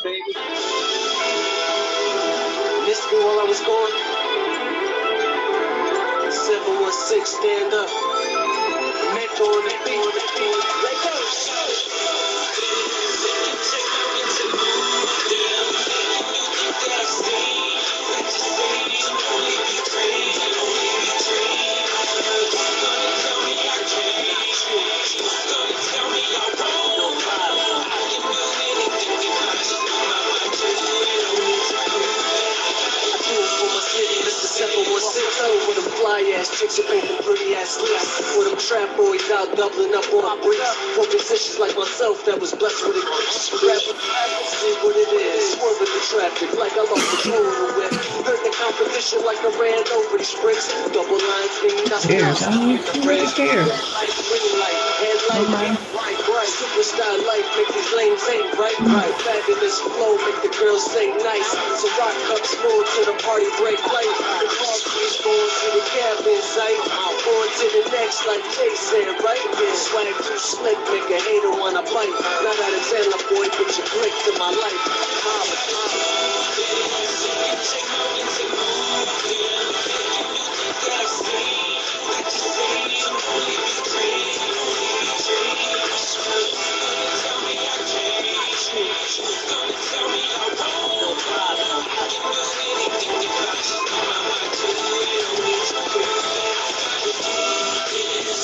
baby. Missed me while I was gone. 716, stand up. Mentor on the beat. Let go. With them fly ass chicks who paint them pretty ass lips. With them trap boys out doubling up on bricks. For musicians like myself that was blessed with it. See what it is. Swerving the traffic like I lost control of the whip. Heard the competition like I ran over these bricks. Double lines mean nothing. Who's here? Headlight, bright, superstar light, make these lanes ain't right. Fabulous flow, make the girls say nice. So rock cups full to the party break light. The car keys going to the cabin sight. On to the next like Jay said, right? Yeah, swag too slick, make a hater wanna bite. Not out of 10, la boy, put your click to my life.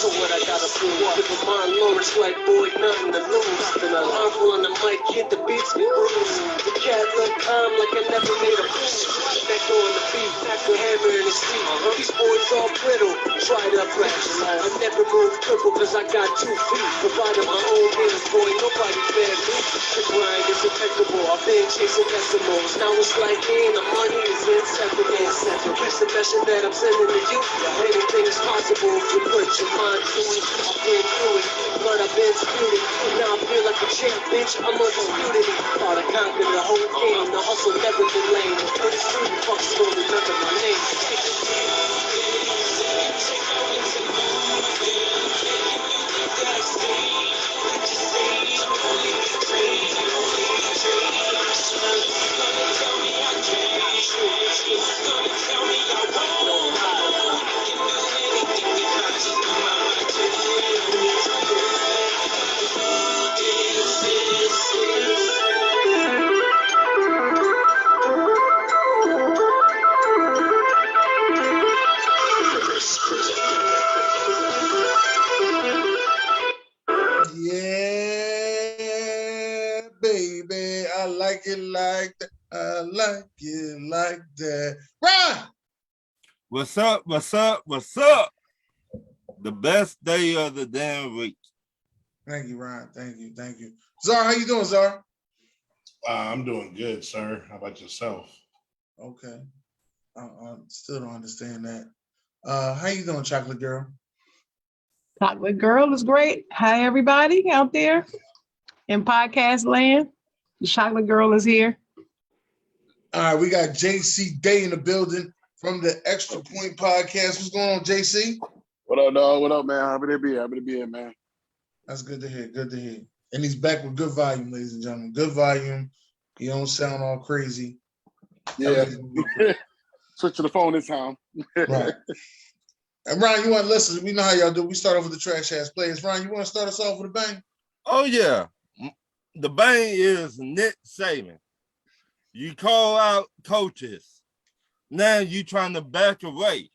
So what I gotta prove? If I'm on Lawrence like boy, nothing to lose. Then I'll harmful on the mic, hit the beats, get bruised. The cat look calm like I never made a move. Back on the beat, back with hammer in the seat. These boys all brittle, tried up raps. I never move cripple cause I got 2 feet. Provided my own meals, boy, nobody fed me. The grind is impeccable, I've been chasing decimals. Now it's like me and the money is inseparable. Catch the message that I'm sending to you. Anything is possible if you put your mind to it. I've been through it, but I've been spewed it. Now I feel like a champ, bitch, I'm undisputed. Thought I conquered the whole game, the hustle never been lame. But it's true, fuck's gonna remember my name. Yeah, baby, I like it like that. I like it like that. Right. What's up? What's up? What's up? The best day of the damn week. Thank you, Ryan. Thank you. Thank you. Czar, how you doing, Czar? I'm doing good, sir. How about yourself? Okay. I still don't understand that. How you doing, Chocolate Girl? Chocolate Girl is great. Hi, everybody out there in podcast land. The Chocolate Girl is here. All right, we got JC Day in the building from the Extra Point Podcast. What's going on, JC? What up, dog? What up, man? Happy to be here, man. That's good to hear. Good to hear. And he's back with good volume, ladies and gentlemen. Good volume. You don't sound all crazy. Yeah. Switch to the phone this time. Right. And Ryan, you want to listen? We know how y'all do. We start off with the trash ass players. Ryan, you want to start us off with a bang? Oh, yeah. The bang is Nick Saban. You call out coaches. Now you trying to back away.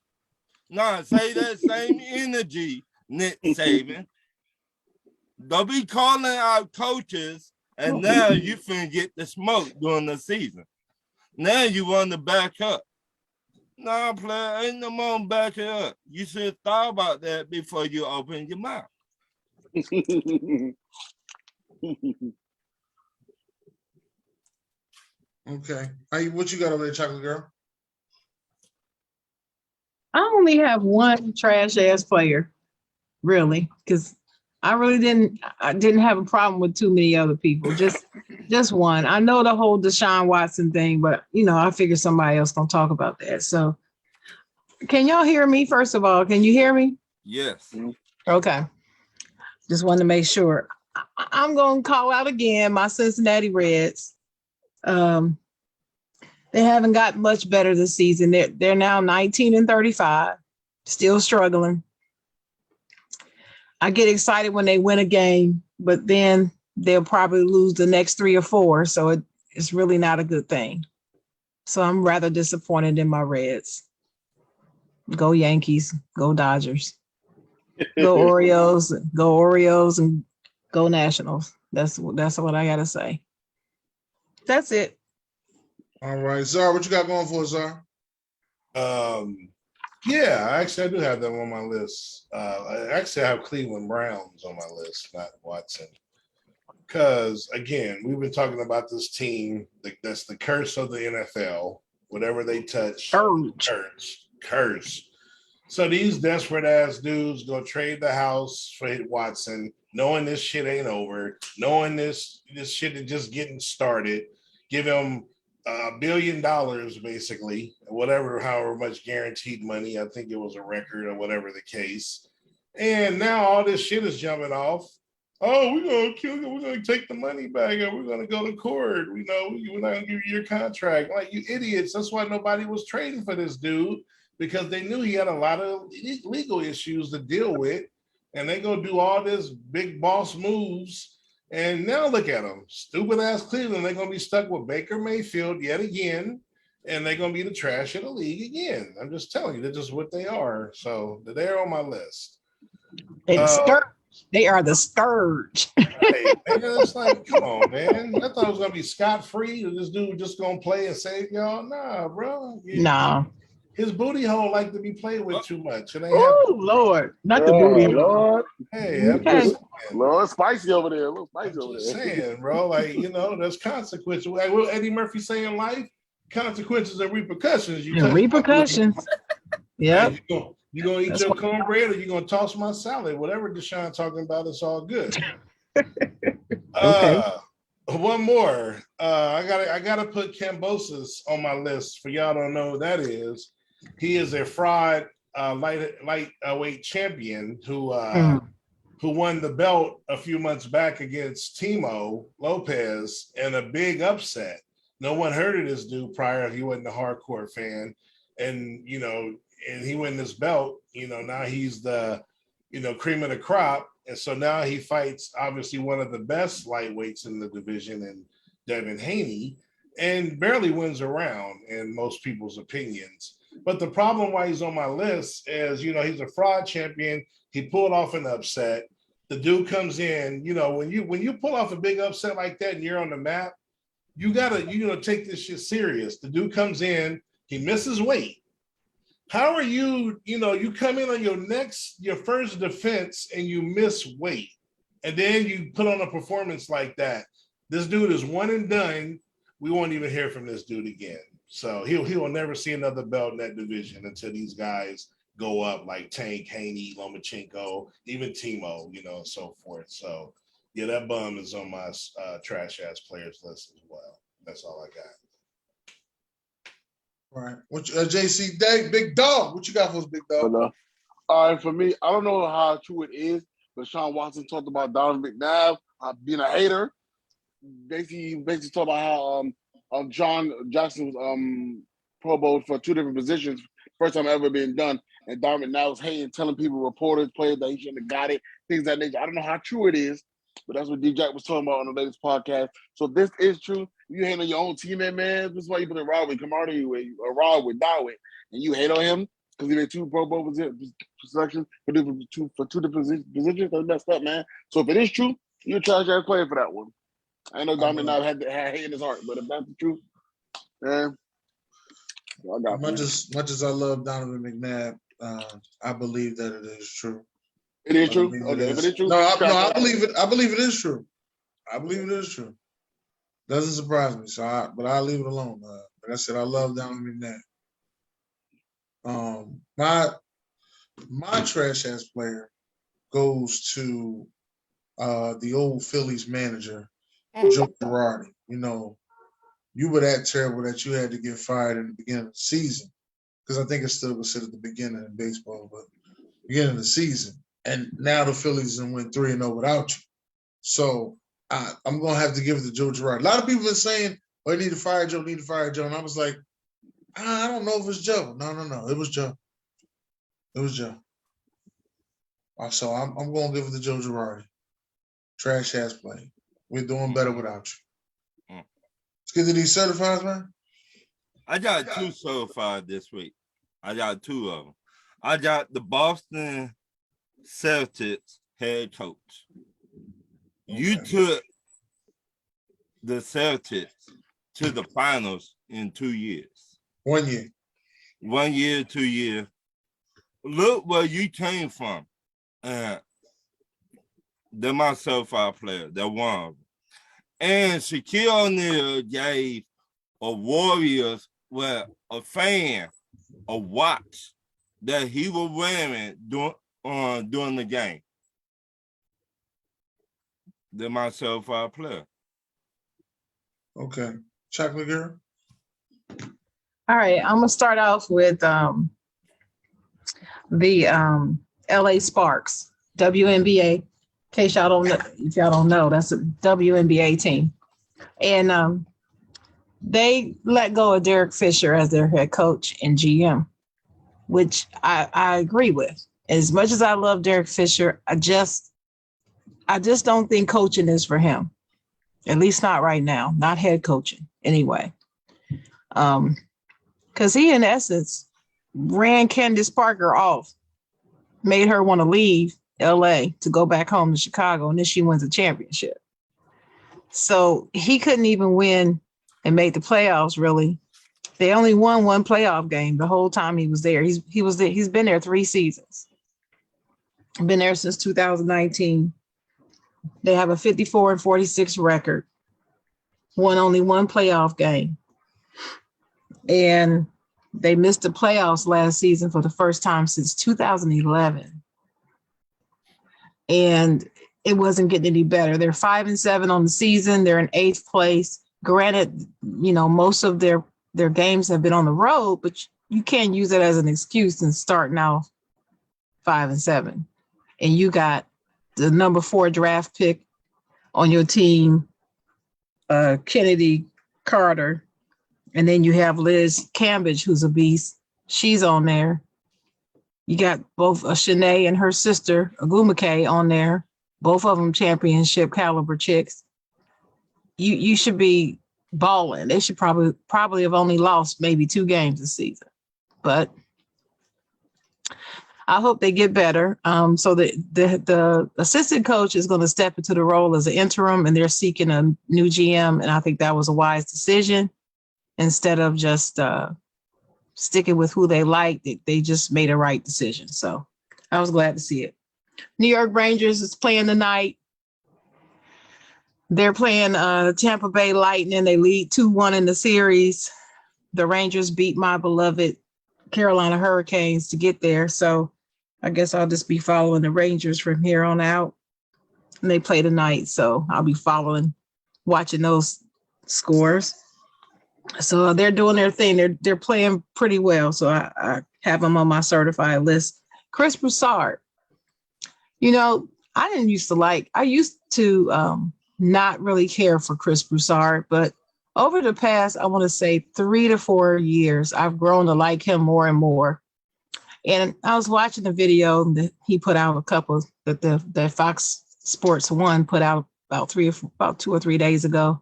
Nah, say that same energy, Nick Saban. Don't be calling out coaches, and now you finna get the smoke during the season. Now you want to back up. Nah, player, ain't no more backing up. You should have thought about that before you open your mouth. Okay. What you got over there, Chocolate Girl? I only have one trash ass player, really, because I didn't have a problem with too many other people. Just one. I know the whole Deshaun Watson thing, but I figure somebody else gonna talk about that. So can y'all hear me? First of all, can you hear me? Yes. Okay. Just wanted to make sure. I'm gonna call out again my Cincinnati Reds. They haven't gotten much better this season. They're now 19-35, still struggling. I get excited when they win a game, but then they'll probably lose the next 3 or 4. So it's really not a good thing. So I'm rather disappointed in my Reds. Go Yankees, go Dodgers, go Orioles, and go Nationals. That's what I gotta say. That's it. All right, Zara, what you got going for us, Zara? Yeah, actually, I do have them on my list. I actually have Cleveland Browns on my list, not Watson. Because, again, we've been talking about this team. That's the curse of the NFL. Whatever they touch, curse. So these desperate-ass dudes go trade the house for Watson, knowing this shit ain't over, knowing this shit is just getting started, give him $1 billion, basically, however much guaranteed money. I think it was a record or whatever the case. And now all this shit is jumping off. Oh, we're going to kill you. We're going to take the money back and we're going to go to court. We're not going to give you your contract. Like, you idiots. That's why nobody was trading for this dude, because they knew he had a lot of legal issues to deal with. And they go do all this big boss moves. And now look at them. Stupid ass Cleveland. They're going to be stuck with Baker Mayfield yet again. And they're going to be the trash of the league again. I'm just telling you, that's just what they are. So they're on my list. They are the scourge. Hey, man, it's like, come on, man. I thought it was going to be scot-free. This dude was just going to play and save y'all. Nah, bro. No. His booty hole like to be played with too much. Oh, Lord. Not the booty hole. Lord. Hey, Okay. Lord, spicy over there. A little spicy I'm over just there. saying, bro. Like, there's consequences. Like what Eddie Murphy say in life, consequences and repercussions. Repercussions. Yeah. You gonna eat your cornbread, or you gonna toss my salad? Whatever Deshaun talking about, it's all good. Okay. One more. I gotta put Kambosos on my list. For y'all don't know who that is. He is a fraud lightweight champion who won the belt a few months back against Timo Lopez in a big upset. No one heard of this dude prior. He wasn't a hardcore fan, and and he won this belt. Now he's the cream of the crop, and so now he fights obviously one of the best lightweights in the division, and Devin Haney, and barely wins a round in most people's opinions. But the problem why he's on my list is, he's a fraud champion. He pulled off an upset. The dude comes in, when you pull off a big upset like that and you're on the map, you gotta take this shit serious. The dude comes in, he misses weight. How are you, you come in on your first defense and you miss weight, and then you put on a performance like that. This dude is one and done. We won't even hear from this dude again. So he will never see another belt in that division until these guys go up, like Tank, Haney, Lomachenko, even Timo, and so forth. So yeah, that bum is on my trash ass players list as well. That's all I got. All right. What JC Day, big dog? What you got for us, big dog? All right, for me, I don't know how true it is, but Sean Watson talked about Donovan McNabb being a hater. Basically talked about how John Jackson was Pro Bowl for 2 different positions, first time ever being done, and Donovan McNabb was hating, telling people, reporters, players that he shouldn't have got it, things of that nature. I don't know how true it is, but that's what D-Jack was talking about on the latest podcast. So if this is true, you hate on your own teammate, man. This is why you put a ride with Kamara, a ride with Dawit, and you hate on him because he made 2 Pro Bowl selections for 2 different positions. That's messed up, man. So if it is true, you're a trash ass player for that one. I know Donovan McNabb had hate in his heart, but if that's the truth, man, I got much as I love Donovan McNabb, I believe that it is true. It is true. Okay, if it is true, no, I believe it. I believe it is true. I believe it is true. Doesn't surprise me, but I'll leave it alone. Like I said, I love Donovan McNabb. My trash ass player goes to the old Phillies manager, Joe Girardi. You were that terrible that you had to get fired in the beginning of the season, because I think it's still considered the beginning in baseball, but beginning of the season. And now the Phillies went 3-0 without you. So I'm going to have to give it to Joe Girardi. A lot of people are saying, "Oh, you need to fire Joe. Need to fire Joe." And I was like, "I don't know if it's Joe." No, it was Joe. It was Joe. So I'm going to give it to Joe Girardi. Trash ass play. We're doing better without you. Let's get to these certifieds, man. I got 2 certified this week. I got 2 of them. I got the Boston Celtics head coach. You took the Celtics to the finals in 2 years. 1 year. 1 year, 2 years. Look where you came from. They're my certified player. They're one of them. And Shaquille O'Neal gave a Warriors where a fan a watch that he was wearing during the game. They're my certified player. Okay. Chocolate girl. All right, I'm gonna start off with the LA Sparks, WNBA. In case y'all don't know, if y'all don't know, that's a WNBA team. And they let go of Derek Fisher as their head coach and GM, which I agree with. As much as I love Derek Fisher, I just don't think coaching is for him. At least not right now, not head coaching anyway. Because he, in essence, ran Candace Parker off, made her want to leave LA to go back home to Chicago, and then she wins a championship. So he couldn't even win and make the playoffs, really. They only won 1 playoff game the whole time he was there. He's been there 3 seasons. Been there since 2019. They have a 54-46 record. Won only 1 playoff game. And they missed the playoffs last season for the first time since 2011. And it wasn't getting any better. They're 5-7 on the season. They're in 8th place. Granted, most of their games have been on the road, but you can't use it as an excuse in starting off 5-7. And you got the number 4 draft pick on your team, Kennedy Carter. And then you have Liz Cambridge, who's a beast. She's on there. You got both Shanae and her sister, Agumake, on there. Both of them championship caliber chicks. You should be balling. They should probably have only lost maybe 2 games this season. But I hope they get better. So the assistant coach is going to step into the role as an interim, and they're seeking a new GM. And I think that was a wise decision. Instead of just sticking with who they liked, they just made a right decision. So I was glad to see it. New York Rangers is playing tonight. They're playing the Tampa Bay Lightning. They lead 2-1 in the series. The Rangers beat my beloved Carolina Hurricanes to get there. So I guess I'll just be following the Rangers from here on out. And they play tonight, so I'll be watching those scores. So they're doing their thing. They're playing pretty well. So I have them on my certified list. Chris Broussard. I used to not really care for Chris Broussard, but over the past, I want to say 3 to 4 years, I've grown to like him more and more. And I was watching the video that he put out that Fox Sports 1 put out about 2 or 3 days ago.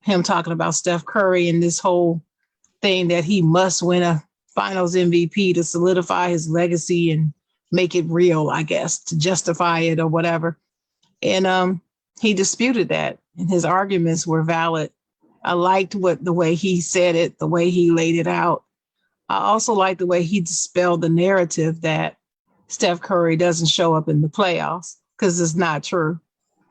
Him talking about Steph Curry and this whole thing that he must win a finals MVP to solidify his legacy and make it real, I guess, to justify it or whatever. And he disputed that, and his arguments were valid. I liked the way he said it, the way he laid it out. I also liked the way he dispelled the narrative that Steph Curry doesn't show up in the playoffs, because it's not true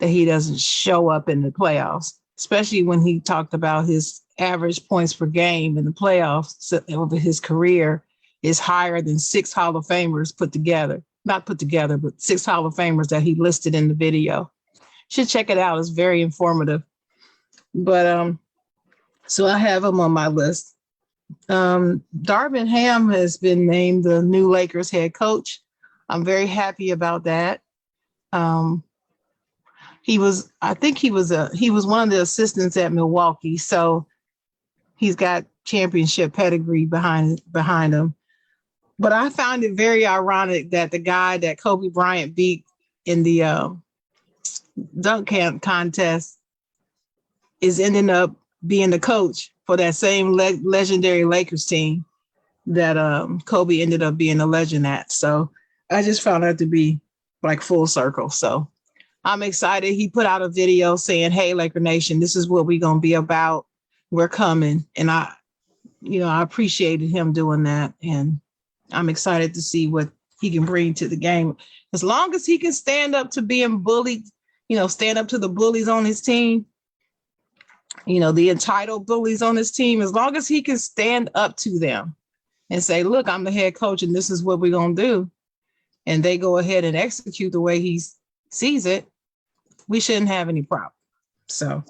that he doesn't show up in the playoffs, especially when he talked about his average points per game in the playoffs over his career is higher than 6 Hall of Famers not put together, but 6 Hall of Famers that he listed in the video. Should check it out. It's very informative. But so I have him on my list. Darvin Ham has been named the new Lakers head coach. I'm very happy about that. He was one of the assistants at Milwaukee. So He's got championship pedigree behind him. But I found it very ironic that the guy that Kobe Bryant beat in the dunk contest is ending up being the coach for that same legendary Lakers team that Kobe ended up being a legend at. So I just found that to be like full circle. So I'm excited. He put out a video saying, "Hey, Laker Nation, this is what we're going to be about. We're coming." And I appreciated him doing that. And I'm excited to see what he can bring to the game. As long as he can stand up to being bullied, stand up to the bullies on his team, the entitled bullies on his team, as long as he can stand up to them and say, "Look, I'm the head coach and this is what we're going to do," and they go ahead and execute the way he sees it, we shouldn't have any problem. So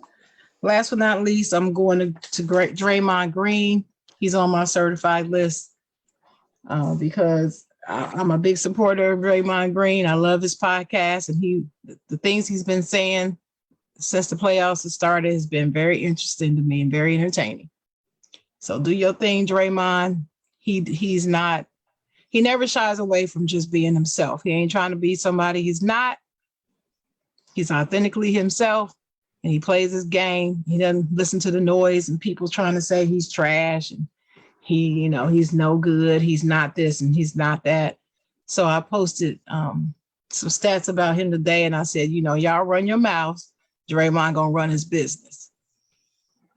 last but not least, I'm going to Draymond Green. He's on my certified list because I'm a big supporter of Draymond Green. I love his podcast, and the things he's been saying since the playoffs have started has been very interesting to me and very entertaining. So do your thing, Draymond. He never shies away from just being himself. He ain't trying to be somebody he's not. He's authentically himself, and he plays his game. He doesn't listen to the noise and people trying to say he's trash and he's no good. He's not this and he's not that. So I posted some stats about him today, and I said, y'all run your mouths. Draymond gonna run his business.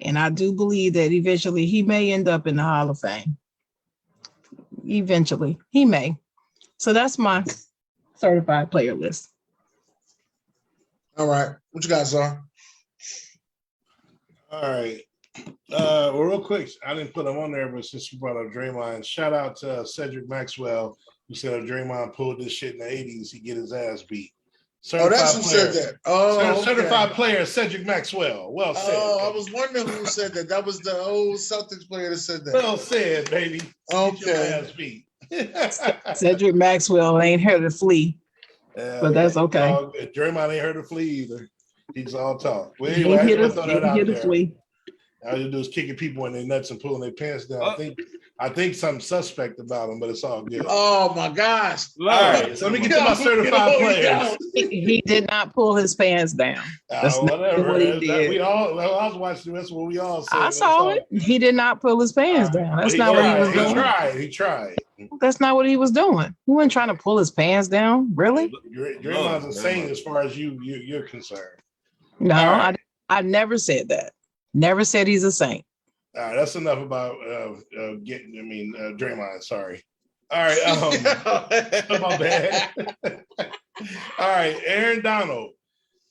And I do believe that eventually he may end up in the Hall of Fame. Eventually, he may. So that's my certified player list. All right. What you got, Czar? All right. Well, real quick, I didn't put him on there, but since you brought up Draymond, shout out to Cedric Maxwell, who said if Draymond pulled this shit in the 80s, he'd get his ass beat. That's who said that. Oh, certified player Cedric Maxwell. Well said. Oh, I was wondering who said that. That was the old Celtics player that said that. Well said, baby. Okay. Get your ass beat. Cedric Maxwell ain't here to flee, but that's okay. Draymond ain't heard of flee either. He's all talk. Well, He anyway, ain't I here just throw that out to there. flee. All you do is kicking people in their nuts and pulling their pants down. I think something suspect about them, but it's all good. Oh my gosh! All right, so let me get to my certified players. He did not pull his pants down. That's not Whatever. what he did. I was watching. That's what we all said. I saw it. He did not pull his pants down. That's not what he was doing. He tried. That's not what he was doing. He wasn't trying to pull his pants down. Really? Draymond's insane as far as you're concerned. No, right. I never said that. Never said he's a saint. All right, that's enough about Draymond. Sorry. All right, my bad. All right, Aaron Donald,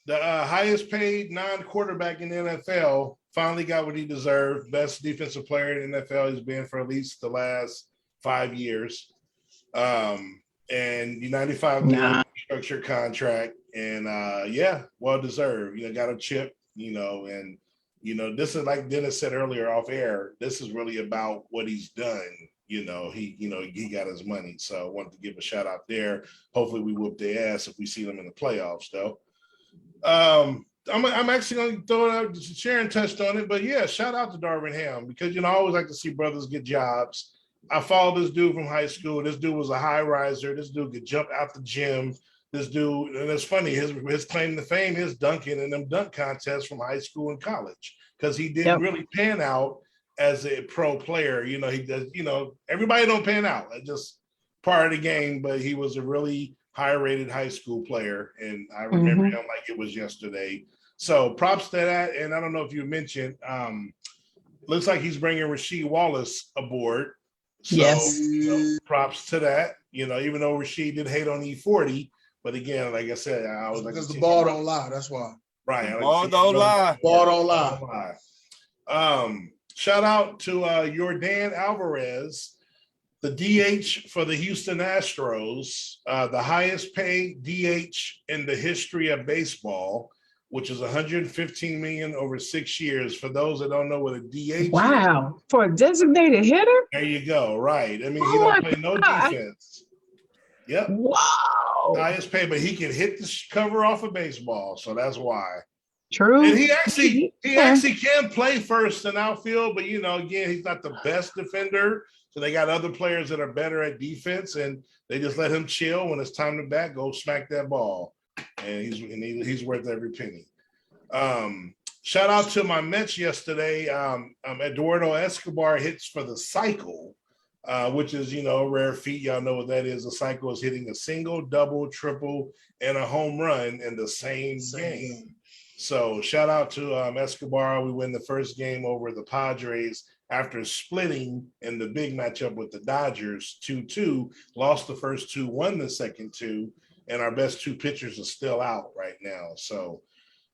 the highest paid non-quarterback in the NFL, finally got what he deserved. Best defensive player in the NFL he's been for at least the last 5 years. And $95 million structured contract, and well deserved. Got a chip. And this is like Dennis said earlier off air. This is really about what he's done. He got his money. So I wanted to give a shout out there. Hopefully we whoop their ass if we see them in the playoffs, though. I'm actually going to throw it out. Sharon touched on it, but yeah, shout out to Darvin Ham because I always like to see brothers get jobs. I followed this dude from high school. This dude was a high riser. This dude could jump out the gym. This dude, and it's funny, his claim to fame is dunking in them dunk contests from high school and college because he didn't really pan out as a pro player. He does, everybody don't pan out. That's just part of the game, but he was a really high-rated high school player, and I remember him like it was yesterday. So props to that, and I don't know if you mentioned, looks like he's bringing Rasheed Wallace aboard. So, yes. Props to that. Even though Rasheed did hate on E40, but again, like I said, I was like, because the ball don't lie. That's why. Right. Ball don't lie. Ball don't lie. Shout out to Yordan Alvarez, the DH for the Houston Astros, the highest paid DH in the history of baseball, which is $115 million over 6 years. For those that don't know what a DH is. For a designated hitter? There you go. Right. I mean, he don't play no defense. Yep. Wow. Highest paid, but he can hit the cover off of baseball. So that's why. True. And he actually Yeah. can play first and outfield, but again, he's not the best defender. So they got other players that are better at defense, and they just let him chill. When it's time to bat, go smack that ball, and he's worth every penny. Shout out to my Mets yesterday. Eduardo Escobar hits for the cycle, which is a rare feat. Y'all know what that is. A cycle is hitting a single, double, triple, and a home run in the same game. So shout out to Escobar. We win the first game over the Padres after splitting in the big matchup with the Dodgers 2-2, lost the first two, won the second two, and our best two pitchers are still out right now. So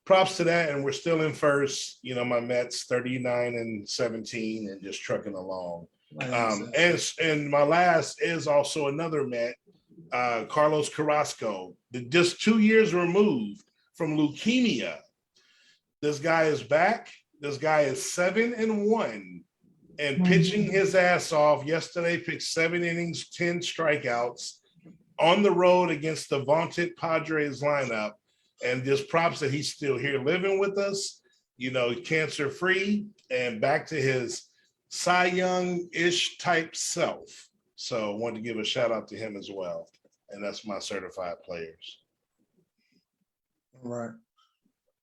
props to that, and we're still in first. My Mets 39-17 and just trucking along. And my last is also another Met, Carlos Carrasco, just 2 years removed from leukemia. This guy is back. This guy is 7-1 and pitching his ass off. Yesterday, pitched 7 innings, 10 strikeouts on the road against the vaunted Padres lineup. And just props that he's still here living with us, cancer free and back to his Cy Young-ish type self. So I wanted to give a shout out to him as well. And that's my certified players. All right.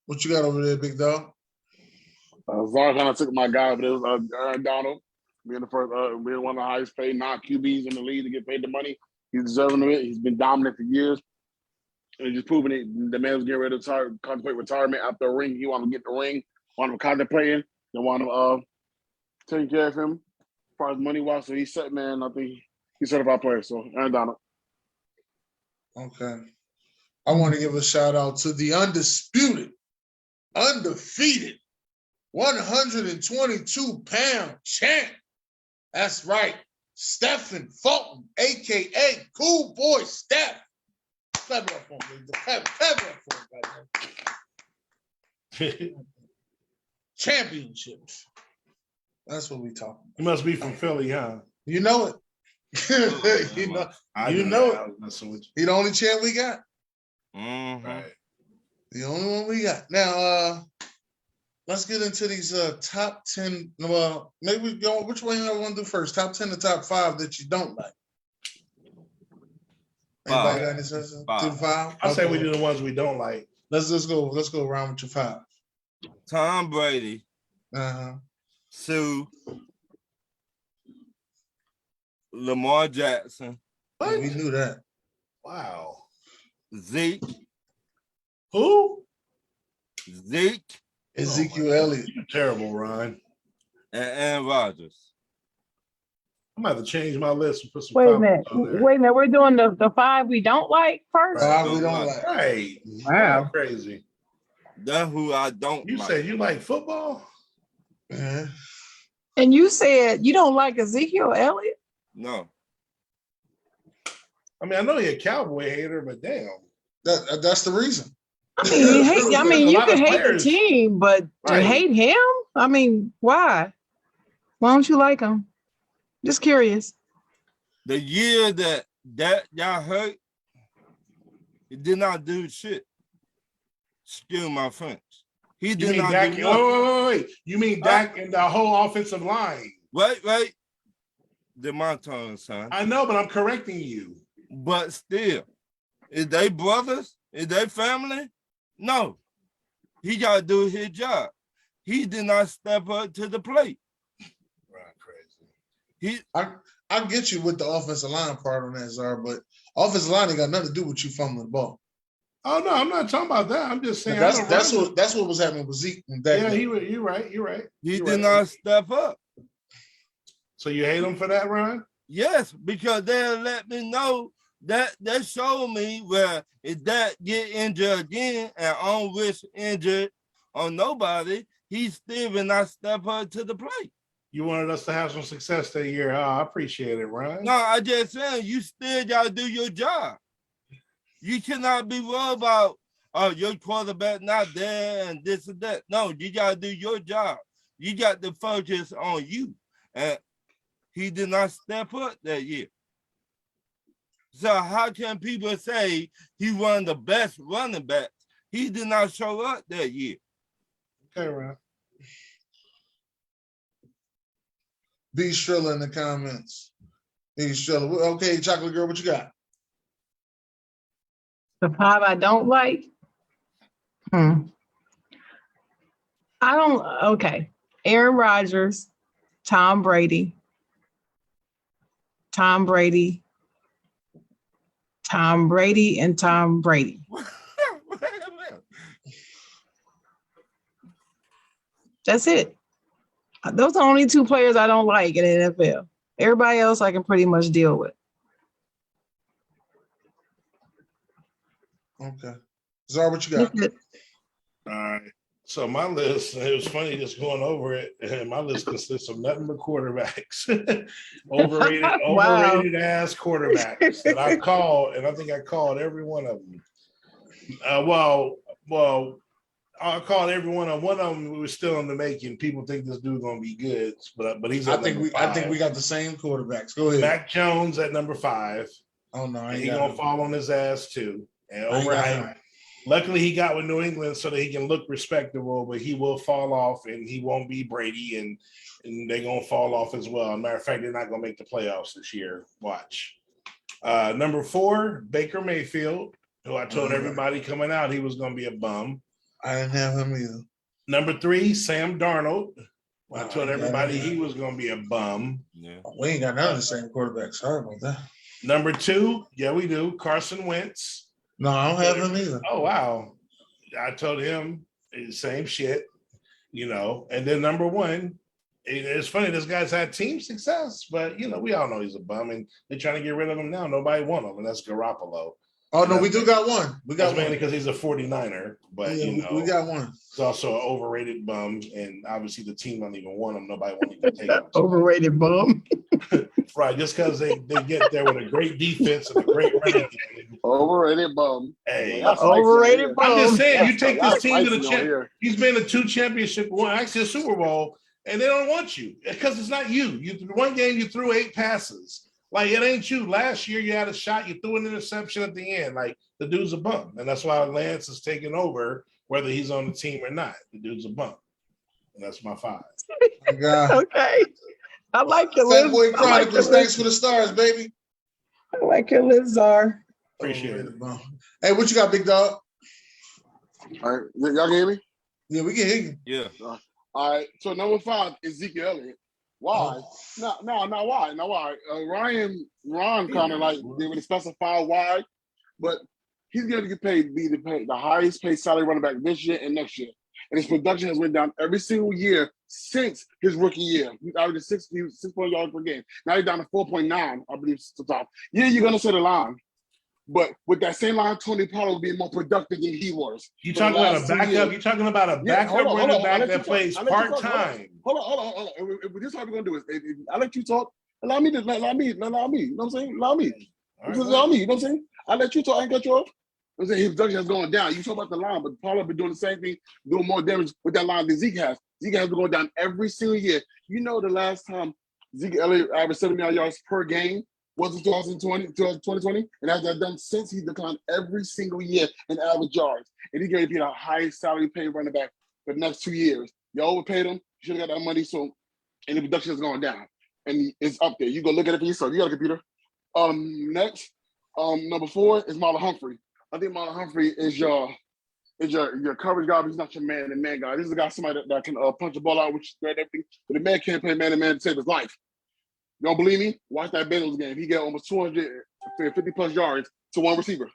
What you got over there, big dog? Zara kind of took my guy, but it was Aaron Donald being the first, being one of the highest paid non-QBs in the league to get paid the money. He's deserving of it. He's been dominant for years. And he's just proving it. The man was getting ready to contemplate retirement after a ring. He wanted to get the ring, wanted him contemplating. They wanted him taking care of him as far as money wise. So he's set, man. I think he's certified player. So Aaron Donald. Okay. I want to give a shout out to the undisputed, undefeated, 122-pound champ. That's right. Stephen Fulton, a.k.a. Cool Boy Steph. Clap it up for me. Clap it up for me, championships. That's what we talking about. He must be from Philly, huh? You know it. you know it. He the only champ we got. Mm-hmm. Right. The only one we got. Now, let's get into these top 10. Well, maybe we go. Which one you want to do first? Top 10 to top 5 that you don't like. Anybody got any suggestions? To 5? I say we do the ones we don't like. Let's go. Let's go around with your 5. Tom Brady, Sue, Lamar Jackson, What? We knew that. Wow. Zeke, Who? Zeke, Ezekiel Elliott. You're terrible, Ron. and Aaron Rodgers. I'm about to change my list and put some Wait a comments minute. on there. We're doing the 5 we don't like first. 5 we don't like. Right. Wow. Crazy. That's who I don't You like. said you like football? Yeah. And you said you don't like Ezekiel Elliott? No. I mean, I know you're a Cowboy hater, but damn. That's the reason. I mean, you hate. I mean, A you lot can of hate the players. team, but to Right. hate him? I mean, why? Why don't you like him? Just curious. The year that y'all hurt, it did not do shit. Excuse my French. He You did mean not Dak? do nothing. Wait. You mean Dak and the whole offensive line? Right. Did my turn, son. I know, but I'm correcting you. But still, is they brothers? Is they family? No. He got to do his job. He did not step up to the plate. Right, crazy. I get you with the offensive line part on that, Zar, but offensive line ain't got nothing to do with you fumbling the ball. Oh no, I'm not talking about that. I'm just saying That's what was happening with Zeke and Dak. Yeah, you're right. He did not step up. So you hate him for that, Ron? Yes, because they let me know that they showed me where if that get injured again and on risk injured on nobody, he still will not step up to the plate. You wanted us to have some success that year. Oh, I appreciate it, Ron. No, I just saying you still gotta do your job. You cannot be worried about your quarterback not there and this and that. No, you gotta do your job. You got to focus on you. And he did not step up that year. So how can people say he one of the best running backs? He did not show up that year. Okay, Ryan. B Strilla in the comments. B Strilla. Okay, Chocolate Girl, what you got? The 5 I don't like. I don't. Okay, Aaron Rodgers, Tom Brady, Tom Brady, Tom Brady, and Tom Brady. That's it. Those are the only 2 players I don't like in the NFL. Everybody else I can pretty much deal with. Okay. Zara, what you got? That's it. All right. So my list, it was funny just going over it. And my list consists of nothing but quarterbacks. overrated Wow. ass quarterbacks that I called, and I think I called every one of them. Well, I called every one of them. One of them we were still in the making. People think this dude's gonna be good, but he's I at think we got the same quarterbacks. Go ahead. Mac Jones at number 5. Oh no, I ain't He's got gonna him. fall on his ass too. And I ain't got overhyped. him. Luckily, he got with New England so that he can look respectable, but he will fall off and he won't be Brady, and they're going to fall off as well. Matter of fact, they're not going to make the playoffs this year. Watch. Number 4, Baker Mayfield, who I told everybody coming out he was going to be a bum. I didn't have him either. Number 3, Sam Darnold. I told I everybody got him. he was going to be a bum. Yeah. We ain't got none of the same quarterbacks. Sorry about that. Number 2, yeah, we do, Carson Wentz. No, I don't have him either. Oh, wow. I told him the same shit, you know. And then number 1, it's funny, this guy's had team success, but, you know, we all know he's a bum, and they're trying to get rid of him now. Nobody want him, and that's Garoppolo. Oh, no, we do got one. We got That's mainly one. because he's a 49er, but, Yeah, you know. we got one. He's also an overrated bum, and obviously the team don't even want him. Nobody won't even take him. Overrated bum. Right, just because they get there with a great defense and a great running game. Overrated bum. Hey, That's Overrated spicy. bum. I'm just saying, you take That's this team to the spicy on champ. here. He's been to 2 championship, actually a Super Bowl, and they don't want you because it's not you. One game you threw 8 passes. Like, it ain't you. Last year you had a shot, you threw an interception at the end. Like, the dude's a bum, and that's why Lance is taking over, whether he's on the team or not. The dude's a bum, and that's my 5. My God. Okay. I like your Fat list. Boy I like Chronicles, your thanks list. for the stars, baby. I like your list, Czar. Appreciate it. Hey, what you got, big dog? All right, y'all can hear me? Yeah, we can hear you. Yeah. All right, so number 5 is Ezekiel Elliott. Why? No, why? Now why? Ron kind of like didn't really specify why, but he's going to get paid, be the highest paid salary running back this year and next year. And his production has went down every single year since his rookie year. He's averaging 6 yards per game. Now he's down to 4.9, I believe, to the top. Yeah, you're going to set a line. But with that same line, Tony Pollard will be more productive than he was. You talking about a backup? You're talking about a backup running back that plays part-time. Hold on. This is how we're going to do it. If I let you talk, allow me. You know what I'm saying? Allow me. All Just right. allow me. You know what I'm saying? I let you talk. I ain't cut you off. I'm saying his production has gone down. You talk about the line, but Pollard been doing the same thing, doing more damage with that line than Zeke has. Zeke has been going down every single year. You know the last time Zeke Elliott averaged 70 yards per game was in 2020, and as I've done since, he's declined every single year in average yards. And he's going to be the highest salary paid running back for the next 2 years. You overpaid him, you should have got that money, so and the production is going down. And it's up there. You go look at it for yourself. You got a computer. Next, number 4 is Marlon Humphrey. I think Marlon Humphrey is your coverage guy, but he's not your man-to-man guy. This is a guy, somebody that can punch the ball out, which is great, everything. But the man can't play man-to-man to save his life. You don't believe me? Watch that Bengals game. He got almost 250-plus yards to one receiver.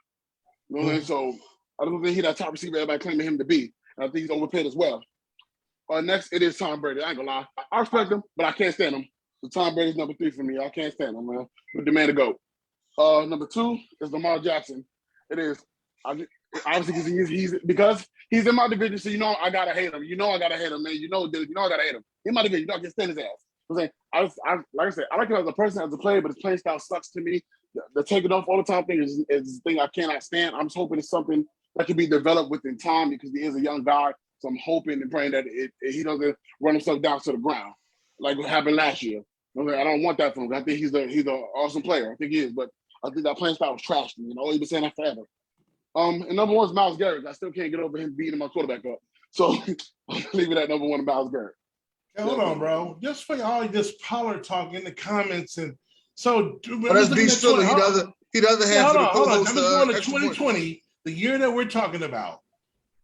You know what I'm saying? So I don't think he's that top receiver everybody claiming him to be. And I think he's overpaid as well. Next, it is Tom Brady. I ain't gonna lie. I respect him, but I can't stand him. So Tom Brady's number 3 for me. I can't stand him, man. With the man to go. Number 2 is Lamar Jackson. It is. Obviously, because he's in my division, so you know I gotta hate him. You know I gotta hate him, man. You know I gotta hate him. In my division, you know I can stand his ass. I'm saying, like I said, I like him as a person, as a player, but his playing style sucks to me. The take it off all the time thing is the thing I cannot stand. I'm just hoping it's something that can be developed within time because he is a young guy. So I'm hoping and praying that he doesn't run himself down to the ground like what happened last year. I don't want that from him. I think he's an awesome player. I think he is, but I think that playing style was trash to me. You know, he's been saying that forever. And number 1 is Myles Garrett. I still can't get over him beating my quarterback up. So I'm leaving at number one, Myles Garrett. Hey, hold on, bro. Just for all this Pollard talk in the comments, and so But that's B Stiller. He doesn't have to hold on. I'm co-host just going to Extra Point. 2020, the year that we're talking about,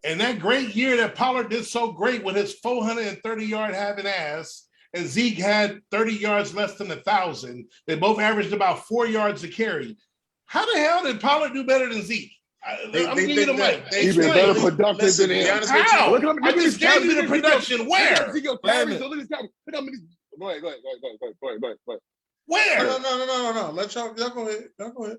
and that great year that Pollard did so great with his 430-yard having ass, and Zeke had 30 yards less than 1,000. They both averaged about 4 yards a carry. How the hell did Pollard do better than Zeke? I'm giving you the mic. He's been better productive than him. How? Look at I just gave you the production. Where? Go ahead. Where? No. Let y'all go ahead. Y'all go ahead.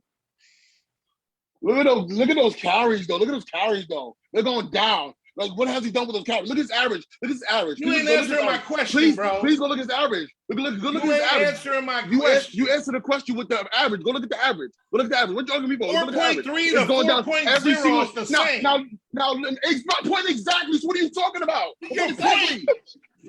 Look at those carries though. They're going down. Like, what has he done with those carries? Look at his average. You ain't answering my question, please, bro. Please go look at his average. Go look at his average. Answering my question. You answer the question with the average. Go look at the average. What you're talking about? 4.3 to 4.0 is the same. Now, it's not point exactly. So what are you talking about? Your Exactly.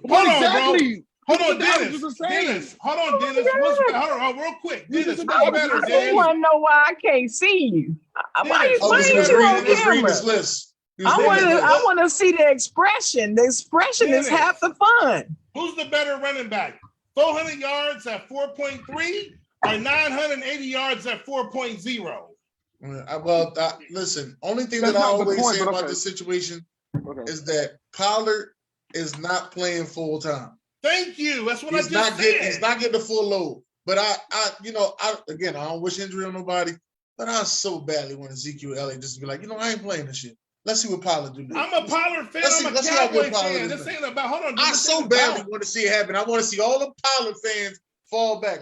Hold on, exactly? bro. Hold on, The average is the same. Dennis. Hold on, Dennis. Hold on, real quick. Dennis, I what's better, I just Dennis? want to know why I can't see you. Why Oh, ain't he's you reading on this camera? list. I want to see the expression. The expression is half the fun. Who's the better running back? 400 yards at 4.3 or 980 yards at 4.0? Listen. Only thing That's that I not the always point, say but about okay. this situation Okay. is that Pollard is not playing full time. Thank you. That's what He's I just said. He's not getting the full load. But I don't wish injury on nobody. But I so badly want Ezekiel Elliott just to be like, I ain't playing this shit. Let's see what Pollard do now. I'm a Pollard fan. Let's see I'm a how good Cowboy Pollard fan. is This now. ain't about. Hold on. I this so ain't badly about- want to see it happen. I want to see all the Pollard fans fall back.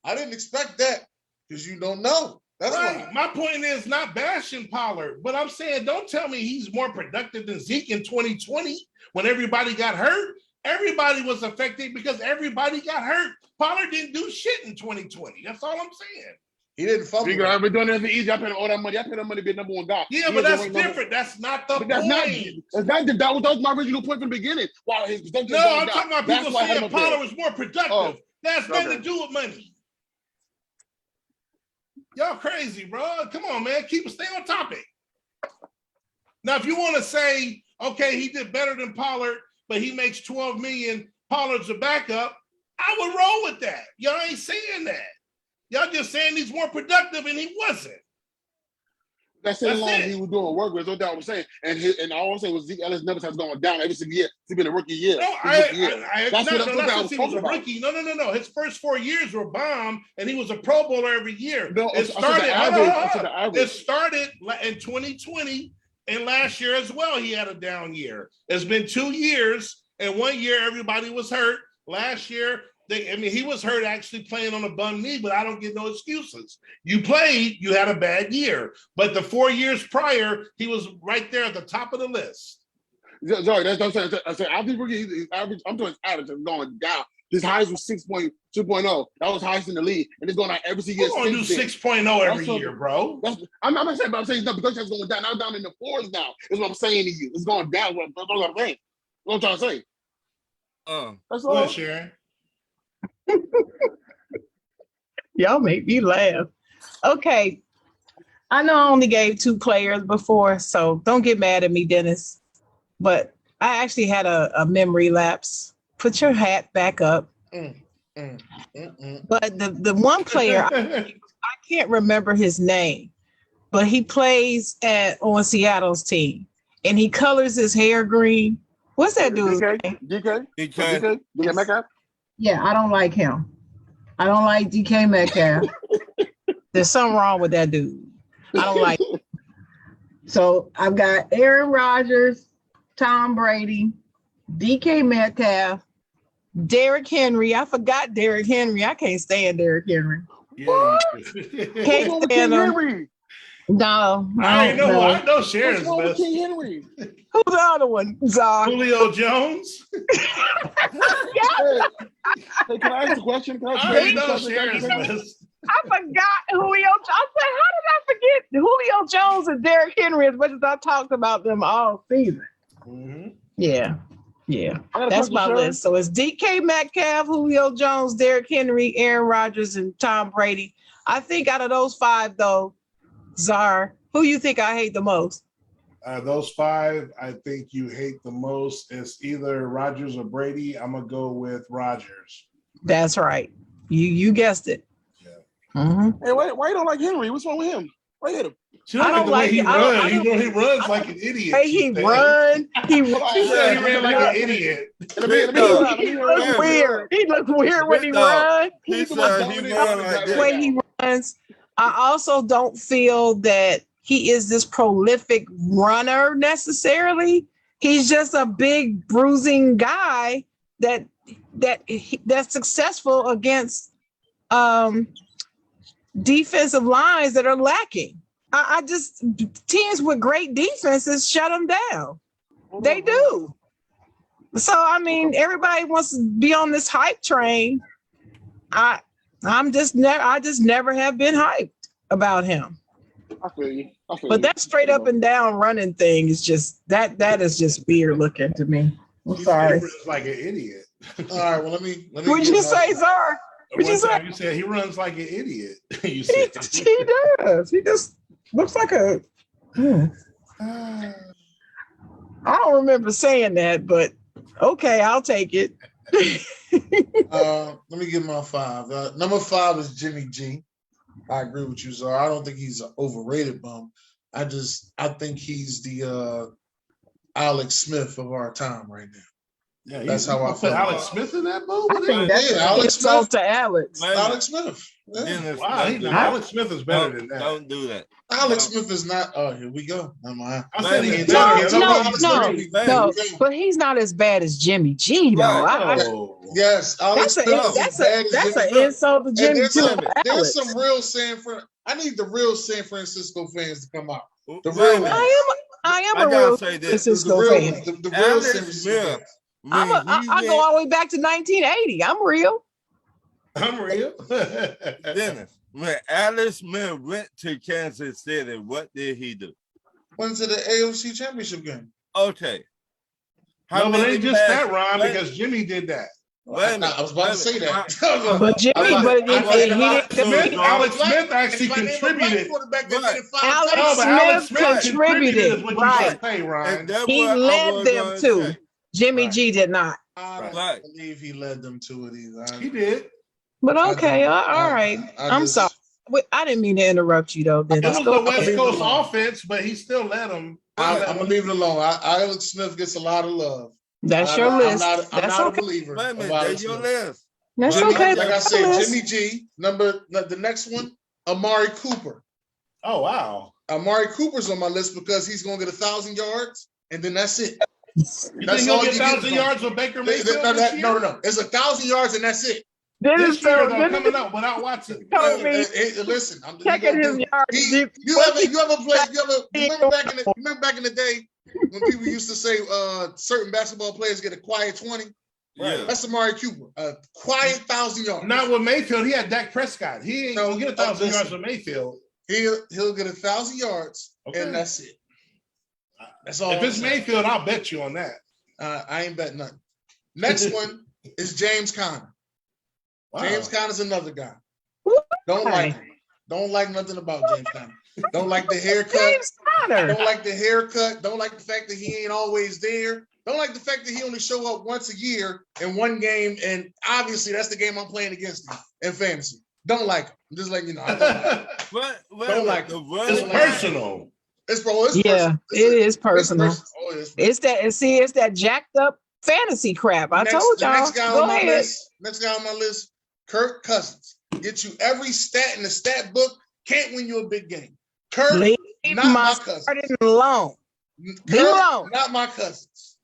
I didn't expect that because you don't know. That's right. why. My point is not bashing Pollard, but I'm saying don't tell me he's more productive than Zeke in 2020 when everybody got hurt. Everybody was affected because everybody got hurt. Pollard didn't do shit in 2020. That's all I'm saying. He didn't fumble. I've been doing anything easy. I paid him all that money. I paid him money to be number one guy. Yeah, but that's different. That's not the But that's not. point. That was my original point from the beginning. Wow, his production No, going I'm down. talking about That's people why I had him saying up there. Pollard was more productive. Oh, That's nothing okay. to do with money. Y'all crazy, bro. Come on, man. Stay on topic. Now, if you want to say, okay, he did better than Pollard, but he makes $12 million, Pollard's a backup, I would roll with that. Y'all ain't saying that. Y'all just saying he's more productive and he wasn't. That same That's line it. he was doing work with, no doubt I'm saying. And I always say was Zeke Ellis numbers has gone down every single year. It's been a rookie year. No, His rookie year. that's what not I since he was a talking rookie. No. His first 4 years were bomb, and he was a Pro Bowler every year. No, It I said the average. I said the It average. started in 2020, and last year as well, he had a down year. It's been 2 years, and 1 year everybody was hurt. Last year, he was hurt actually playing on a bum knee, but I don't get no excuses. You played, you had a bad year. But the 4 years prior, he was right there at the top of the list. Sorry, that's what I'm saying. I said after rookie, his average. I'm talking his average is going down. His highest was 6.2.0. That was highest in the league, and it's going down every single We're year. going to do 6.0 every year, bro. I'm not saying, but I'm saying no, because it's going down. Now down in the fours now. Is what I'm saying to you. It's going down. That's what I'm saying. What I'm trying to say. That's Go all. ahead, Sharon. Y'all make me laugh. Okay. I know I only gave 2 players before, so don't get mad at me, Dennis. But I actually had a memory lapse. Put your hat back up. But the one player, I can't remember his name, but he plays on Seattle's team, and he colors his hair green. What's that dude's name? DK Metcalf. Yeah, I don't like him. I don't like DK Metcalf. There's something wrong with that dude. I don't like him. So I've got Aaron Rodgers, Tom Brady, DK Metcalf, Derrick Henry. I forgot Derrick Henry. I can't stand Derrick Henry. Yeah. Can't stand him. No, I don't know. I know Sharon's What's wrong with list. King Henry? Who's the other one? Czar. Julio Jones. Hey, can I ask a question? I already know Sharon's list. I forgot Julio. I said, how did I forget Julio Jones and Derrick Henry as much as I talked about them all season? Mm-hmm. Yeah. I got a That's question, my Sharon. list. So it's DK Metcalf, Julio Jones, Derrick Henry, Aaron Rodgers, and Tom Brady. I think out of those 5, though, Czar, who you think I hate the most? Those five, I think you hate the most. It's either Rodgers or Brady. I'm gonna go with Rodgers. That's right. You guessed it. Yeah. Mhm. Hey, why you don't like Henry? What's wrong with him? Why you hate him? She don't I like don't the way like he it. I don't- runs. I don't- He runs like an idiot. Hey, she he said. run. He She said he ran like an idiot. Let me hear it out. Let me He hear it look out. weird. He look weird when he Big dog. run. He do my said Dominic he Robinson run like right The that. way now. he runs. I also don't feel that he is this prolific runner necessarily. He's just a big bruising guy that's successful against defensive lines that are lacking. I just teams with great defenses shut them down. They do. So I mean, everybody wants to be on this hype train. I just never have been hyped about him. I feel you. But that straight up and down running thing is just that is just weird looking to me. I'm She sorry. said he runs like an idiot. All right, well, let me. What'd you say, Czar? What'd you One say? time you said he runs like an idiot. You He said. does. He just looks like a. I don't remember saying that, but okay, I'll take it. Let me give my five. Number 5 is Jimmy G. I agree with you, Czar. I don't think he's an overrated bum. I think he's the Alex Smith of our time right now. Yeah, That's how I put feel. Alex Smith in that boat. I think that's Yeah, an Alex insult Smith. to Alex. Man, Alex Smith. Yeah. Dennis, Wow, don't he, do Alex Smith is better than that. Don't do that. Alex No. Smith is not. Oh, here we go. Never mind. I said Man, he's no, better. no, than no, Alex no. Smith. No, Yeah. but he's not as bad as Jimmy G, though. Right. Oh. Yes, Alex That's Smith. that's an Jimmy. insult to And Jimmy there's too. some, there's Alex. some real I need the real San Francisco fans to come out. The Wait real a minute. I am I a gotta real say this. Francisco real, fan. the real Alex San Francisco Smith. fans. I go all the way back to 1980. I'm real. I'm real. Dennis, when Alex Smith went to Kansas City, what did he do? Went to the AFC Championship game. Okay. No, but it ain't just that, Ron, wait- because Jimmy did that. Wait a minute. I was about to say that. But Jimmy, Alex Smith actually contributed. Alex Alex Smith contributed, is what you right. should say, Ryan. He led them to. Jimmy G did not. I don't Right. believe he led them to it either. He did. But okay, all right. I'm just- sorry. Wait, I didn't mean to interrupt you though, It Dennis. was Go the ahead. West Coast offense, but he still led them. I'm gonna leave it alone. Alex Smith gets a lot of love. That's your list. I'm That's not okay. a believer. Wait a of minute. Alex That's your Smith. list. That's Jimmy, okay. like I That's your said, list. Jimmy G. The next one, Amari Cooper. Oh, wow. Amari Cooper's on my list because he's gonna get 1,000 yards, and then that's it. You That's think he'll all get you get 1,000 from- yards with Baker Mayfield this year? No. It's 1,000 yards, and that's it. Dennis This year, though, Dennis coming up without Watson. told me Listen, I'm checking his yard. You remember back in the day when people used to say certain basketball players get a quiet 20? Yeah. That's Amari Cooper. A quiet 1,000 yards. Not with Mayfield. He had Dak Prescott. He ain't No, gonna get 1,000 listen. yards with Mayfield. He'll get 1,000 yards, Okay. and that's it. That's all. If it's I'm saying. Mayfield, I'll bet you on that. I ain't bet nothing. Next one is James Conner. Wow. James Conner's another guy. What? Don't like him. Don't like nothing about James Conner. Don't like the haircut. James Conner. Don't like the haircut. Don't like the fact that he ain't always there. Don't like the fact that he only show up once a year in one game, and obviously that's the game I'm playing against him in fantasy. Don't like him. I'm just letting you know. I don't like him. Don't like the it. It's running personal. It's Yeah, personal. it is personal. It's personal. Oh, it's It's that jacked up fantasy crap. I told the y'all. next guy Go on my ahead. list. Next guy on my list, Kirk Cousins. Get you every stat in the stat book. Can't win you a big game. Kirk, Leave not my my cousin. starting alone. Leave Kirk, alone. not my cousins.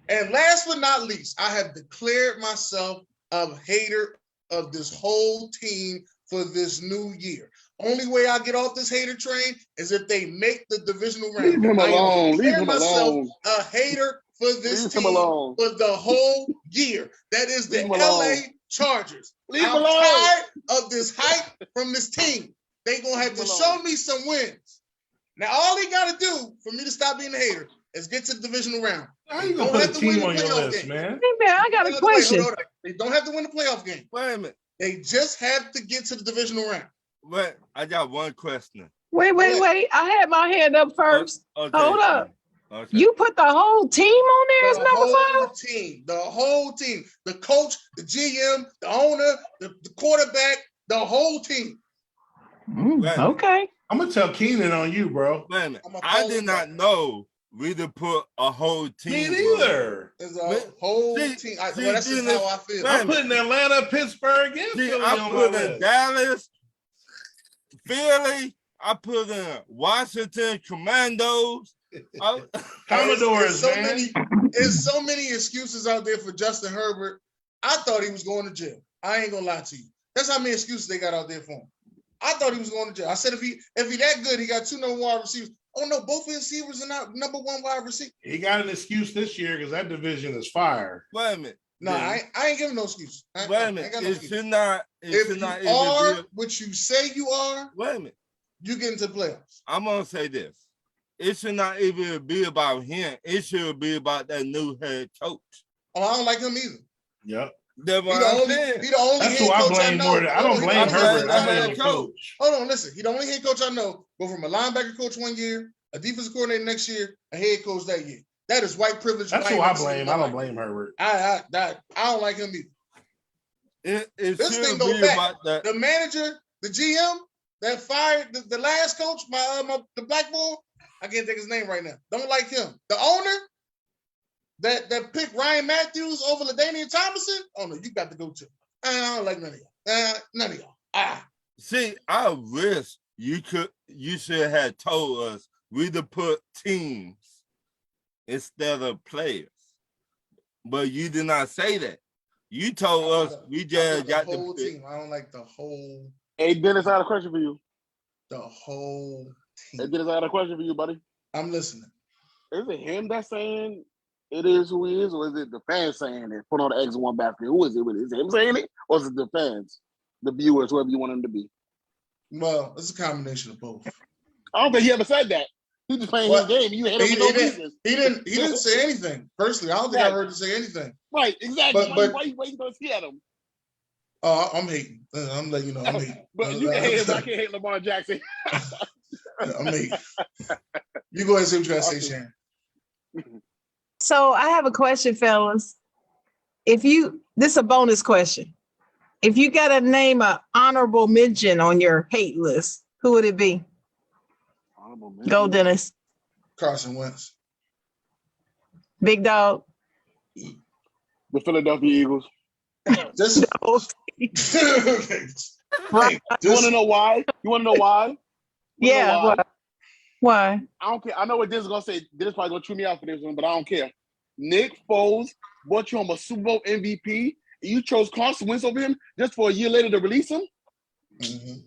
And last but not least, I have declared myself a hater of this whole team for this new year. Only way I get off this hater train is if they make the divisional round. Leave him I am alone. Leave declaring him myself alone. a hater for this Leave him team alone. for the whole year. That is the Leave him alone. LA Chargers. Leave him I'm alone. tired of this hype from this team. They gonna have to Leave him show alone. me some wins. Now, all they gotta do for me to stop being a hater is get to the divisional round. How you Don't gonna have put a to win team the on your playoff list, game. man? Hey man, I got a Wait, question. hold on. They don't have to win the playoff game. Wait a minute. They just have to get to the divisional round. Wait, I got one question. Wait. I had my hand up first. Okay. Hold up. Okay. You put the whole team on there as The number whole five? team, the whole team, the coach, the GM, the owner, the quarterback, the whole team. Right. Okay. I'm gonna tell Keenan on you, bro. Wait a minute. I'ma I call did him not back. know we to put a whole Me team. neither. It's a Man, whole see- team. see, Well, that's just Dennis, how I feel. right. I'm putting Atlanta, Pittsburgh, and See, Philly I on my put in list. Dallas, Philly. I put in Washington Commandos. Commodores, man. There's so many excuses out there for Justin Herbert. I thought he was going to jail. I ain't gonna lie to you. That's how many excuses they got out there for him. I thought he was going to jail. I said if he that good, he got 2 number 1 wide receivers. Oh no, both his receivers are not number 1 wide receiver. He got an excuse this year because that division is fire. Wait a minute. No, Then- I ain't giving no excuse. I Wait a ain't minute. got no It excuse. should not. It If should you not are even be. what you say you are, Wait a minute. you get into the playoffs. I'm gonna say this. It should not even be about him. It should be about that new head coach. Oh, I don't like him either. Yep. That's He what the I'm only, saying. he the only That's head who I coach blame know. more than I Hold don't on, he blame the I'm only Herbert. head I coach blame know. the coach. Hold on, listen. He the only head coach I know. Go from a linebacker coach 1 year, a defensive coordinator next year, a head coach that year. That is white privilege. That's white who I racism. blame. I don't blame Herbert. I don't like him either. It This thing should go be back. about that. The manager, the GM that fired the last coach, the black boy, I can't think his name right now. Don't like him. The owner that picked Ryan Matthews over LaDainian Tomlinson. Oh no, you got to go too. I don't like none of y'all. None of y'all. See, I wish you should have told us we to put teams instead of players. But you did not say that. You told us we I just like got the whole the team. I don't like the whole Hey, Dennis, I got a question for you. whole Hey, team. Dennis, I got a question for you, buddy. I'm listening. Is it him that's saying it is who he is, or is it the fans saying it? Put all the eggs in one basket. Who is it? Is it him saying it, or is it the fans, the viewers, whoever you want him to be? Well, it's a combination of both. I don't think he ever said that. He just playing What? his game. You hit him for no reason. He didn't say anything. Personally, I don't think I heard him say anything. Right, exactly. But- why you gonna see at him? Oh, I'm hating. I'm letting you know I'm hating. But you can hate him, but I can't hate Lamar Jackson. I'm hating. You go ahead and say what you gotta say, Sharon. So I have a question, fellas. This is a bonus question. If you got to name an honorable mention on your hate list, who would it be? Go, Dennis. Carson Wentz. Big Dog. The Philadelphia Eagles. Just Right. You want to know why? You want to know why? Yeah. Why? I don't care. I know what Dennis is gonna say. Dennis probably gonna chew me out for this one, but I don't care. Nick Foles brought you home a Super Bowl MVP. And you chose Carson Wentz over him just for a year later to release him. Mhm.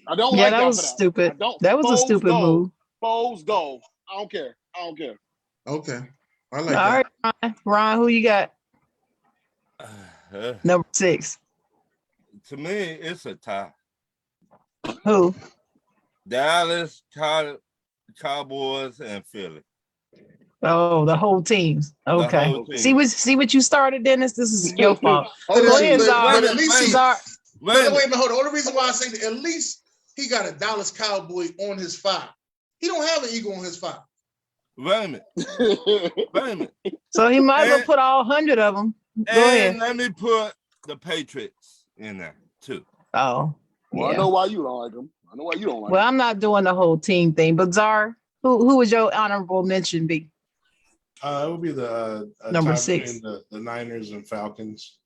I don't Yeah, like that was for that. stupid. I don't. That was a Foles stupid go. move. Foles go. I don't care. I don't care. Okay. I like All that. right, Ron. Ron, who you got? Number 6. To me, it's a tie. Who? Dallas, Cowboys, and Philly. Oh, the whole teams. The Okay. whole team. See what you started, Dennis? This is your fault. Hold Go on, ahead, but Czar. at least he, Czar. Wait a wait a minute. minute, hold on. The only reason why I say that, at least he got a Dallas Cowboy on his file. He don't have an Eagle on his file. Wait a minute. Wait a minute. So he might as well And- put all 100 of them. Go And ahead. let me put the Patriots in there too. Oh. Well, I Yeah. know why you don't like him. I know why you don't like Well, him. I'm not doing the whole team thing, but Czar, who would your honorable mention be? It would be the Number tie 6. between the Niners and Falcons.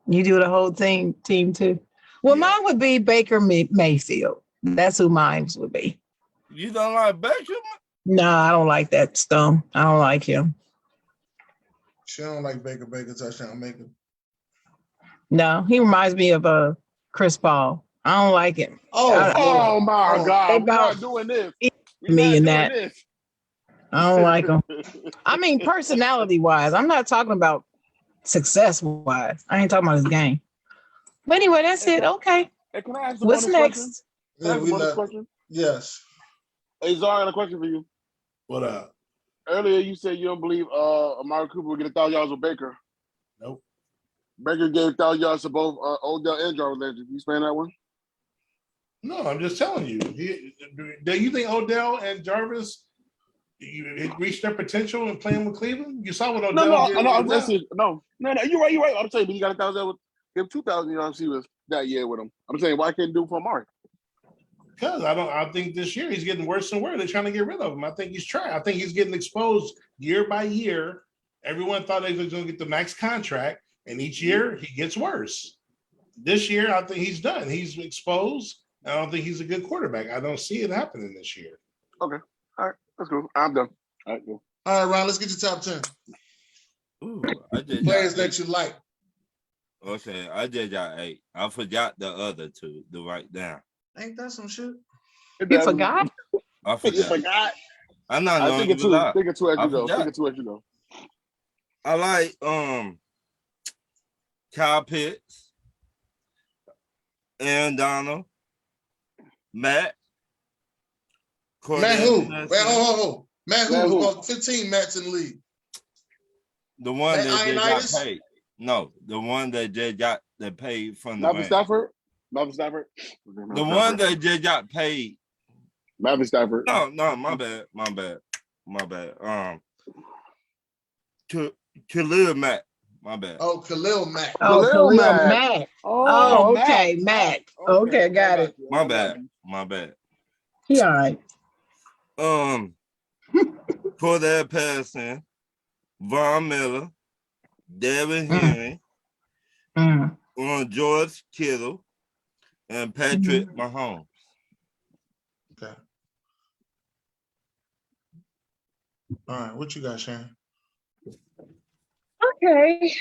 You do the whole team too. Well, Yeah. mine would be Baker Mayfield. That's who mine would be. You don't like Baker? No, I don't like that scum. I don't like him. She don't like Baker touchdown maker. No, he reminds me of Chris Paul. I don't like him. Oh my Oh, God! We're about not doing this. me and not that. doing this. I don't like him. I mean, personality wise, I'm not talking about success wise. I ain't talking about his game. But anyway, that's it. Okay. Hey, can I ask a What's bonus question? next? Can I Yeah, ask a we bonus let, question? yes. Hey, Zara, I got a question for you. What up? Earlier, you said you don't believe Amari Cooper would get 1,000 yards with Baker. Nope. Baker gave 1,000 yards to both Odell and Jarvis Landry. You explain that one? No, I'm just telling you. Do you think Odell and Jarvis You reached their potential and playing with Cleveland. You saw what Odell No, did. no, with Odell. no. You're right. I'm saying, but he got 1,000 with him, 2,000 receivers that year with him. I'm saying, why can't do it for Amari? Because I think this year he's getting worse and worse. They're trying to get rid of him. I think he's trying. I think he's getting exposed year by year. Everyone thought they was going to get the max contract, and each year he gets worse. This year, I think he's done. He's exposed. I don't think he's a good quarterback. I don't see it happening this year. Okay. All right. Let's go. I'm done. All right, go. All right, Ron, let's get your top 10 Ooh, I just players got that you like. okay, I just got 8. I forgot the other 2 to write down. Ain't that some shit? You forgot? I You forgot. forgot. I'm not I going think to it's give a two. lot. Think of two as I you go. forgot. Think of two as you go. I like Kyle Pitts, Aaron Donald, Matt. Matt who? Cordell Wait, hold. Matt Matt who? who? About 15 Matts in the league. The one Matt that just Ioannidis? got paid. No, the one that just got the paid from the Marvin Rams. Stafford. Marvin Stafford. The one that just got paid. Marvin Stafford. No, my bad. Khalil Mack. My bad. Oh, Khalil Mack. Oh, Khalil Khalil Mack. Mack. Oh, okay, Mac. Okay, got it. My bad. He all right. For that passing, Von Miller, Devin Henry, George Kittle, and Patrick Mahomes. Okay. All right, what you got, Shannon? Okay.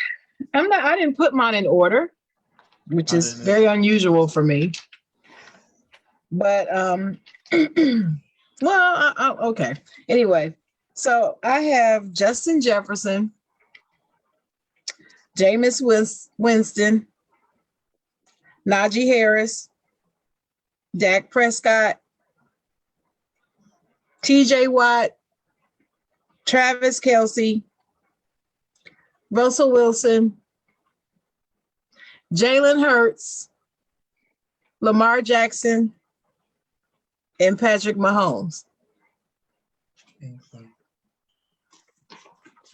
I didn't put mine in order, which is didn't very unusual for me. But well, okay. Anyway, so I have Justin Jefferson, Jameis Winston, Najee Harris, Dak Prescott, TJ Watt, Travis Kelce, Russell Wilson, Jalen Hurts, Lamar Jackson, and Patrick Mahomes. Okay.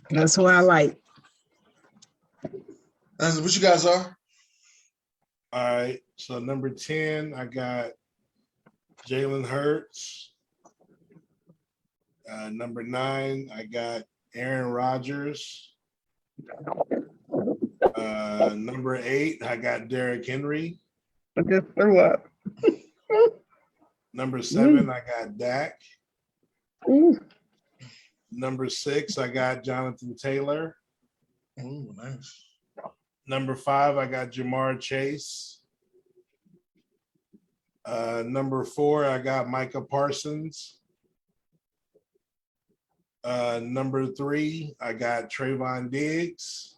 That's who I like. That's what you guys are. All right. So number 10, I got Jalen Hurts. Number 9, I got Aaron Rodgers. Number 8, I got Derrick Henry. I just threw up. Number 7, I got Dak. Ooh. Number 6, I got Jonathan Taylor. Oh, nice. Number 5, I got Jamar Chase. Number 4, I got Micah Parsons. Number 3, I got Trayvon Diggs.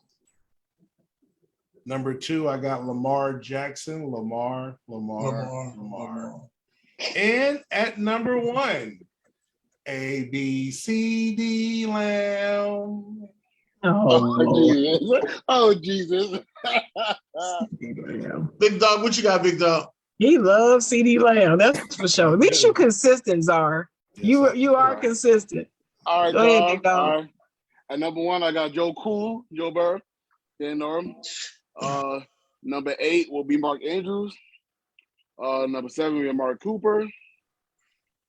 Number 2, I got Lamar Jackson. Lamar. And at number 1, ABCD Lamb. Oh, Jesus. Big dog, what you got, big dog? He loves CD Lamb. That's for sure. At least you consistent, Czar. You are consistent. All right, Go ahead, big dog. all right. At number 1, I got Joe Burrow. Didn't know him. Number 8 will be Mark Andrews. Number 7 will be Amari Cooper.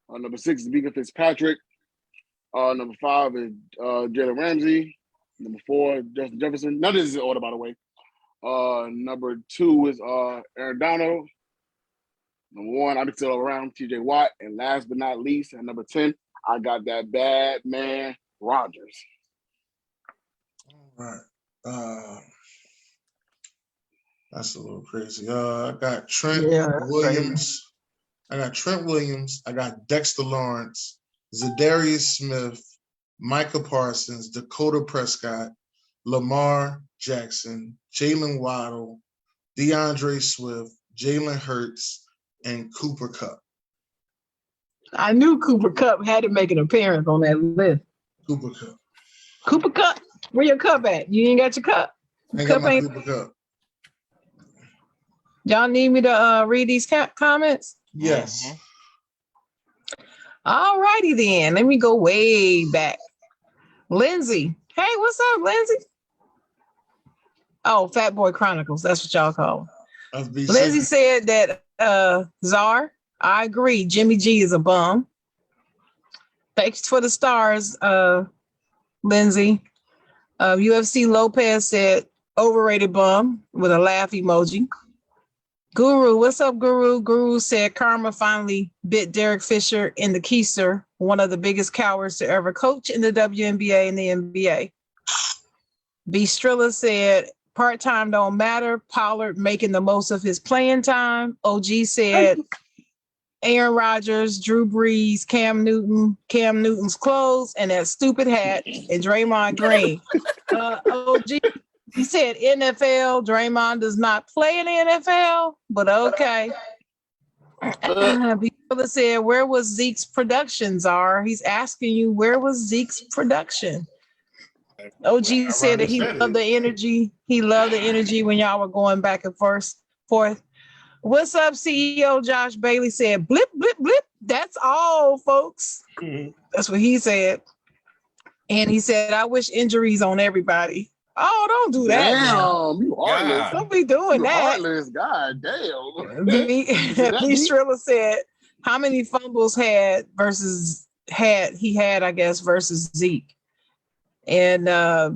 Number 6 is Micah Fitzpatrick. Number 5 is Jalen Ramsey. Number 4, Justin Jefferson. None of this is in order, by the way. Number 2 is Aaron Donald. Number 1, I'm still around, TJ Watt. And last but not least, at number 10, I got that bad man, Rodgers. All right. That's a little crazy. I got Trent Williams. I got Dexter Lawrence, Zadarius Smith, Micah Parsons, Dakota Prescott, Lamar Jackson, Jalen Waddle, DeAndre Swift, Jalen Hurts, and Cooper Kupp. I knew Cooper Kupp had to make an appearance on that list. Cooper Kupp. Cooper Kupp, where your cup at? You ain't got your cup. I got my Cooper Kupp. Y'all need me to read these comments? Yes. All righty then. Let me go way back. Lindsay. Hey, what's up, Lindsay? Oh, Fat Boy Chronicles. That's what y'all call him. FBC. Lindsay said that Czar, I agree. Jimmy G is a bum. Thanks for the stars, Lindsay. UFC Lopez said overrated bum with a laugh emoji. Guru, what's up, Guru? Guru said Karma finally bit Derek Fisher in the keister, one of the biggest cowards to ever coach in the WNBA and the NBA. B. Strilla said part-time don't matter. Pollard making the most of his playing time. OG said Aaron Rodgers, Drew Brees, Cam Newton's clothes, and that stupid hat, and Draymond Green. OG, he said NFL, Draymond does not play in the NFL, but okay. People said, where was Zeke's production, Czar? He's asking you, where was Zeke's production? OG said that he loved the energy. He loved the energy when y'all were going back and forth. What's up, CEO Josh Bailey said, blip, blip, blip. That's all, folks. That's what he said. And he said, I wish injuries on everybody. Oh, don't do that. Damn, you heartless. Don't be doing You that. heartless. God damn. Lee Strilla said, how many fumbles he had, I guess, versus Zeke. And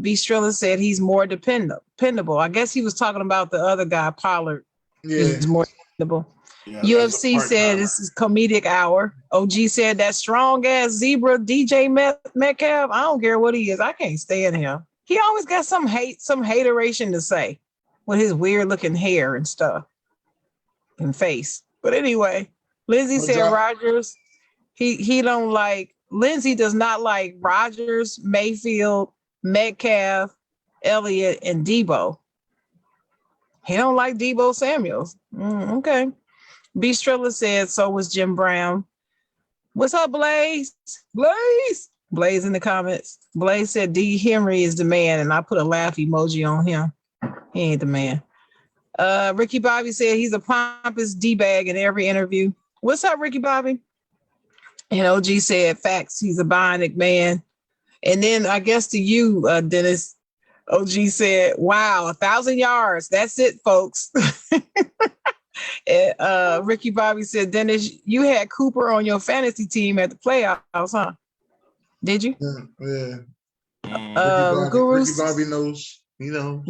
B. Strilla said he's more dependable. I guess he was talking about the other guy, Pollard. Yeah. He's more dependable. Yeah, UFC said this is comedic hour. OG said that strong ass zebra DJ Metcalf. I don't care what he is. I can't stand him. He always got some hateration to say with his weird looking hair and stuff and face. But anyway, Lindsay said Rodgers. He don't like. Lindsay does not like Rodgers, Mayfield, Metcalf, Elliott, and Debo. He don't like Debo Samuels. Okay. B. Strilla said, so was Jim Brown. What's up, Blaze? Blaze in the comments. Blaze said D. Henry is the man, and I put a laugh emoji on him. He ain't the man. Ricky Bobby said he's a pompous D-bag in every interview. What's up, Ricky Bobby? And OG said, facts, he's a bionic man. And then I guess to you, Dennis, OG said, wow, 1,000 yards. That's it, folks. And, Ricky Bobby said, Dennis, you had Cooper on your fantasy team at the playoffs, huh? Did you? Yeah. Ricky Bobby knows. He knows.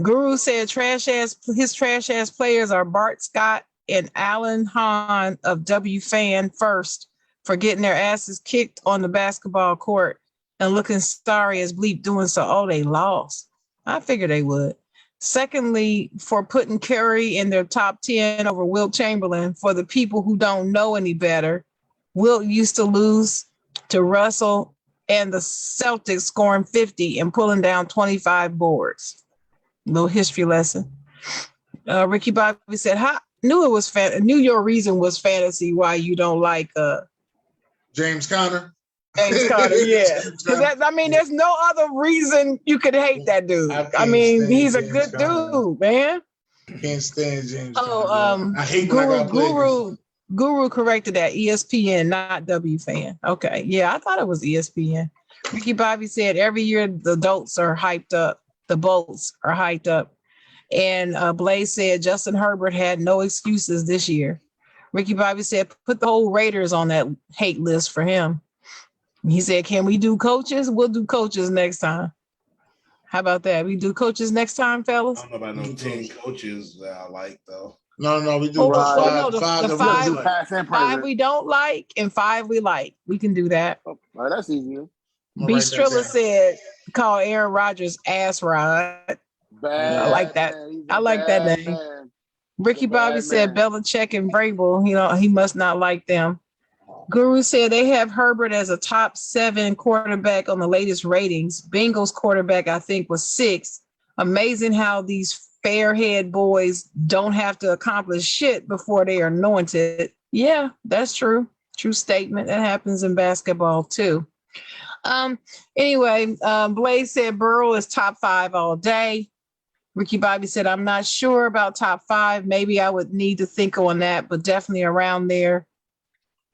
Guru said his trash ass players are Bart Scott and Alan Hahn of W Fan first for getting their asses kicked on the basketball court and looking sorry as bleep doing so. Oh, they lost. I figured they would. Secondly, for putting Curry in their top 10 over Wilt Chamberlain. For the people who don't know any better, Wilt used to lose to Russell and the Celtics scoring 50 and pulling down 25 boards. Little history lesson. Ricky Bobby said, knew your reason was fantasy why you don't like James Conner. James Conner, yeah. Because there's no other reason you could hate that dude. He's a good dude, man. Can't stand James. Oh, I hate when I got Guru corrected that. ESPN, not W Fan. Okay, yeah, I thought it was ESPN. Ricky Bobby said every year the adults are hyped up. The Bolts are hyped up. And Blaze said Justin Herbert had no excuses this year. Ricky Bobby said put the whole Raiders on that hate list for him. He said, can we do coaches? We'll do coaches next time. How about that? We do coaches next time, fellas? I don't know about no 10 coaches that I like, though. No, we do five we don't like and 5 we like. We can do that. Oh, that's easier. B. Strilla said, call Aaron Rodgers ass rod. Bad, I like that. I like that name. Man. Ricky Bobby said Belichick and Vrabel, he must not like them. Guru said they have Herbert as a top 7 quarterback on the latest ratings. Bengals quarterback, I think, was 6. Amazing how these fairhead boys don't have to accomplish shit before they are anointed. Yeah, that's true. True statement. That happens in basketball too. Anyway, Blaze said Burrow is top 5 all day. Ricky Bobby said, I'm not sure about top 5. Maybe I would need to think on that, but definitely around there.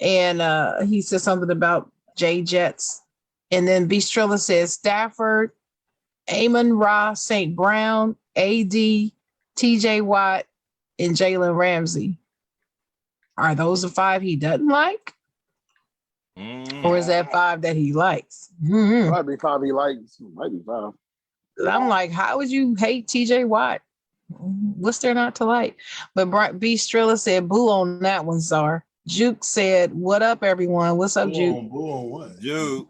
And he said something about J Jets. And then B Strilla says Stafford, Amon Ra, St. Brown, AD, TJ Watt, and Jalen Ramsey. Are those the 5 he doesn't like? Or is that 5 that he likes? Mhm. Might be 5 he likes. Might be 5. I'm like, how would you hate TJ Watt? What's there not to like? But B Strilla said, boo on that one, Czar. Juke said, what up, everyone? What's up, Juke? Boo on what? Juke.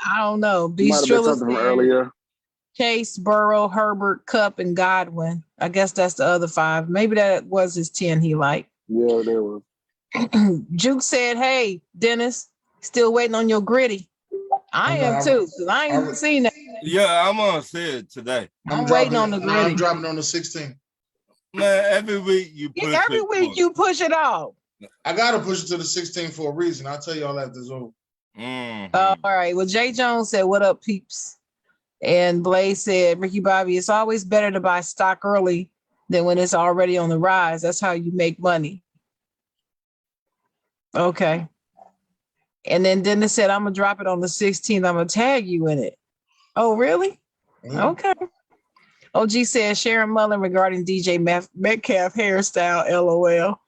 I don't know. B Might have been Strilla something from said, earlier. Chase, Burrow, Herbert, Cup, and Godwin. I guess that's the other 5. Maybe that was his 10 he liked. Yeah, there was. Juke said, hey, Dennis, still waiting on your gritty. I am too, because I ain't even seen that. Yeah, I'm gonna say it today. I'm waiting on the I'm gritty. dropping on the 16th. Man, every week you push Every it week you push it off. I gotta push it to the 16th for a reason. I'll tell y'all after it's over. All right. Well, Jay Jones said, what up, peeps? And Blaze said, Ricky Bobby, it's always better to buy stock early than when it's already on the rise. That's how you make money. Okay. And then Dennis said, I'm going to drop it on the 16th. I'm going to tag you in it. Oh, really? Yeah. Okay. OG said, Sharon Mullen regarding DJ Metcalf hairstyle, LOL.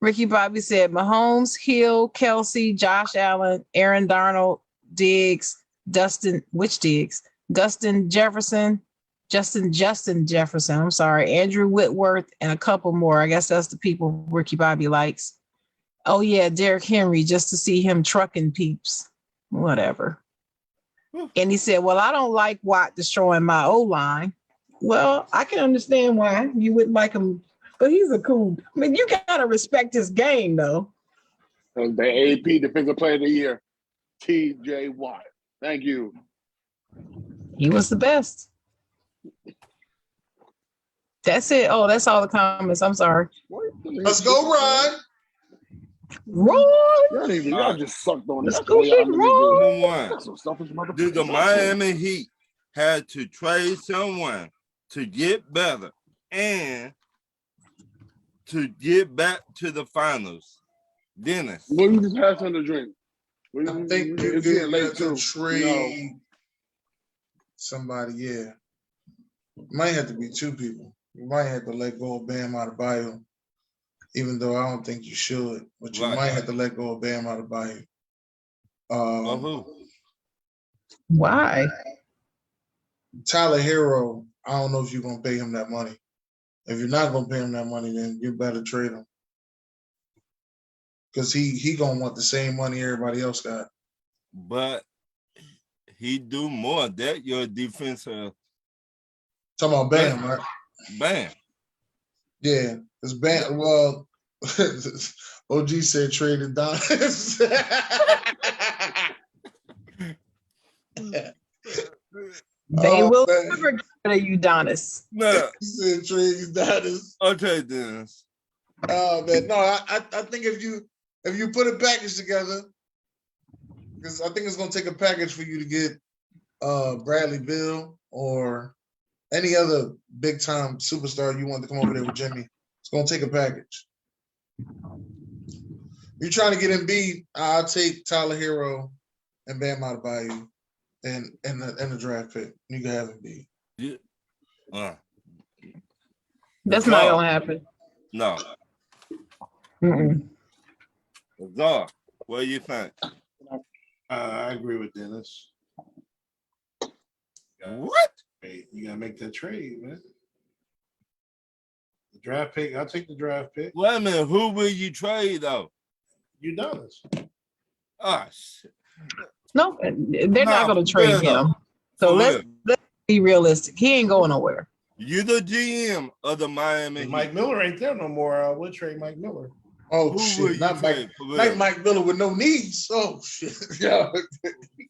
Ricky Bobby said, Mahomes, Hill, Kelsey, Josh Allen, Aaron Darnold, Diggs, Dustin Jefferson, Justin Jefferson, I'm sorry, Andrew Whitworth, and a couple more. I guess that's the people Ricky Bobby likes. Oh, yeah, Derrick Henry, just to see him trucking peeps. Whatever. And he said, well, I don't like Watt destroying my O-line. Well, I can understand why you wouldn't like him, but he's a cool. I mean, you got to respect his game, though. And the AP Defensive Player of the Year, TJ Watt. Thank you. He was the best. That's it. Oh, that's all the comments. I'm sorry. Let's go, Ryan. Roy. Y'all just sucked on Let's that. go, big Roy. Number one, That's some selfish motherfuckers. did the Miami Heat had to trade someone to get better and to get back to the finals? Dennis. Well, you just passed on the drink. I think you it's did getting late to too. trade somebody, yeah. Might have to be 2 people. You might have to let go of Bam Adebayo, even though I don't think you should. But you might have to let go of Bam Adebayo. Who? Why? Tyler Hero, I don't know if you're gonna pay him that money. If you're not gonna pay him that money, then you better trade him. Because he gonna want the same money everybody else got. But he do more. That your defensive Talking about Bam, right? Bam. Yeah, it's Bam. Well, OG said traded Don. They will man. never get rid of Udonis. No, He said trade Donis. okay, Dennis. Oh man, no, I think if you put a package together, because I think it's gonna take a package for you to get Bradley Beal or any other big time superstar you want to come over there with Jimmy. It's gonna take a package. You're trying to get Embiid, I'll take Tyler Hero and Bam Adebayo and the draft pick. You can have Embiid. Yeah. That's not gonna happen. No. Mm-mm. Czar, what do you think? I agree with Dennis. What? Hey, you gotta make that trade, man. The draft pick, I'll take the draft pick. Wait a minute. Who will you trade though? Udonis. Ah, shit. No, they're not No, gonna trade yeah. him. So For let's real. be realistic. He ain't going nowhere. You the GM of the Miami Heat. Mike Miller ain't there no more. We'll trade Mike Miller. Oh Who will shit, you not trade? Mike, For real. like Mike Miller with no knees. Oh shit. Yeah.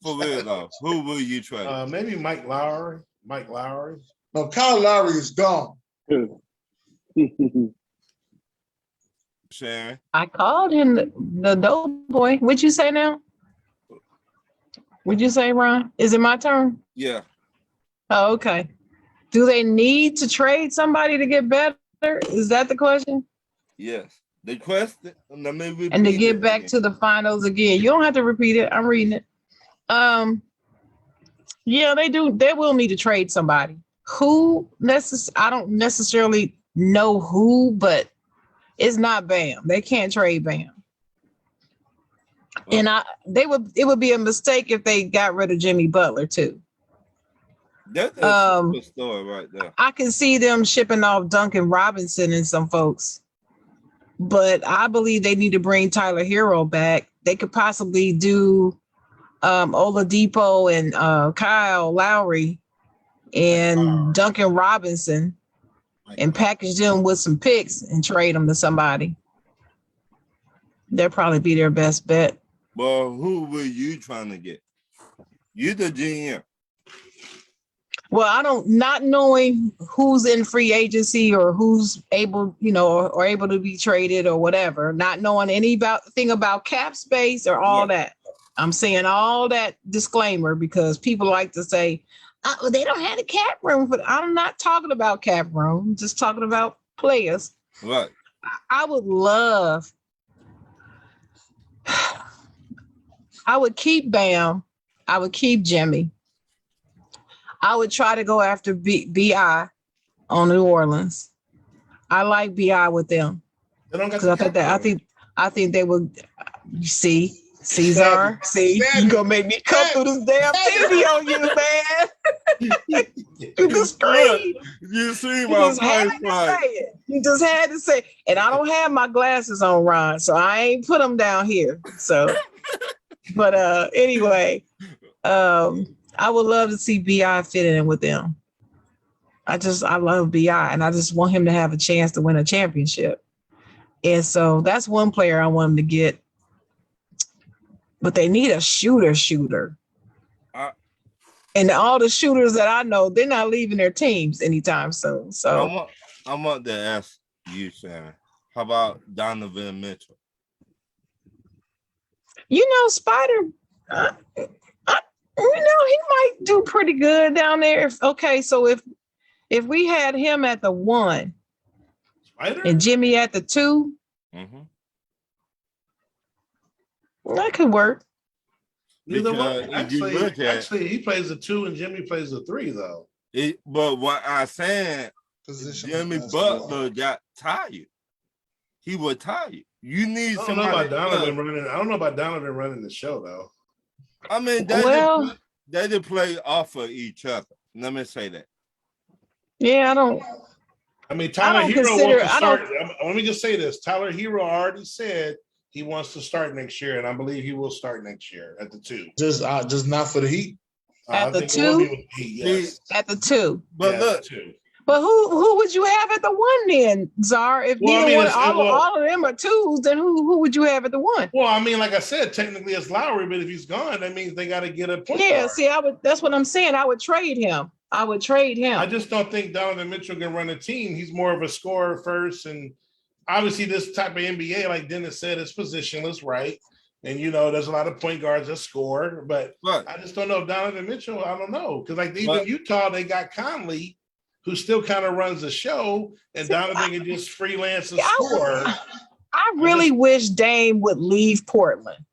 For real though. Who will you trade? Maybe Mike Lowry. Mike Lowry. No, Kyle Lowry is gone. Sharon. I called him the dope boy. What'd you say now? What'd you say, Ron? Is it my turn? Yeah. Oh, okay. Do they need to trade somebody to get better? Is that the question? Yes. The question, let me repeat and to get it back again. to the finals again. You don't have to repeat it. I'm reading it. Yeah, they do. They will need to trade somebody. Who I don't necessarily know who, but it's not Bam. They can't trade Bam. And it would be a mistake if they got rid of Jimmy Butler too. That's a superstar right there. I can see them shipping off Duncan Robinson and some folks, but I believe they need to bring Tyler Hero back. They could possibly do Oladipo and Kyle Lowry and Duncan Robinson and package them with some picks and trade them to somebody. They'll probably be their best bet. Well, who were you trying to get? You the GM. Well, not knowing who's in free agency or who's able, or able to be traded or whatever, not knowing anything about cap space or all that. I'm saying all that disclaimer because people like to say, oh, they don't have the cap room. But I'm not talking about cap room, I'm just talking about players. Right. I would love, I would keep Bam. I would keep Jimmy. I would try to go after BI on New Orleans. I like BI with them. They don't got Because I think they would see Cesar. See, you gonna make me come through this damn TV on you, man. You can scream. You see You my just had face, to right? say it. You just had to say it. And I don't have my glasses on, Ron, so I ain't put them down here. So, but anyway, I would love to see BI fit in with them. I love BI, and I just want him to have a chance to win a championship. And so that's one player I want him to get. But they need a shooter. And all the shooters that I know, they're not leaving their teams anytime soon. So I want to ask you, Shannon, how about Donovan Mitchell? Spider, he might do pretty good down there. So if we had him at the 1 Spider? and Jimmy at the 2, that could work. Neither one. If you look at Actually, he plays the 2 and Jimmy plays the 3, though. But what I said, Position Jimmy basketball. Butler got tired. He was tired. You need I don't know somebody. about Donovan running. I don't know about Donovan running the show, though. I mean, they did play off of each other. Let me say that. Yeah, I don't. I mean, Tyler Hero consider- wants to I start. Let me just say this: Tyler Hero already said he wants to start next year, and I believe he will start next year at the 2. Just not for the Heat. At I the think it will 2? be with the Heat, yes. At the 2. But Yeah, look, the 2. But who would you have at the 1 then, Czar? If Well, I neither mean, one, it's- all of them are 2s, then who would you have at the 1? Well, I mean, like I said, technically it's Lowry, but if he's gone, that means they got to get a point Yeah, guard. see, that's what I'm saying. I would trade him. I just don't think Donovan Mitchell can run a team. He's more of a scorer first, and obviously this type of NBA, like Dennis said, is positionless, right? And there's a lot of point guards that score, but right. I just don't know if Donovan Mitchell. I don't know because even Utah, they got Conley, who still kind of runs the show, and Donovan can just freelance and score. I really wish Dame would leave Portland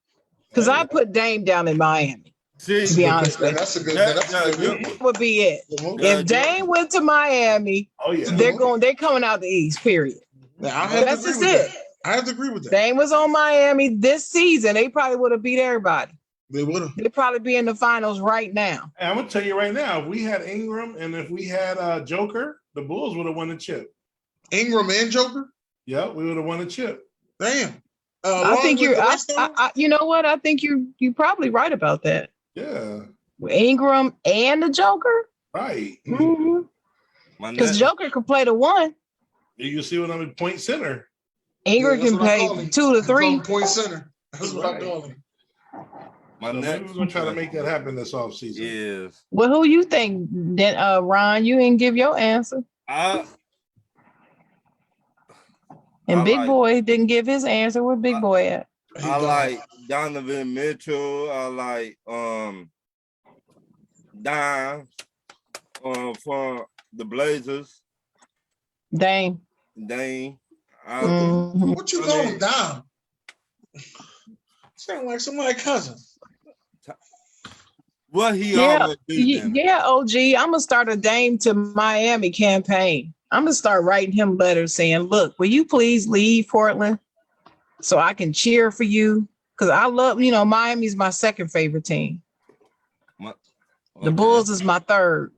because I put Dame down in Miami. See, To be honest with you, That's a good. that would be it. If Dame went to Miami, Oh yeah, they're coming out the East. Period. That's just it. I have to agree with that. Dame was on Miami this season. They probably would have beat everybody. They would have. They'd probably be in the finals right now. And I'm gonna tell you right now, if we had Ingram and if we had Joker, the Bulls would have won the chip. Ingram and Joker. Yeah, we would have won the chip. Damn. I think you're. You know what? I think you're probably right about that. Yeah. Ingram and the Joker. Right. Because Joker could play the 1. You see what I mean? Point center. Ingram can play 2 to 3. Point center. That's what I'm calling. My So maybe next we're gonna try to make that happen this offseason. is Well, who you think? Then Ron, you didn't give your answer. I Big like- Boy didn't give his answer. Where Big Boy at? like Donovan Mitchell. I like Dime for the Blazers. Dame. Dame. Mhm. What you I call mean- him, Dom? Sound like somebody's cousin. What he Yeah, always do then? yeah, OG. I'm gonna start a Dame to Miami campaign. I'm gonna start writing him letters saying, "Look, will you please leave Portland so I can cheer for you? Because I love, Miami's my second favorite team. The Okay. Bulls is my third.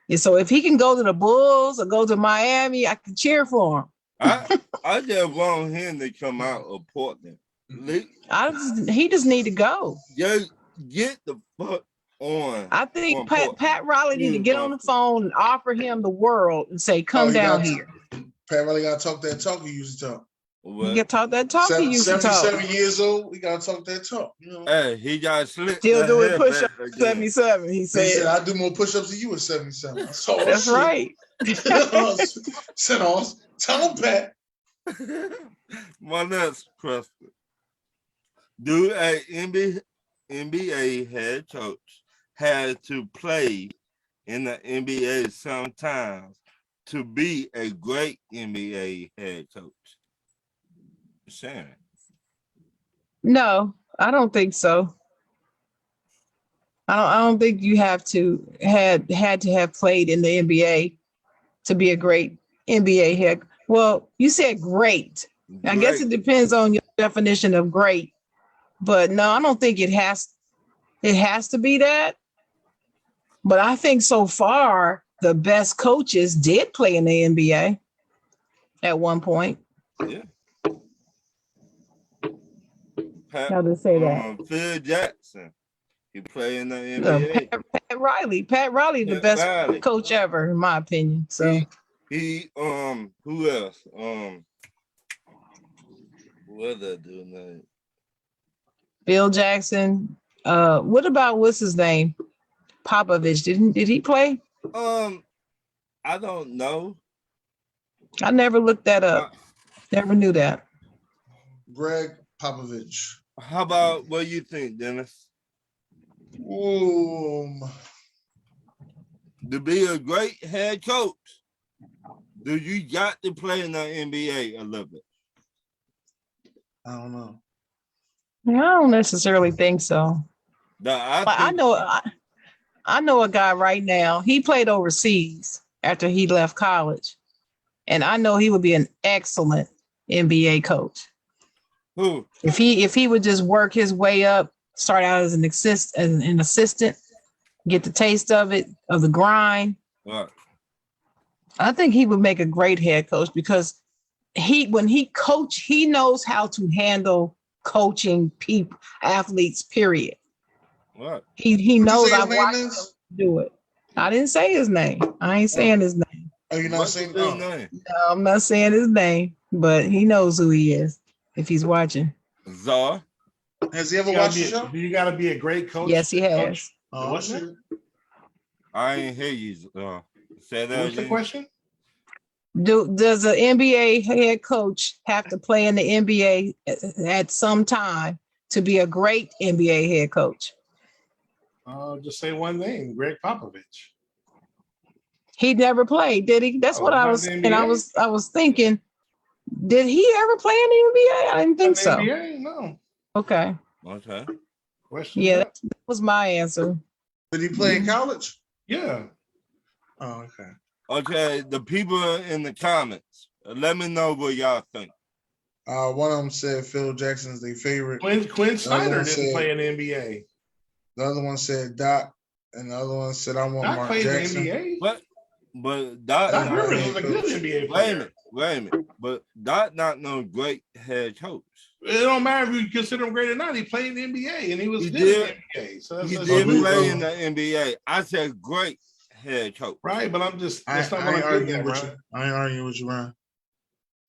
And so if he can go to the Bulls or go to Miami, I can cheer for him. I just want him to come out of Portland. He just need to go. Just get the fuck on. I think on Pat Portland. Riley need to get on the phone and offer him the world and say, "Come he down got- here." Pat really got to talk that talk he used to talk. You What? can talk that talk he used to talk. 77 years old, we got to talk that talk. You know? Hey, he got slick. Still that doing hair push-ups back at again. 77. He He said, said, I do more push-ups than you at 77. I saw that "That's shit. right." Said us. Tell him, Pat. My next question. Do a NBA head coach have to play in the NBA sometimes to be a great NBA head coach? Sharon. No, I don't think so. I don't think you have to had to have played in the NBA to be a great NBA head. Well, you said great. I guess it depends on your definition of great. But no, I don't think it has to be that. But I think so far the best coaches did play in the NBA at one point. Yeah. Pat, How to say that? Phil Jackson. He played in the No, NBA. Pat Riley. Pat Riley, the Pat best Riley. coach ever, in my opinion. So He who else? What that dude name? Bill Jackson. What about what's his name? Popovich. Did he play? I don't know. I never looked that up. Never knew that. Greg Popovich. How about what you think, Dennis? To be a great head coach, do you got to play in the NBA a little bit? I don't know. I don't necessarily think so. I But I know a guy right now. He played overseas after he left college, and I know he would be an excellent NBA coach. Who? If he would just work his way up, start out as an assistant, get the taste of the grind. Right. I think he would make a great head coach because when he coach, he knows how to handle coaching people, athletes, period. What? He knows. say his I've name watched him is? do it. I didn't say his name. I ain't saying his name. Oh, you're not What's saying his no. name? No, I'm not saying his name, but he knows who he is if he's watching. Czar. Has he ever watched the show? Do you got to be a great coach? Yes, he has. Oh, What's shit. I ain't hear you. Say that What's the again. question? Does an NBA head coach have to play in the NBA at some time to be a great NBA head coach? Just say one name, Greg Popovich. He never played, did he? That's Oh, what I not was. in And NBA? I was thinking, did he ever play in the NBA? I didn't think so. NBA? No. Okay, Okay. Question. yeah, that was my answer. Did he play in college? Yeah. Oh, okay. Okay. The people in the comments, let me know what y'all think. One of them said Phil Jackson's their favorite. Quinn Snyder one didn't said- play in the NBA. The other one said Doc, and the other one said I want Doc Mark played Jackson. in the NBA. But Doc Doc, Rivers was a good NBA wait a player. minute, wait a minute. But Doc not no great head coach. It don't matter if you consider him great or not. He played in the NBA and he was He good did. in the NBA. So that's He that's did good. play in the NBA. I said great head coach. right, but I'm just I that's not ain't what I'm arguing getting at, with bro. you. I ain't arguing with you, Ryan.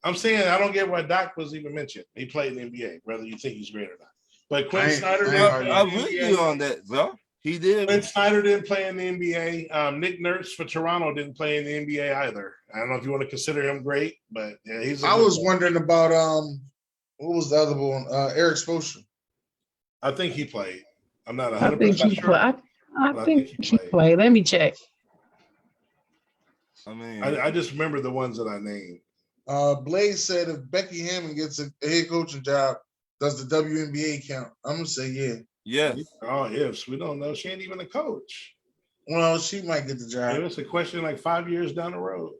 I'm saying I don't get why Doc was even mentioned. He played in the NBA, whether you think he's great or not. But Quinn I ain't- Snyder I didn't ain't play I'm in the with NBA. you on that, though. He did. Quinn Snyder didn't play in the NBA. Nick Nurse for Toronto didn't play in the NBA either. I don't know if you want to consider him great, but yeah, he's. I was wondering about what was the other one? Eric Spoelstra. I think he played. I'm not I think 100% he sure. played. I But think he played. Let me check. I mean, I just remember the ones that I named. Blaze said if Becky Hammond gets a head coaching job, does the WNBA count? I'm gonna say yeah. Yes. Oh, ifs. We don't know. She ain't even a coach. Well, she might get the Maybe job. it's a question like 5 years down the road.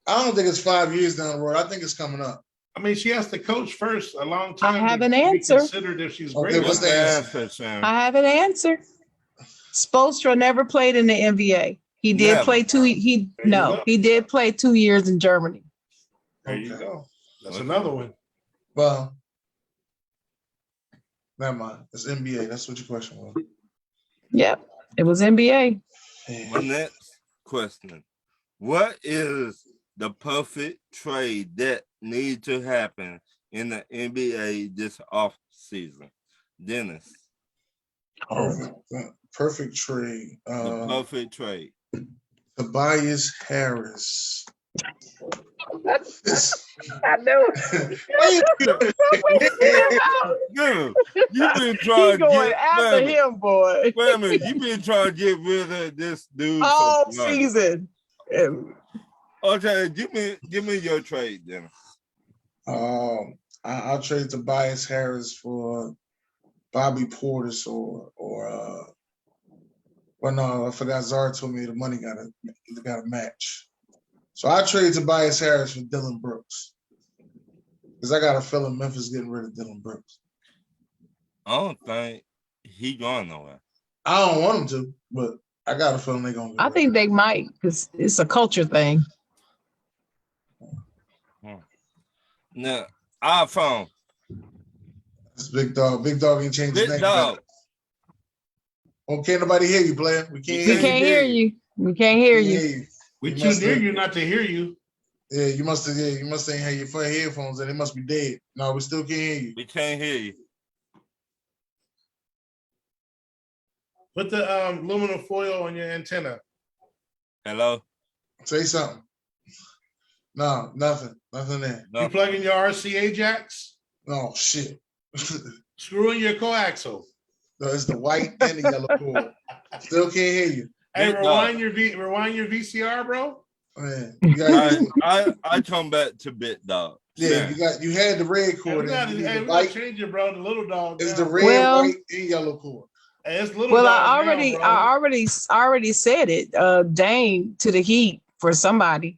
I don't think it's 5 years down the road. I think it's coming up. I mean, she has to coach first a long time. have to an be answer. Considered if she's Okay, great. what's the answer? Sam? I have an answer. Spoelstra never played in the NBA. He did Never. play he did play 2 years in Germany. There you Okay. go. That's Okay. another one. Well, never mind. It's NBA. That's what your question was. Yep, it was NBA. My next question. What is the perfect trade that needs to happen in the NBA this off season? Dennis, Perfect trade. the perfect trade. Tobias Harris. I know. Dude, you've been trying He to going get after him, boy. Wait a minute, you've been trying to get rid of this dude All for months. season. Okay, give me your trade, Dennis. I'll trade Tobias Harris for Bobby Portis or well, no, I forgot. Zara told me the money got a match. So I trade Tobias Harris for Dylan Brooks because I got a feeling Memphis getting rid of Dylan Brooks. I don't think he going nowhere. I don't want him to, but I got a feeling they're gonna. I think they might because it's a culture thing. Now, iPhone. It's Big Dog. Big Dog ain't changed his Big name. dog. Oh, can't nobody hear you, player. We can't We hear can't you. hear you. We can't hear you. We You too must near have- you not to hear you. Yeah, you must have. Yeah, you must have had your full headphones and they must be dead. No, we still can't hear you. We can't hear you. Put the aluminum foil on your antenna. Hello? Say something. No, nothing. Nothing there. No. You plug in your RCA jacks. Oh shit. Screw in your coaxial. No, it's the white and the yellow cord. Still can't hear you. Hey, Big rewind your VCR, bro. Man, you got, I come back to Big Dog. yeah, you had the red Hey, cord. we gotta, and you need hey, the we gotta white. change it, bro. The little dog. It's now. the red, Well- white, and yellow cord. Hey, it's little Well, dog I now, bro. already said it. Dame to the Heat for somebody.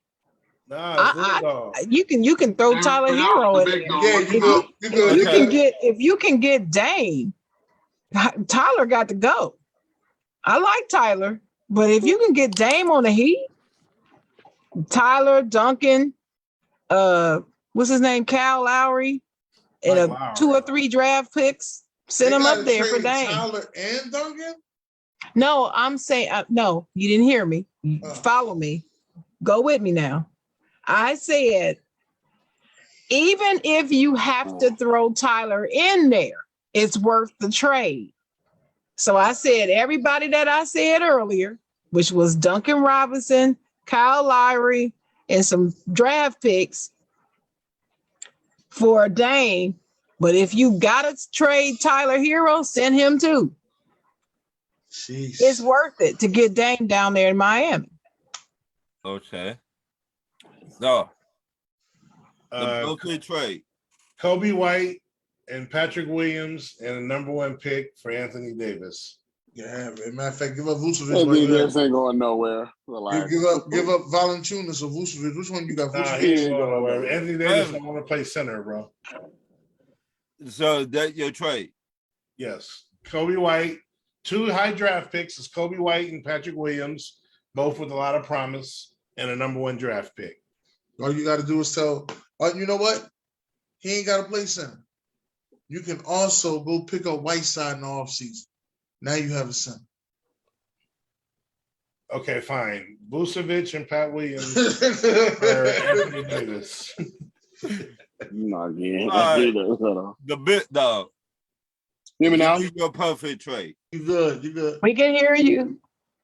Nah, it's little dog. You can throw Tyler Hero in there. Yeah, you good. You good. Okay. If you can get Dame, Tyler got to go. I like Tyler, but if you can get Dame on the Heat, Tyler, Duncan, what's his name, Cal Lowry, and Mike Lowry. 2 or 3 draft picks, send They them up gotta there for trade Dame. Tyler and Duncan. No, I'm saying no. You didn't hear me. Follow me. Go with me now. I said, even if you have to throw Tyler in there, it's worth the trade. So I said everybody that I said earlier, which was Duncan Robinson, Kyle Lowry, and some draft picks for Dame. But if you gotta trade Tyler Hero, send him too. Jeez. It's worth it to get Dame down there in Miami. Okay. So, the Uh, perfect trade. Kobe White and Patrick Williams and a #1 pick for Anthony Davis. Yeah, man. Matter of fact, give up Vucevic. Anthony Davis ain't going nowhere. Relax. Give up Valanciunas or Vucevic. Which one you got? Nah, Vucevic? he ain't going nowhere. Anthony Davis don't want to play center, bro. So, that your trade. Yes. Kobe White. 2 high draft picks is Kobe White and Patrick Williams, both with a lot of promise, and a #1 draft pick. All you got to do is tell. You know what? He ain't got to play center. You can also go pick up Whiteside in the offseason. Now you have a center. Okay, fine. Vucevic and Pat Williams for Anthony Davis. No, again. All right. Hear The Big Dog. me now? Give me your perfect trade. You good. You good. We can hear you.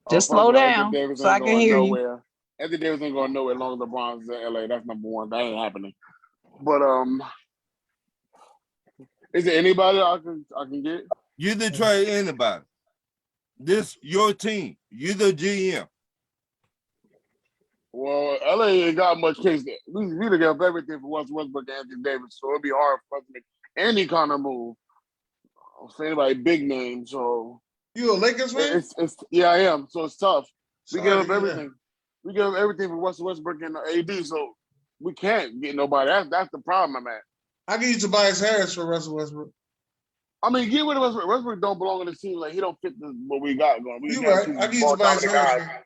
Just slow down so I can hear you. Anthony Davis ain't going nowhere as long as LeBron's in LA. That's #1. That ain't happening. But is there anybody I can get? You the trade anybody. This your team. You the GM. Well, LA ain't got much case. We need to give up everything for Westbrook and Anthony Davis, so it'd be hard for us to make any kind of move. I'm saying like big name, so You a Lakers fan? it's yeah, I am. So it's tough. We Sorry give to up hear that. everything. We give up everything for Russell Westbrook and AD, so we can't get nobody. That's the problem I'm at. I give you Tobias Harris for Russell Westbrook. I mean, get rid of Westbrook. Westbrook don't belong on the team. Like he don't fit what we got going. We You got right. two I give you ball Tobias dominant Harris. guys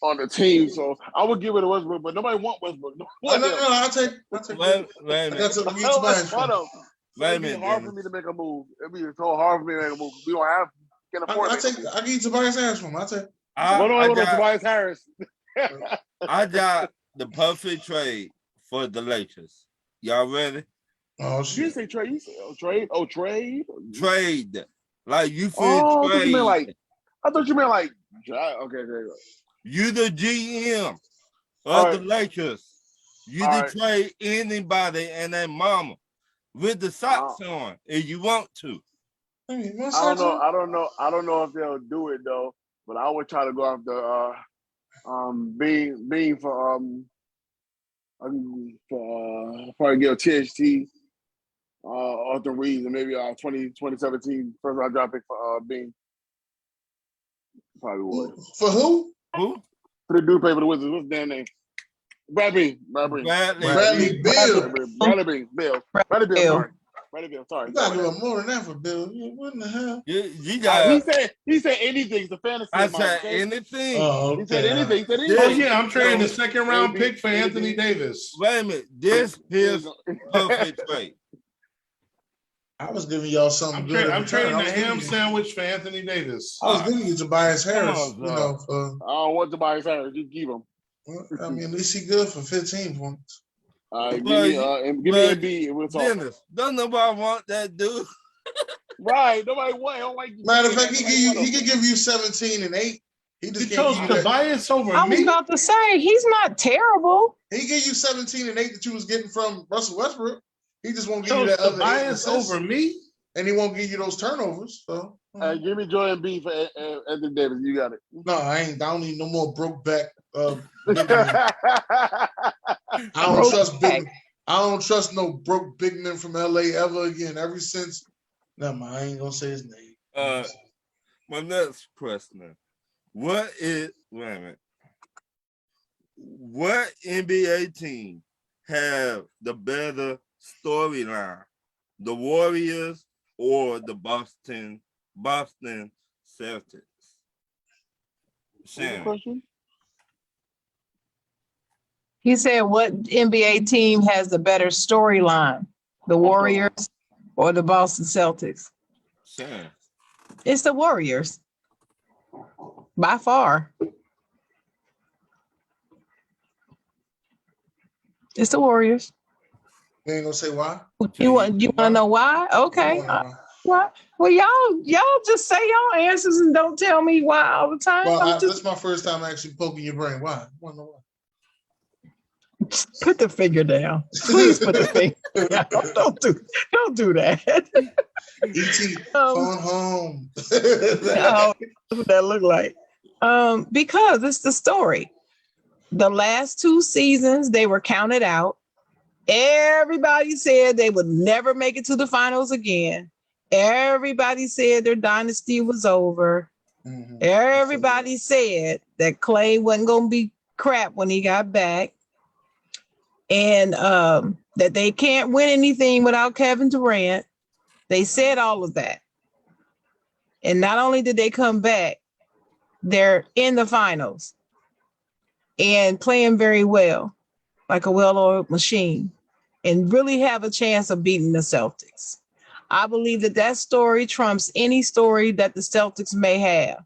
on the team, so I would get rid of Westbrook. But nobody want Westbrook. No, No, I'll take. Wait a I minute. got to give you Hell, Tobias that's fun for. though. So Wait a it'd be minute, hard Dennis. for me to make a move. It'd be so hard for me to make a move. We don't have, can't afford it. I give you Tobias Harris for him. I take. What do I want on Tobias Harris? I got the perfect trade for the Lakers. Y'all ready? Oh You shit. say trade? You say trade? Oh, trade? Trade. Like you Oh, feel trade. I thought you meant like. Okay. You the GM of All the right. Lakers. You All can right. trade anybody and their mama with the socks on if you want to. I mean, what's I don't know. that? I don't know if they'll do it though. But I would try to go after being for probably get a THT Austin Reeves and maybe 2017 first round draft pick for Bean. Probably would. For who? Who? For the dude play for the Wizards. What's their name? Bradley. Bradley. Bradley Beal. Bradley Bill. Sorry. You gotta do a more than that for Bill. What in the hell? You got. He said anything. It's a fantasy. I of mine, said okay? anything. Oh, He said okay. anything. He said Oh anything. yeah, I'm trading the So, second round maybe- pick for Anthony Davis. Wait a minute. This is perfect trade. I was giving y'all something good. I'm in return. trading I the was ham giving you- sandwich for Anthony Davis. I was giving you Tobias Harris. on, You know, for I don't want Tobias Harris. Just keep him. I mean, at least he good for 15 points. Give Well, me well, Embiid and we'll talk. Dennis, don't nobody want that dude. Right. Nobody want. I don't like. Matter of fact, he could give you 17 and 8. He You just can't chose give you that. Tobias over I was me. about to say he's not terrible. He give you 17 and 8 that you was getting from Russell Westbrook. He just won't give you Chose that other 8 Tobias assists, over me. and he won't give you those turnovers. So Give me Joel Embiid for Anthony Davis. You got it. no, I don't need no more broke back. Big men. I don't trust no broke big men from LA ever again. Ever since, no, man, I ain't gonna say his name. My next question. Wait a minute. What NBA team have the better storyline? The Warriors or the Boston Celtics? Shannon. Question? He said, what NBA team has the better storyline? The Warriors or the Boston Celtics? Shannon. It's the Warriors. By far. It's the Warriors. You ain't gonna say why? You want to know why? Okay. You wanna know Why? Well, y'all just say y'all answers and don't tell me why all the time. why? Well, I'm just that's my first time actually poking your brain. Why? You wanna know why? put the finger down. Please put the finger down. Don't do that. E.T. phone home. No, that's what that look like. Because it's the story. The last 2 seasons, they were counted out. Everybody said they would never make it to the finals again. Everybody said their dynasty was over. Mhm. Everybody said that Clay wasn't going to be crap when he got back. And that they can't win anything without Kevin Durant. They said all of that. And not only did they come back, they're in the finals and playing very well, like a well-oiled machine, and really have a chance of beating the Celtics. I believe that story trumps any story that the Celtics may have.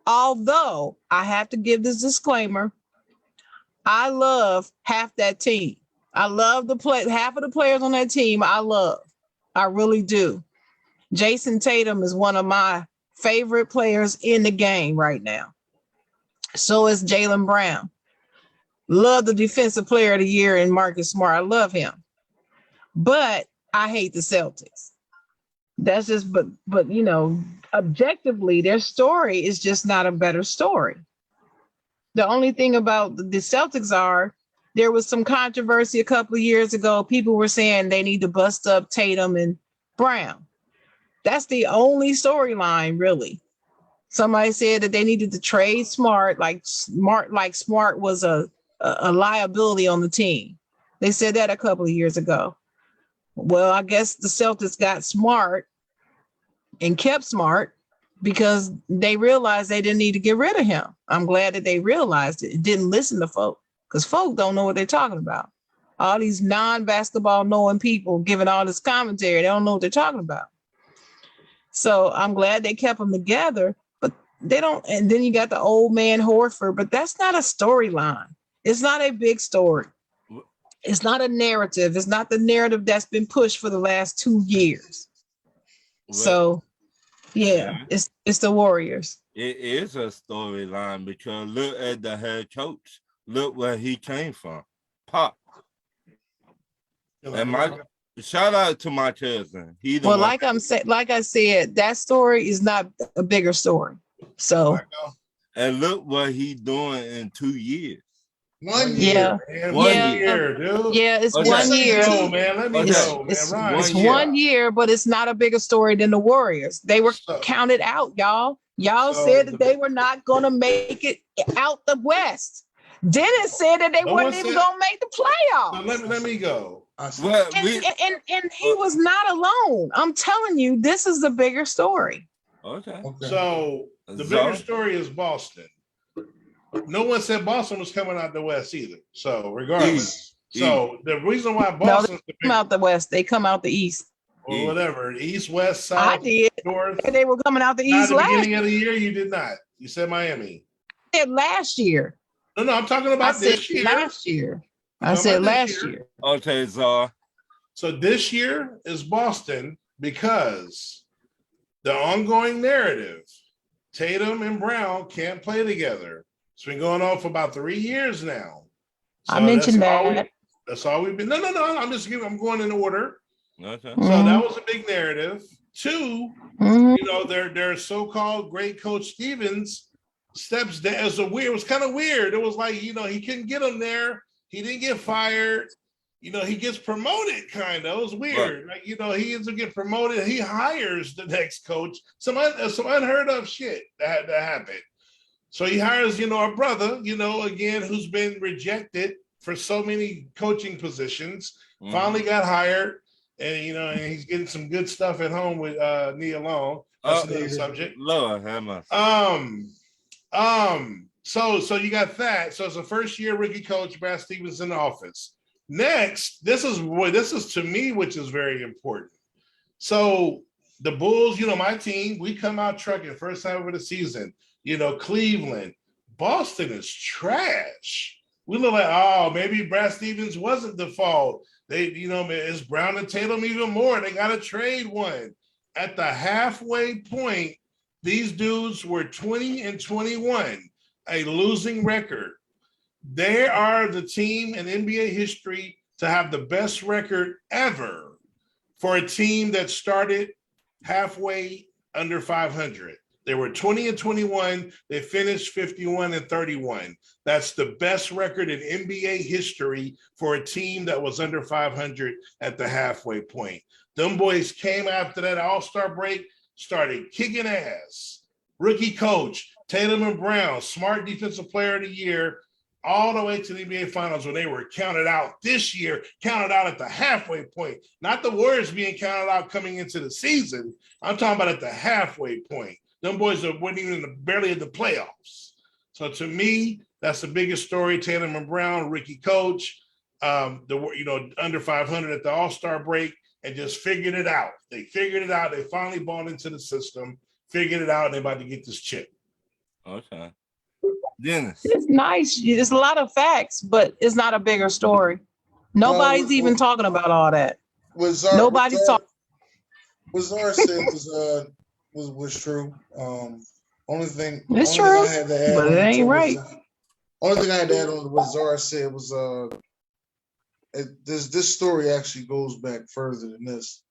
Although I have to give this disclaimer, I love half that team. I love half of the players on that team. I really do. Jason Tatum is one of my favorite players in the game right now. So is Jaylen Brown. Love the defensive player of the year in Marcus Smart. I love him. But I hate the Celtics. That's just, but objectively, their story is just not a better story. The only thing about the Celtics are there was some controversy a couple of years ago. People were saying they need to bust up Tatum and Brown. That's the only storyline, really. Somebody said that they needed to trade Smart, Smart was a liability on the team. They said that a couple of years ago. Well, I guess the Celtics got Smart and kept Smart because they realized they didn't need to get rid of him. I'm glad that they realized it, didn't listen to folk, because folk don't know what they're talking about. All these non-basketball knowing people giving all this commentary, they don't know what they're talking about. So I'm glad they kept them together, but they don't. And then you got the old man Horford, but that's not a storyline. It's not a big story. It's not a narrative. It's not the narrative that's been pushed for the last 2 years. So, yeah, it's the Warriors. It is a storyline because look at the head coach. Look where he came from. Pop. And my shout out to my cousin. Well, like I said, that story is not a bigger story. So, and look what he's doing in 2 years. 1 yeah, year. Man, Yeah. 1 year, dude. yeah, it's Okay. 1 year. Go, man. Let me Okay. go, man. It's, Ryan, it's 1 year. 1 year, but it's not a bigger story than the Warriors. They were So- counted out, y'all. Y'all So said the- that they were not going to make it out the West. Dennis said that they No wasn't one even said- going to make the So playoffs. let me go. I said, Well, And he was not alone. I'm telling you, this is the bigger story. okay. okay. So the bigger story is Boston. No one said Boston was coming out the West either. So regardless. So the reason why Boston's the Come big, out the West. They come out the East. or whatever, East, West, I South, did. North. They were coming out the Not at East the last beginning of the year, you did not. You said Miami. year. No, I'm talking I about said this year. last year. I'm I talking said about this last year. year. Okay, Czar. So this year is Boston because the ongoing narrative, Tatum and Brown can't play together. It's been going on for about 3 years now. I mentioned that. That's all we've been. No. I'm going in order. Okay. So that was a big narrative. Two, Mhm. their so-called great coach Stevens steps down. It was kind of weird. It was like, he couldn't get him there. He didn't get fired. He gets promoted, kind of. It was weird. Right. Like, he ends up getting promoted. He hires the next coach. Some unheard of shit that happened. So he hires, a brother, again, who's been rejected for so many coaching positions. Mhm. Finally got hired. And, and he's getting some good stuff at home with Nia Long. That's another subject. Lord have mercy. So you got that. So it's a first year rookie coach, Brad Stevens in the office. Next, this is to me, which is very important. So the Bulls, my team, we come out trucking first time of the season. Cleveland, Boston is trash. We look like, maybe Brad Stevens wasn't the fault. They, it's Brown and Tatum even more. They got to trade one. At the halfway point, these dudes were 20-21, a losing record. They are the team in NBA history to have the best record ever for a team that started halfway under 500. They were 20-21. They finished 51-31. That's the best record in NBA history for a team that was under 500 at the halfway point. Them boys came after that All-Star break, started kicking ass. Rookie coach, Tatum and Brown, smart defensive player of the year, all the way to the NBA Finals when they were counted out this year, counted out at the halfway point. Not the Warriors being counted out coming into the season. I'm talking about at the halfway point. Them boys weren't even barely in the playoffs. So to me, that's the biggest story. Tatum and Brown, rookie coach, under 500 at the All-Star break, and just figured it out. They figured it out. They finally bought into the system, figured it out, and they're about to get this chip. Okay. Dennis. It's nice. It's a lot of facts, but it's not a bigger story. Nobody's even talking about all that. Nobody's talking. What Czar said was true. Only thing It's only true, thing I had to add but on it to ain't was, right. Only thing I had to add on to what Czar said was this story actually goes back further than this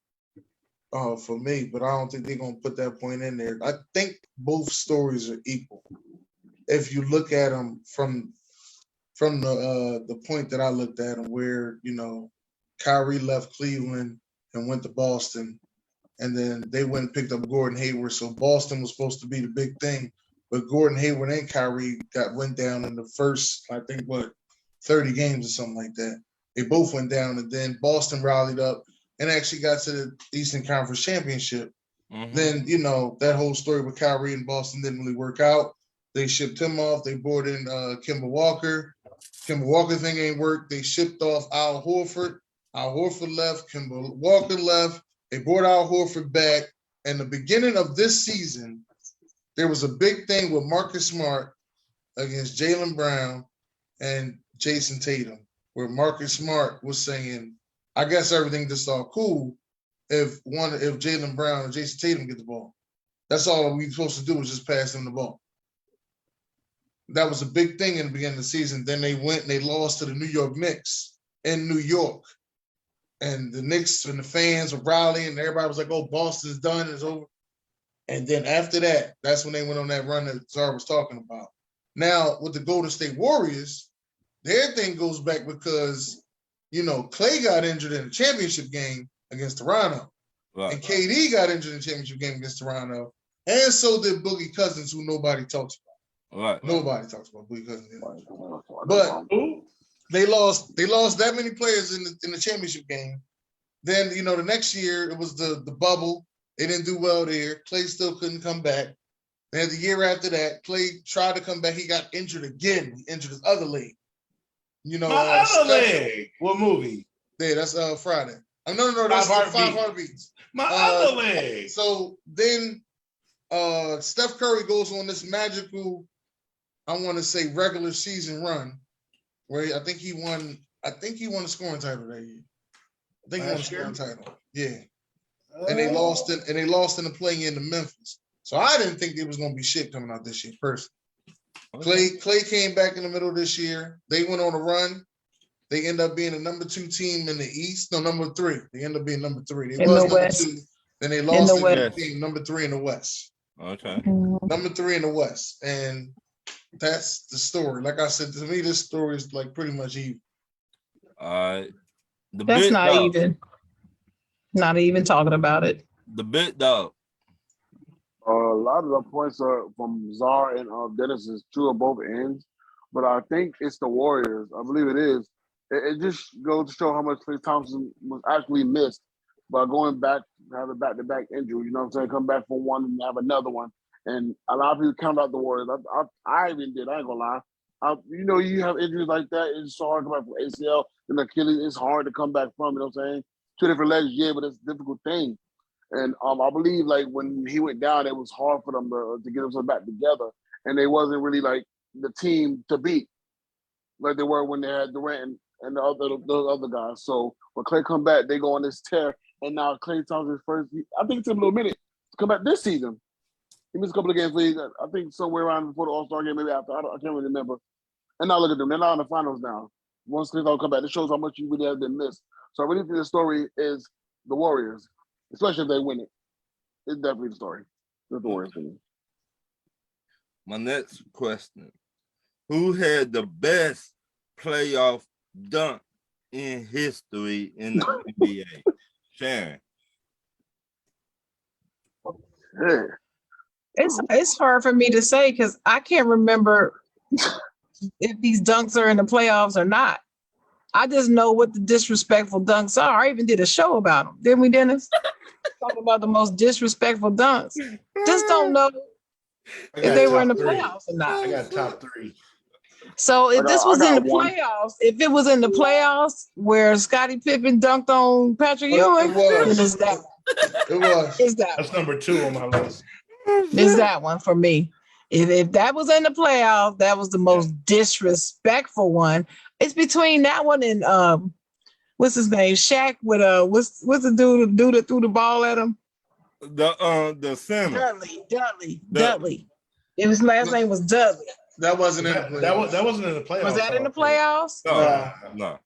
for me, but I don't think they're gonna put that point in there. I think both stories are equal. if you look at them from the point that I looked at them, where Kyrie left Cleveland and went to Boston, and then they went and picked up Gordon Hayward. So Boston was supposed to be the big thing, but Gordon Hayward and Kyrie went down in the first, I think, 30 games or something like that. They both went down, and then Boston rallied up and actually got to the Eastern Conference Championship. Mhm. Then, that whole story with Kyrie and Boston didn't really work out. They shipped him off. They brought in Kemba Walker. Kemba Walker thing ain't worked. They shipped off Al Horford. Al Horford left. Kemba Walker left. They brought Al Horford back. And the beginning of this season, there was a big thing with Marcus Smart against Jaylen Brown and Jason Tatum, where Marcus Smart was saying, I guess everything just all cool if Jaylen Brown and Jason Tatum get the ball. That's all we're supposed to do is just pass them the ball. That was a big thing in the beginning of the season. Then they went and they lost to the New York Knicks in New York. And the Knicks and the fans were rallying, and everybody was like, oh, Boston's done, it's over. And then after that, that's when they went on that run that Czar was talking about. Now, with the Golden State Warriors, their thing goes back because, Klay got injured in the championship game against Toronto. Right. And KD got injured in the championship game against Toronto. And so did Boogie Cousins, who nobody talks about. Right. Nobody talks about Boogie Cousins. But they lost that many players in the championship game. Then, the next year it was the bubble. They didn't do well there. Klay still couldn't come back. Then the year after that, Klay tried to come back. He got injured again. He injured his other leg. My other leg. What movie? Yeah, that's Friday. No, that's Five Heartbeats. My other leg. So then Steph Curry goes on this magical, I want to say, regular season run where I think he won the scoring title that year. I think he won the scoring title. Yeah. And they lost in the play-in to Memphis. So I didn't think there was gonna be shit coming out this year, personally. Klay came back in the middle of this year. They went on a run. They end up being the number 2 team in the East. No, number 3. They end up being number 3. They In was the number West. 2. Then they lost the to West. the team, number 3 in the West. Okay. Number 3 in the West. And that's the story. Like I said, to me, this story is like pretty much even. That's not even talking about it. The big dog. A lot of the points are from Czar and Dennis is true on both ends, but I think it's the Warriors. I believe it is. It just goes to show how much Klay Thompson was actually missed by going back, having back-to-back injury. You know what I'm saying? Come back from one and have another one. And a lot of people count out the Warriors. I even did. I ain't gonna lie. You have injuries like that. It's so hard to come back from ACL and Achilles. It's hard to come back from. You know what I'm saying? 2 different legs, yeah, but it's a difficult thing. And I believe like when he went down, it was hard for them to get themselves back together, and they wasn't really like the team to beat like they were when they had Durant and the other guys. So when Klay come back, they go on this tear, and now Klay Thompson's first. I think it took him a little minute to come back this season. He missed a couple of games. I think somewhere around before the All-Star game, maybe after. I can't really remember. And now look at them; they're not in the finals now. Once Klay Thompson come back, it shows how much you really have been missed. So I really think the story is the Warriors. Especially if they win it. It's definitely the story. It's the Warriors winning. My next question. Who had the best playoff dunk in history in the NBA? Sharon. Yeah. It's hard for me to say because I can't remember if these dunks are in the playoffs or not. I just know what the disrespectful dunks are. I even did a show about them, didn't we, Dennis? Talking about the most disrespectful dunks. Just don't know if they were in the playoffs or not. I got top 3. So if this was in the one. playoffs, if it was in the playoffs where Scottie Pippen dunked on Patrick Ewing, then it's that one. It was. It's that That's number 2 on my list. Is that one for me? If that was in the playoffs, that was the most disrespectful one. It's between that one and what's his name? Shaq with what's the dude that threw the ball at him? The center. Dudley. His last name was Dudley. That wasn't in the playoffs. That wasn't in the playoffs. Was that in the playoffs? No.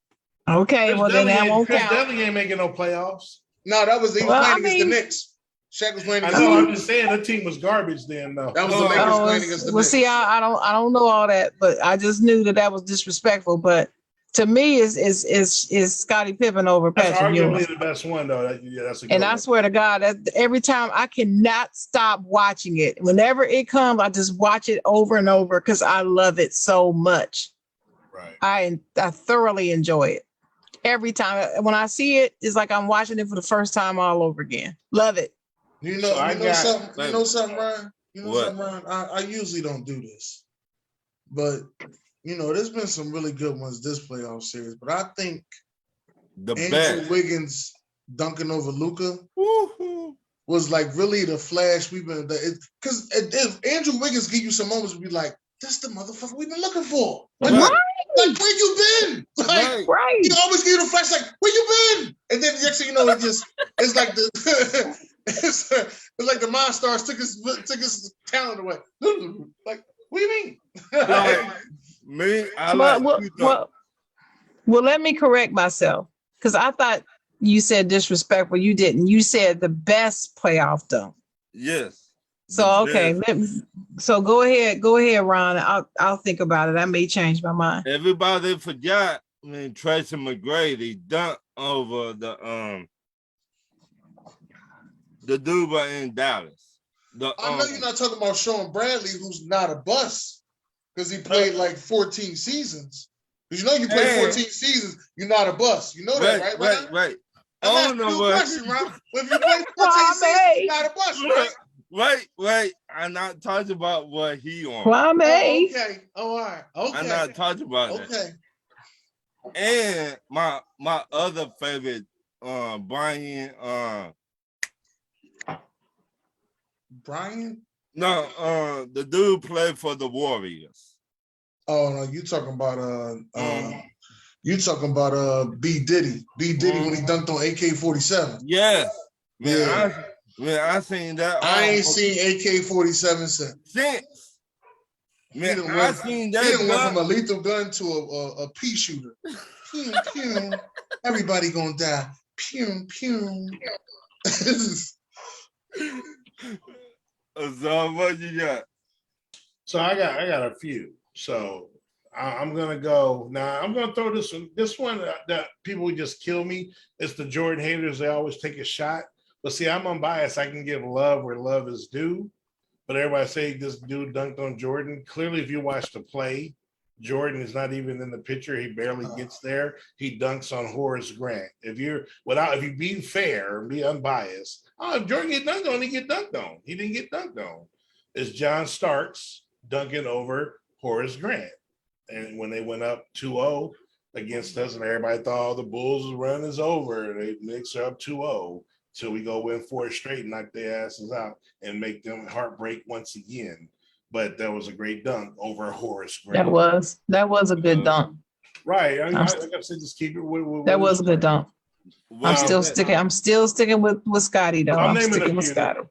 Okay, well then that won't Chris count. Dudley ain't making no playoffs. No, that was he was playing against the Knicks. Shaq was playing I against know. the I'm Lakers. just saying the team was garbage then, though. That was the Oh, Lakers Oh, playing against the well, Knicks. see, I don't know all that, but I just knew that was disrespectful. But to me, is Scottie Pippen over That's Patrick Ewing. arguably the best one, though. Yeah, that's a good And I one. swear to God, that every time I cannot stop watching it. Whenever it comes, I just watch it over and over because I love it so much. Right. I thoroughly enjoy it. Every time when I see it, it's like I'm watching it for the first time all over again. Love it. You So know, I you know got- something. You know something, Ryan. You know What? something, Ryan. I usually don't do this, but you know, there's been some really good ones this playoff series. But I think The Andrew best. Wiggins dunking over Luka Woo-hoo. was like really the flash we've been. Because if Andrew Wiggins give you some moments, to be like, "That's the motherfucker we've been looking for." Like, Right. like where you been? Like, Right. Right. he always give you the flash, like, where you been? And then next thing you know, it's like the it's like the Monstars took his talent away. Like, what do you mean? Like, me, I like Well, let me correct myself because I thought you said disrespectful. You didn't. You said the best playoff dunk. yes. So The okay, best. so go ahead, Ron. I'll think about it. I may change my mind. Everybody forgot. I mean, Tracy McGrady dunked over the dude in Dallas. I know you're not talking about Sean Bradley, who's not a bust because he played like 14 seasons. Because you know you play 14 seasons, you're not a bust. You know that, right? Right. I'm Oh asking no, you a right. question, Ron. If you play 14 seasons, you're not a bust, right? Right. I'm not talking about what he on. Kwame. Oh, okay. Oh, all right. Okay. I'm not talking about that. Okay. And my other favorite, Brian. Brian? No, the dude played for the Warriors. Oh no, you talking about B Diddy. B Diddy when he dunked on AK-47. Yes, man. Yeah. I seen that. I ain't seen AK-47 since. Man, He I seen that. He done went from gun. a lethal gun to a pea shooter. Pew, pew. Everybody gonna die. Pew, pew. So what you got? So I got a few. So I'm gonna go now. I'm gonna throw this one. This one that people would just kill me. It's the Jordan haters. They always take a shot. But see, I'm unbiased. I can give love where love is due. But everybody say this dude dunked on Jordan. Clearly, if you watch the play, Jordan is not even in the picture. He barely gets there. He dunks on Horace Grant. If you be fair and be unbiased, if Jordan get dunked on, he get dunked on. He didn't get dunked on. It's John Starks dunking over Horace Grant. And when they went up 2-0 against us, and everybody thought the Bulls' run is over, they mix up 2-0 till we go win 4 straight and knock their asses out and make them heartbreak once again. But that was a great dunk over Horace Grant. That was a good dunk. Right. Like I said, just keep it. That was a good dunk. I'm still sticking with Scotty though. I'm sticking with Scotty.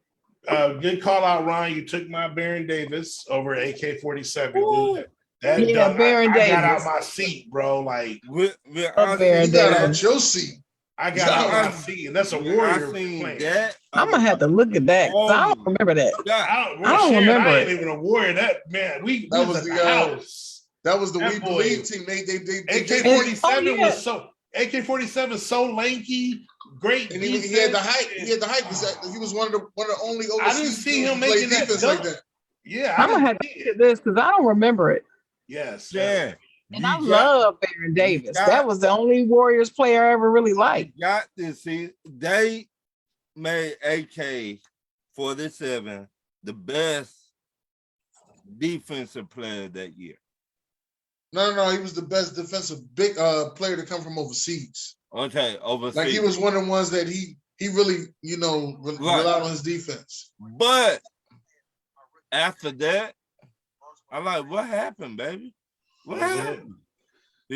Good call out, Ron. You took my Baron Davis over AK-47. That dunk, Baron I Davis. got out my seat, bro. Like Baron You got out your seat. I got out my seat, and that's a Warrior playing. That. I'm gonna have to look at that. 'Cause I don't remember that. I don't remember I ain't it. even a Warrior. That man, we That was was at the, the house. That was the That We boy- Believe team. They AK-47 Oh, yeah. was so AK-47 so lanky, great. and he had the defense. height. He had the height. He was one of the only overseas I didn't see him teams to play making that defense dunk. like that. Yeah, I'm gonna have to look at this because I don't remember it. Yes. Yeah. And I love Baron Davis. got- That was the only Warriors player I ever really liked. Got to see they made AK-47 the best defensive player that year. No. He was the best defensive big player to come from overseas. Okay, overseas. Like he was one of the ones that he really relied on his defense. But after that, I'm like, what happened, baby? What That was happened?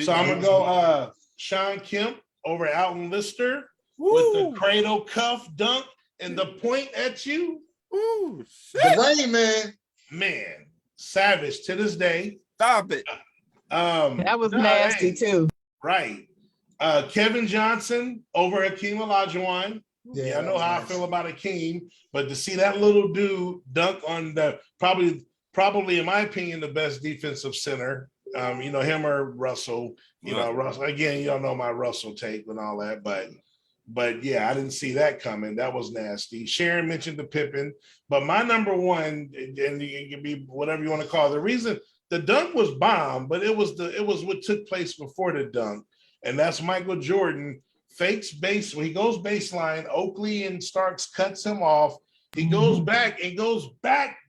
So I'm gonna go Sean Kemp over Alton Lister with the cradle cuff dunk and the point at you. Ooh, shit. The Rain Man. Man, savage to this day. Stop it. That was nasty too. Right. Kevin Johnson over Hakeem Olajuwon. Yeah, I that know was how I nice. feel about Akeem, but to see that little dude dunk on the probably in my opinion the best defensive center, him or Russell. Right. Russell again. Y'all know my Russell take and all that, but yeah, I didn't see that coming. That was nasty. Sharon mentioned the Pippen, but my number one, and you can be whatever you want to call it, the reason the dunk was bomb, but it was what took place before the dunk, and that's Michael Jordan fakes base when he goes baseline. Oakley and Starks cuts him off. He goes back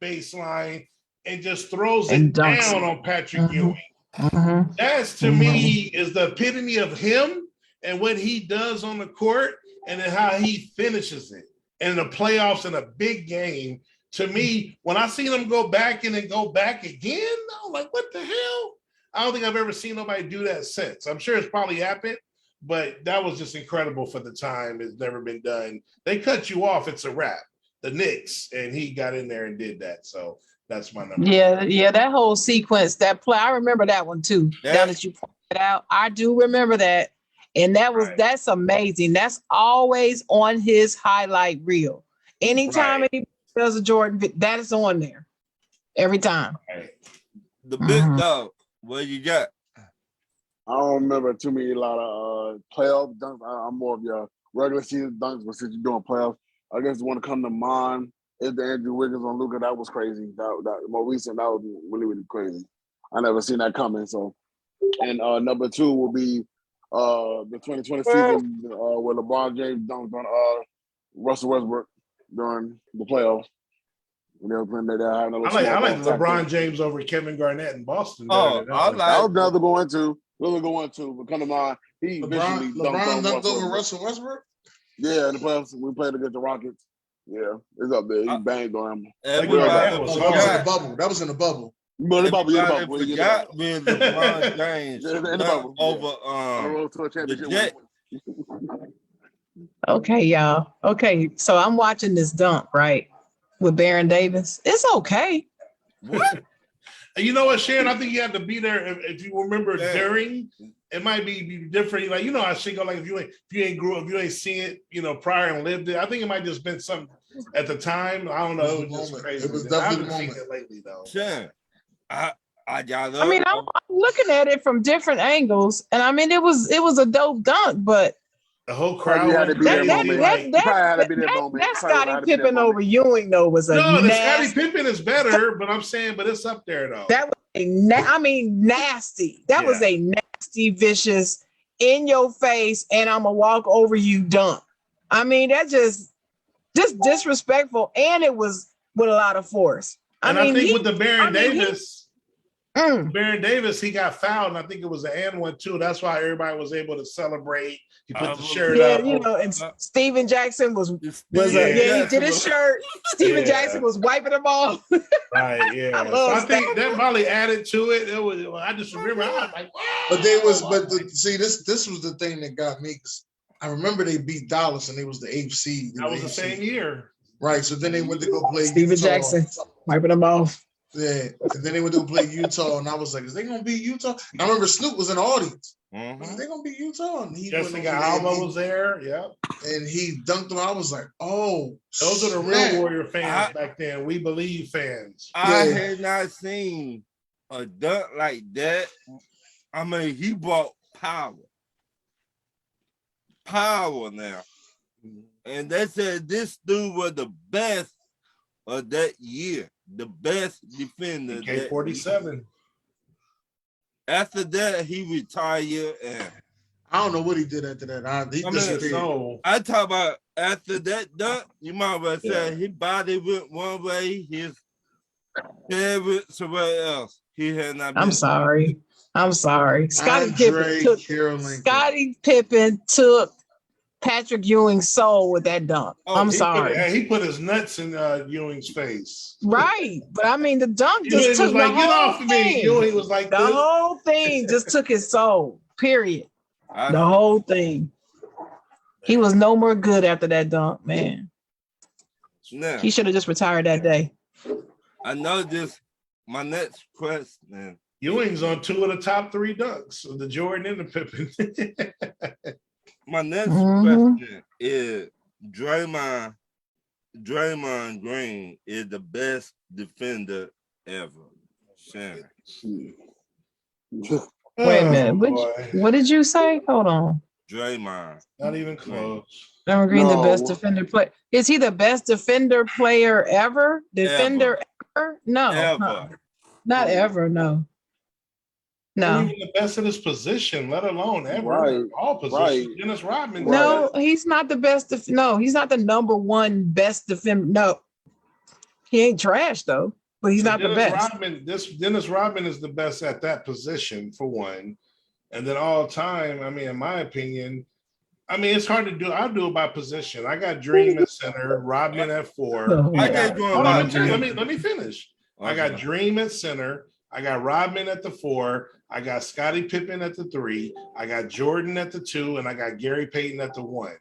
baseline and just throws And it dunks down it. on Patrick Mhm. Ewing. Mhm. That's to me is the epitome of him and what he does on the court and then how he finishes it in the playoffs in a big game. To me, when I seen him go back and then go back again, I was like, what the hell? I don't think I've ever seen nobody do that since. I'm sure it's probably happened, but that was just incredible for the time. It's never been done. They cut you off, it's a wrap. The Knicks, and he got in there and did that. So that's my number. Yeah, that whole sequence, that play, I remember that one too. Now That- that you pointed out, I do remember that. And Right. that's amazing. That's always on his highlight reel. Anytime Right. anybody does a Jordan, that is on there every time. Right. The big Mhm. dog. What you got? I don't remember too many a lot of playoff dunks. I'm more of your regular season dunks, but since you're doing playoffs, I guess the one to come to mind is the Andrew Wiggins on Luka. That was crazy. That more recent, that was really, really crazy. I never seen that coming. So, and number two will be the 2020 season where LeBron James dunked on Russell Westbrook during the playoffs. When they were playing that, I like LeBron James over Kevin Garnett in Boston. Oh, I That like was another going to. Really going to. But come to mind, he visually LeBron dunked over Westbrook. Russell Westbrook. Yeah, in the playoffs, we played against the Rockets. Yeah, it's up there. He banged on him. everybody that was Oh, that was in the forgot. bubble. That was in the bubble. But the bubble, yeah, the Everybody bubble. Yeah, forgot when LeBron James Yeah, in the dunked bubble, yeah. over on the road to a the championship. Jet. Okay, y'all. Okay, so I'm watching this dunk, right? With Baron Davis. It's okay. What? You know what, Sharon? I think you have to be there if you remember Yeah. during. It might be different. Like how shit go. Like if you ain't grew up, if you ain't seen it, prior and lived it. I think it might just been something at the time. I don't know. It was just Moment. crazy. It was I definitely haven't the seen moment. it lately though. Sure. I got I mean, I'm looking at it from different angles, and I mean, it was a dope dunk, but The whole crowd Probably had went to be there, crazy. moment. Like, Probably had to be there, moment. that Probably Scottie had to be there, Pippen moment. over Ewing though was a no, the Scottie nasty. Pippen is better, but I'm saying, but it's up there though. That was nasty. That was a nasty, vicious, in your face, and I'm gonna walk over you dunk. I mean, that just disrespectful, and it was with a lot of force. And I think with the Baron Davis. Mm. Baron Davis, he got fouled, and I think it was an and one too. That's why everybody was able to celebrate. He put the shirt Yeah, up. and Steven Jackson was he did his shirt. Steven Jackson was wiping them off. Right, yeah. I think that probably added to it. It was. I just remember. I was like, But they was, see, this was the thing that got me. 'Cause I remember they beat Dallas and they was the 8th seed. that was the same year. Right. So then they went to go play Steven Utah. Jackson wiping them off. Yeah. And then they went to go play Utah, and I was like, is they gonna beat Utah? I remember Snoop was in the audience. I was like, they gonna beat Utah? And he Jessica went over there Alba was there. Yeah. and he dunked him. I was like, oh, Those are the snap. real Warrior fans back then. We believe fans. I Yeah. had not seen a dunk like that. I mean, he brought power. Power now. And they said this dude was the best of that year. The best defender. K-47. After that, he retired. And I don't know what he did after that. He I mean, disappeared. So I talk about after that dunk, you might well say his body went one way, his head went somewhere else. He had not been. I'm sorry. Scottie Pippen took Patrick Ewing's soul with that dunk. I'm sorry. He put his nuts in Ewing's face. Right. But I mean, the dunk Ewing just took was like, the get whole off of thing. me. Ewing was like, The this. whole thing just took his soul. Period. The whole thing. He was no more good after that dunk, man. Now, He should have just retired that day. I know this. My next question. Ewing's on 2 of the top 3 dunks, the Jordan and the Pippen. My next Mhm. question is: Draymond Green is the best defender ever. Shannon. Wait a Oh, minute. boy. What did you say? Hold on. Draymond. Not even close. Draymond Green, the best No. defender player. Is he the best defender player ever? Defender ever? No. Ever. Not ever. No. Not No. even the best in his position, let alone ever. Right, All positions. right. Dennis Rodman. No, he's not the best. No, he's not the number one best defender. No, he ain't trash though, but he's not the best. Dennis Rodman is the best at that position for one, and then all time. I mean, in my opinion, I mean it's hard to do. I'll do it by position. I got Dream at center, Rodman at 4. Oh, I I got, get going hold by on, let me finish. I got Okay. Dream at center. I got Rodman at the 4. I got Scottie Pippen at the 3. I got Jordan at the 2, and I got Gary Payton at the 1.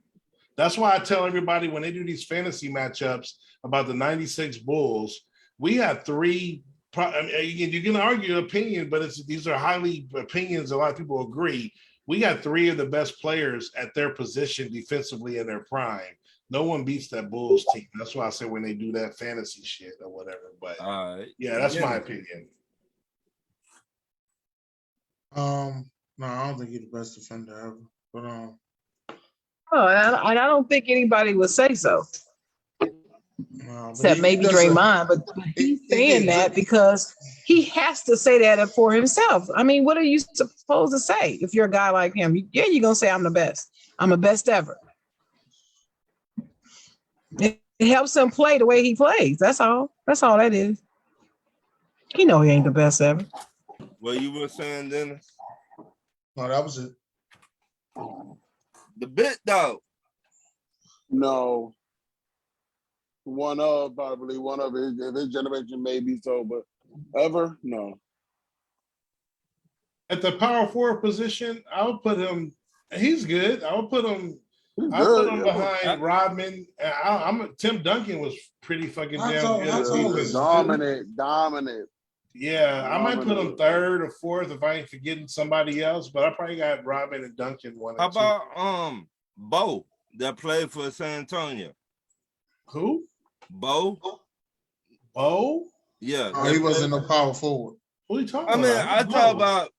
That's why I tell everybody when they do these fantasy matchups about the 96 Bulls, we have 3. I mean, you can argue your opinion, but these are highly opinions. A lot of people agree. We got 3 of the best players at their position defensively in their prime. No one beats that Bulls team. That's why I say when they do that fantasy shit or whatever. But All right. yeah, that's my opinion. No, I don't think he's the best defender ever. But Oh, and I don't think anybody would say so, no, but except he maybe does Draymond. But he's saying that because he has to say that for himself. I mean, what are you supposed to say if you're a guy like him? Yeah, you're gonna say I'm the best. I'm the best ever. It helps him play the way he plays. That's all. That's all that is. You know he ain't the best ever. What you were saying, Dennis? No, that was it. The bit dog. No. One of probably one of his generation maybe so, but ever no. At the power forward position, I would put him. He's good. I would put him. He's I put good, him yeah. behind Rodman. Tim Duncan was pretty fucking I damn told- good. I at told defense, you. too. Dominant. Yeah, I might put him Dominant. 3rd or 4th if I ain't forgetting somebody else, but I probably got Rodman and Duncan 1 How and 2. about Bo that played for San Antonio? Who? Bo? Bo? Yeah. Oh, he wasn't no power forward. Who are you talking I mean, about? I talk about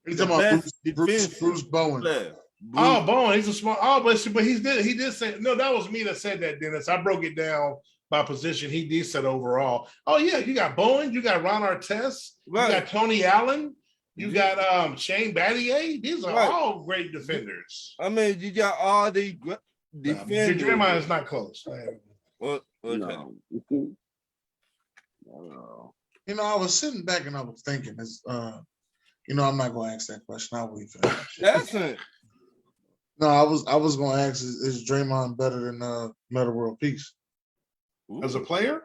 He's the talking about best Bruce defensive Bowen. player. Oh, Bowen, he's a smart. Oh, but he did say no. That was me that said that, Dennis. I broke it down by position. He did said overall. Oh yeah, you got Bowen, you got Ron Artest, Right. you got Tony Allen, you got Shane Battier. These are Right. all great defenders. I mean, you got all the defenders. Draymond is not close. What? Okay. No. No. You know, I was sitting back and I was thinking, you know, I'm not going to ask that question. I'll wait for that. That's it. No, I was going to ask, is Draymond better than Metta World Peace As a player,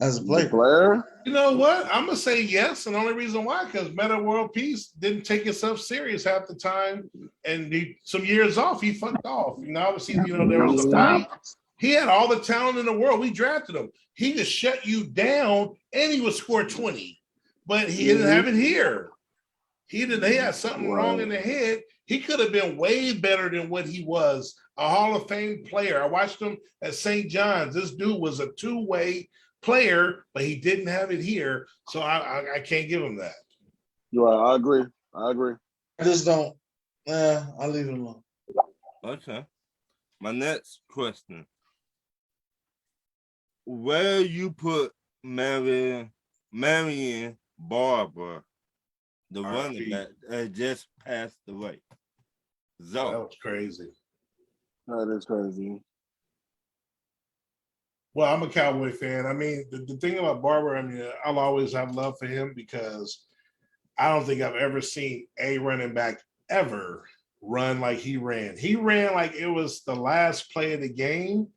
as a player? Blair? you know what? I'm gonna say yes, and the only reason why because Meta World Peace didn't take itself serious half the time, and some years off he fucked off. You know, obviously, you know there was the fight. He had all the talent in the world. We drafted him. He just shut you down, and he would score 20, but he didn't have it here. He had something wrong in the head. He could have been way better than what he was. A Hall of Fame player. I watched him at St. John's. This dude was a two-way player, but he didn't have it here. So I can't give him that. Right, I agree. I just don't. I'll leave it alone. Okay. My next question. Where you put Marion Barber, the running back that just passed away? That So was crazy. That is crazy. Well, I'm a Cowboy fan. I mean, the thing about Barber, I mean, I'll always have love for him because I don't think I've ever seen a running back ever run like he ran. He ran like it was the last play of the game,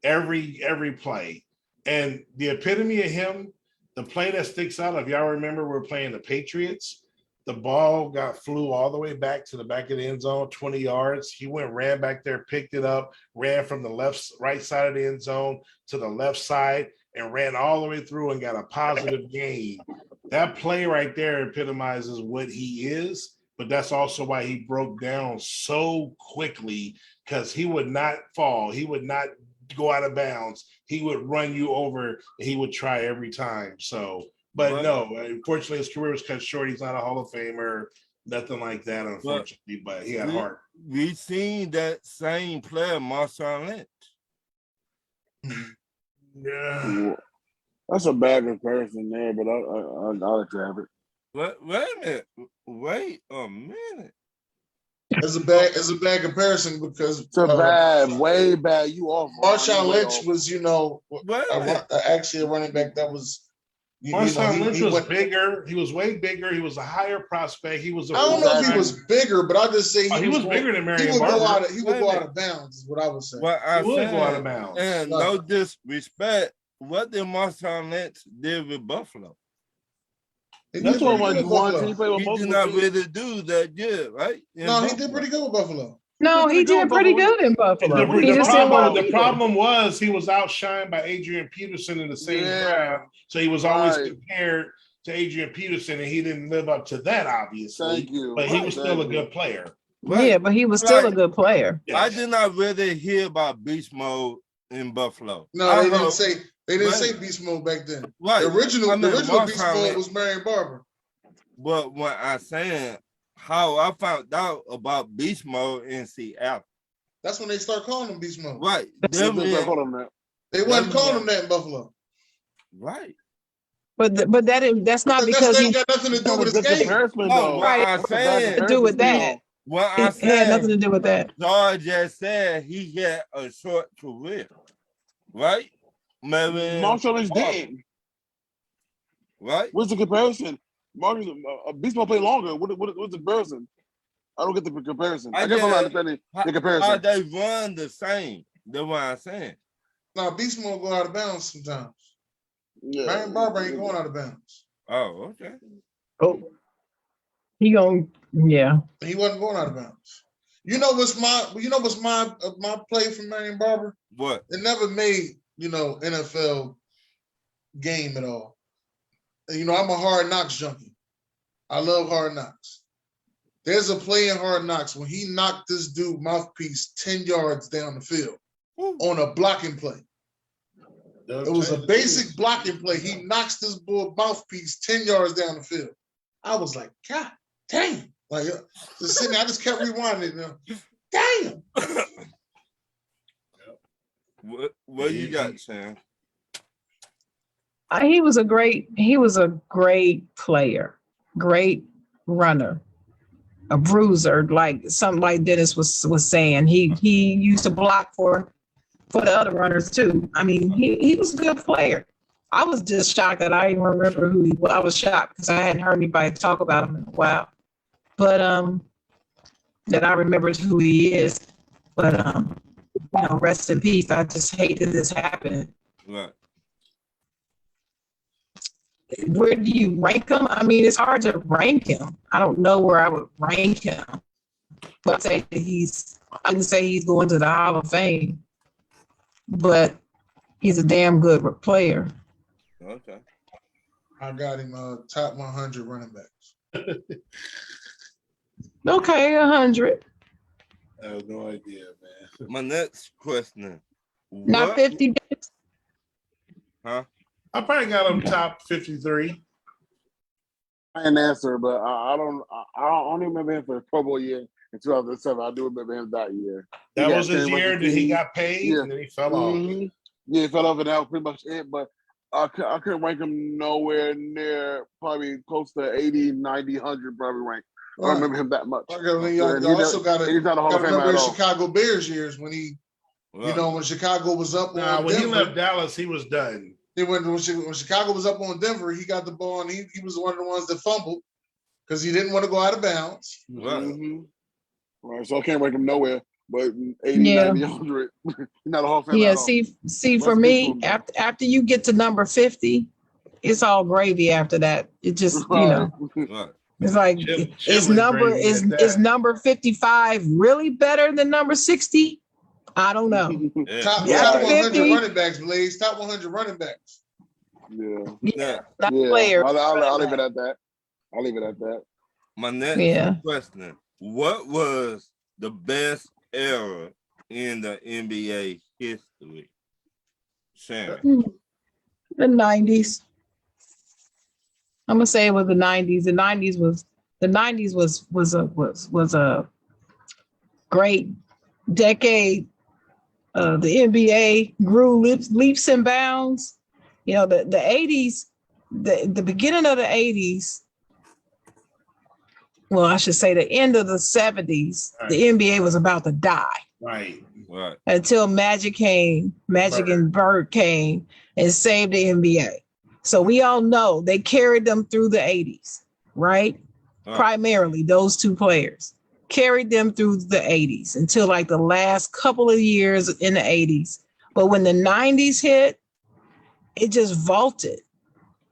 every play. And the epitome of him, the play that sticks out, if y'all remember, we're playing the Patriots. The ball flew all the way back to the back of the end zone, 20 yards. He ran back there, picked it up, ran from the right side of the end zone to the left side, and ran all the way through and got a positive gain. That play right there epitomizes what he is, but that's also why he broke down so quickly because he would not fall. He would not go out of bounds, he would run you over. He would try every time. So, but Right. no, unfortunately, his career was cut short. He's not a Hall of Famer, nothing like that, But unfortunately. But he had we, heart. we seen that same player, Marshawn Lynch. Yeah. That's a bad comparison there, but I'll let you have it. Wait a minute. Wait a minute. It's a bad comparison because It's a bad, way bad. You off. Ron. Marshawn You way Lynch off. was, you know, Wait a minute. actually a running back that was. Marshawn Lynch was went- bigger. He was way bigger. He was a higher prospect. He was. I don't know if he was bigger, but I'll just say He was bigger than He Marion would go Barber. out. He would go out of bounds. Is what I would say. What I He would said, go out of bounds. and no disrespect, what did Marshawn Lynch did with Buffalo? He You did told pretty him good like with one team Buffalo. play with He multiple did not teams. really do that good, right? In No, he Buffalo. did pretty good with Buffalo. No, he did pretty good in Buffalo. He just didn't want to The be there. problem was he was outshined by Adrian Peterson in the same Yeah. draft, so he was always Right. compared to Adrian Peterson, and he didn't live up to that, obviously. Thank you. But he was Thank still a you. good player. Right. Yeah, but he was still a Right. good player. I did not really hear about beast mode in Buffalo. No, I they didn't heard- say Right. beast mode back then. Right. The original I mean, beast Marshawn mode Lynch- was Marion Barber. But when I saying how I found out about beast mode in Seattle, That's when they start calling him beast mode. right? That's Them what they in- call him that. They wasn't Them calling in- him that in Buffalo. right. But that's not That's because he ain't got nothing to do with his That's a good game. comparison, No, though. what Right. I That's a bad said, to do with comparison, that. what I It had nothing to said, do with that. George just said he had a short career, right? Maybe Marshall Lynch didn't. right? What's the comparison? Beast Mode play longer. What's the comparison? I don't get the comparison. I guess I'm not understanding the How comparison. they run the same? That's what I'm saying. Now beast mode go out of bounds sometimes. Yeah. Marion Barber ain't going out of bounds. Oh, okay. Oh, he yeah. He wasn't going out of bounds. You know what's my play from Marion Barber? What? It never made, NFL game at all. I'm a Hard Knocks junkie. I love Hard Knocks. There's a play in Hard Knocks when he knocked this dude mouthpiece 10 yards down the field on a blocking play. It was a basic blocking play. He knocks this boy mouthpiece 10 yards down the field. I was like, God damn. Like, just sitting there, I just kept rewinding. Damn. What you got, Sam? He was a great player, great runner, a bruiser, like something like Dennis was saying. He used to block for the other runners too. I mean, he was a good player. I was just shocked that I didn't remember who he was. I was shocked because I hadn't heard anybody talk about him in a while. But that I remembered who he is. But rest in peace. I just hate that this happened. Right. Where do you rank him? I mean, it's hard to rank him. I don't know where I would rank him. But I'd say that I didn't say he's going to the Hall of Fame, but he's a damn good player. Okay. I got him top 100 running backs. Okay, 100. I have no idea, man. My next question. Not What- 50. Huh? I probably got him top 53. I didn't answer, but I don't only remember him for the Pro Bowl year in 2007. I do remember him that year. That He was got his 10 year rookie that he team. got paid, Yeah. and then he fell off. Mhm. Yeah, he fell off, and that was pretty much it. But I couldn't rank him nowhere near probably close to 80, 90, 100 probably rank. I don't remember him that much. Y'all And he also got he's not a Hall to of Famer remember at his all. Chicago Bears years when he, Right. when Chicago was up Nah, on when he Denver. left Dallas, he was done. Then when Chicago was up on Denver, he got the ball and he was one of the ones that fumbled because he didn't want to go out of bounds. Right. Mhm. Right, so I can't rank him nowhere, but 80, Yeah. 90, 100. He's not a Hall of Famer Yeah, at all. see, for Let's me, keep him. after you get to number 50, it's all gravy after that. It just, Right. Right. it's like, Chip is was number crazy is at that. is number 55 really better than number 60? I don't know. Yeah. Top, Yeah, top 100 50. running backs, Blaze. Top 100 running backs. Yeah. Yeah. Not Yeah. player. I'll leave it at that. I'll leave it at that. My next Yeah. question. What was the best era in the NBA history? Shannon. The 90s. I'm gonna say it was the 90s. The 90s was a great decade. The NBA grew leaps and bounds. You know, the 80s, the beginning of the 80s, well, I should say the end of the 70s, the NBA was about to die Right. Right. until Magic and Bird came and saved the NBA. So we all know they carried them through the 80s, right? Right. Primarily those two players carried them through the 80s until like the last couple of years in the 80s. But when the 90s hit, it just vaulted.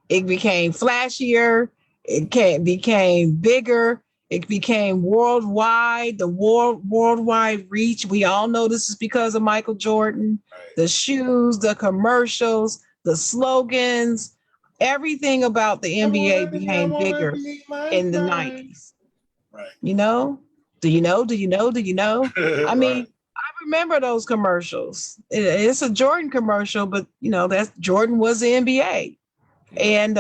It became flashier. It became bigger. It became worldwide, the worldwide reach. We all know this is because of Michael Jordan. Right. The shoes, the commercials, the slogans, everything about the NBA became bigger in the 90s. Right. You know? Do you know? I mean, Right. I remember those commercials. It's a Jordan commercial, but you know, that's Jordan was the NBA. And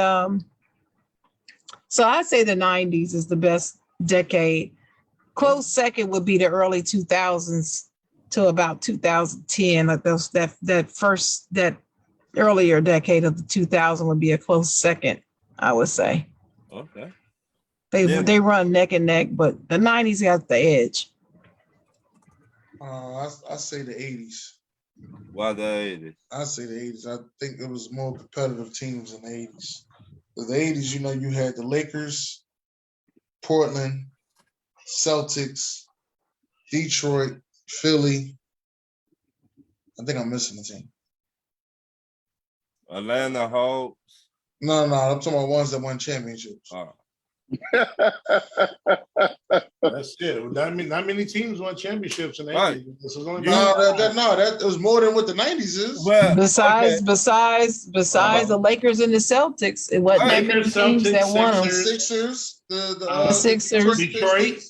so I'd say the 90s is the best decade. Close second would be the early 2000s to about 2010. Like that earlier decade of the 2000 would be a close second, I would say. Okay. They run neck and neck, but the 90s got the edge. I say the 80s. Why the 80s? I say the 80s. I think it was more competitive teams in the 80s. In the 80s, you know, you had the Lakers, Portland, Celtics, Detroit, Philly. I think I'm missing a team. Atlanta Hawks. No, I'm talking about ones that won championships. That's it. Not many teams won championships in the Right. 80s. This was only That was more than what the 90s is. Well, Besides okay. the Lakers and the Celtics, it wasn't that many Lakers, teams that Celtics, won them. Sixers. Sixers, The Sixers. Detroit.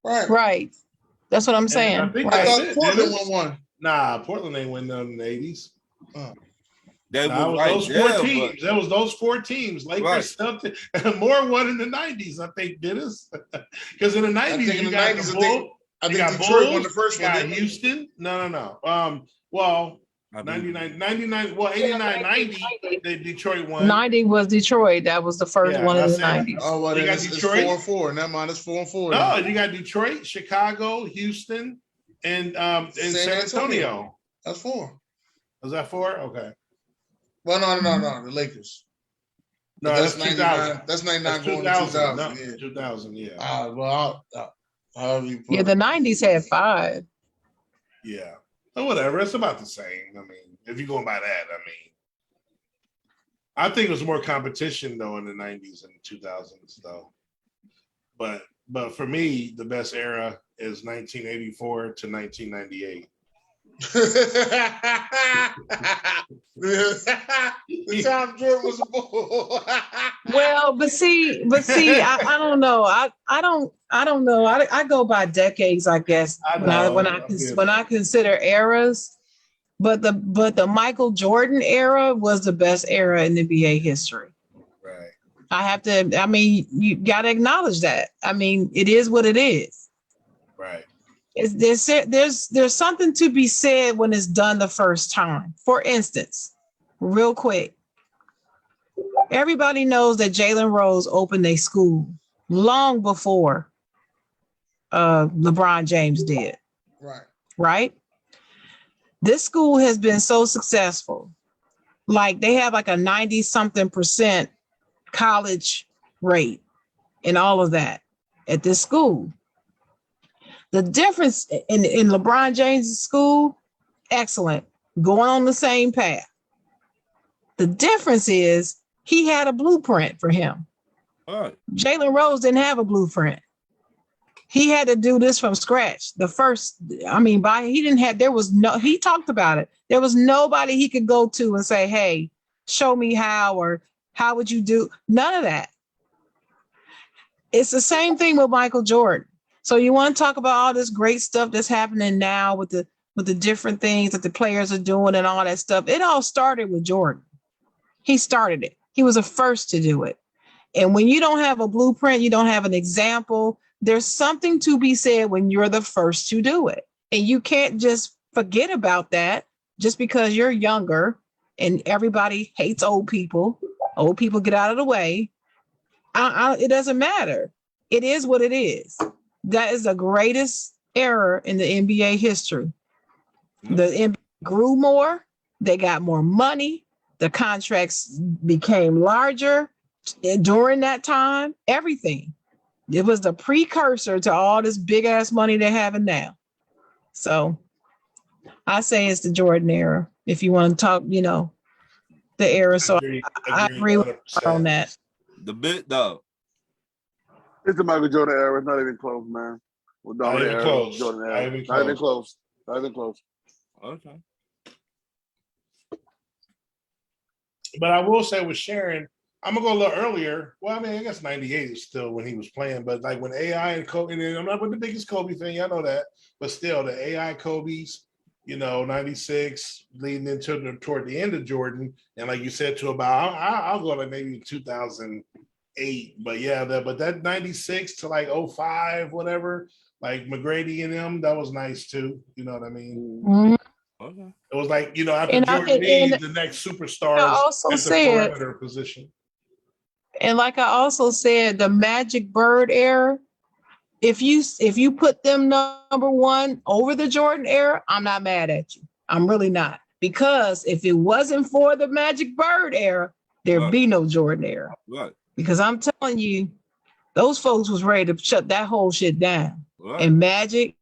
Right. Right. That's what I'm saying. I think I Right. thought Portland won one. Nah, Portland ain't win none in the 80s. they Nah, were it was right those there, four teams. That was those four teams. Lakers, Right. Celtics, more won in the 90s, I think, Dennis. Because in the 90s, think in you the got 90s, the I think- Bulls. I You think got Detroit Bulls, won the first you one. got didn't they? Houston. No. Well, I believe 99, well, 89, 90, the Detroit won. 90 was Detroit. That was the first Yeah, one in I the said- 90s. Oh, well, You then got it's Detroit? 4-4. Never mind, it's 4-4. No, you got Detroit, Chicago, Houston, and San Antonio. That's 4. Was that 4? Okay. Well, no, the Lakers. No, But that's 2000. That's 99 That's going to 2000. 2000. No, 2000, yeah. However you put Yeah, it. the 90s had 5. Yeah. But whatever. It's about the same. I mean, if you're going by that, I think it was more competition though in the 90s and the 2000s though. But for me, the best era is 1984 to 1998. The time Jordan was a bull. Well, but see, I don't know. I don't know. I go by decades, I guess. When I consider eras, but the Michael Jordan era was the best era in NBA history. Right. I have to. I mean, you got to acknowledge that. I mean, it is what it is. Right. There's something to be said when it's done the first time. For instance, real quick, everybody knows that Jalen Rose opened a school long before LeBron James did. Right. Right? This school has been so successful. Like they have like a 90-something% college rate and all of that at this school. The difference in LeBron James' school, excellent, going on the same path. The difference is he had a blueprint for him. All right. Jalen Rose didn't have a blueprint. He had to do this from scratch. He talked about it. There was nobody he could go to and say, hey, show me how, or how would you do? None of that. It's the same thing with Michael Jordan. So you want to talk about all this great stuff that's happening now with with the different things that the players are doing and all that stuff. It all started with Jordan. He started it. He was the first to do it. And when you don't have a blueprint, you don't have an example, there's something to be said when you're the first to do it. And you can't just forget about that just because you're younger and everybody hates old people. Old people get out of the way. It doesn't matter. It is what it is. That is the greatest error in the NBA history. The NBA grew more. They got more money. The contracts became larger during that time. Everything. It was the precursor to all this big ass money they're having now. So I say it's the Jordan era. If you want to talk, the era. So I agree with her on that. The bit though. It's the Michael Jordan era. It's not even close, man. Well, Not even close. Jordan era. Not even Not even close. Not even close. Okay. But I will say with Sharon, I'm gonna go a little earlier. Well, I mean, I guess '98 is still when he was playing, but like when AI and Kobe, and I'm not with the biggest Kobe fan, y'all know that, but still the AI Kobe's, '96 leading into toward the end of Jordan, and like you said, to about I'll go like maybe 2008, but yeah, but that '96 to like 05, whatever, like McGrady and them, that was nice too. You know what I mean? Mhm. Okay. It was like after And Jordan needs the next superstars I also at the said, perimeter position. and like I also said, the Magic Bird era, if you put them number one over the Jordan era, I'm not mad at you. I'm really not. Because if it wasn't for the Magic Bird era, there'd Right. be no Jordan era. Right. Because I'm telling you, those folks was ready to shut that whole shit down. Right. And Magic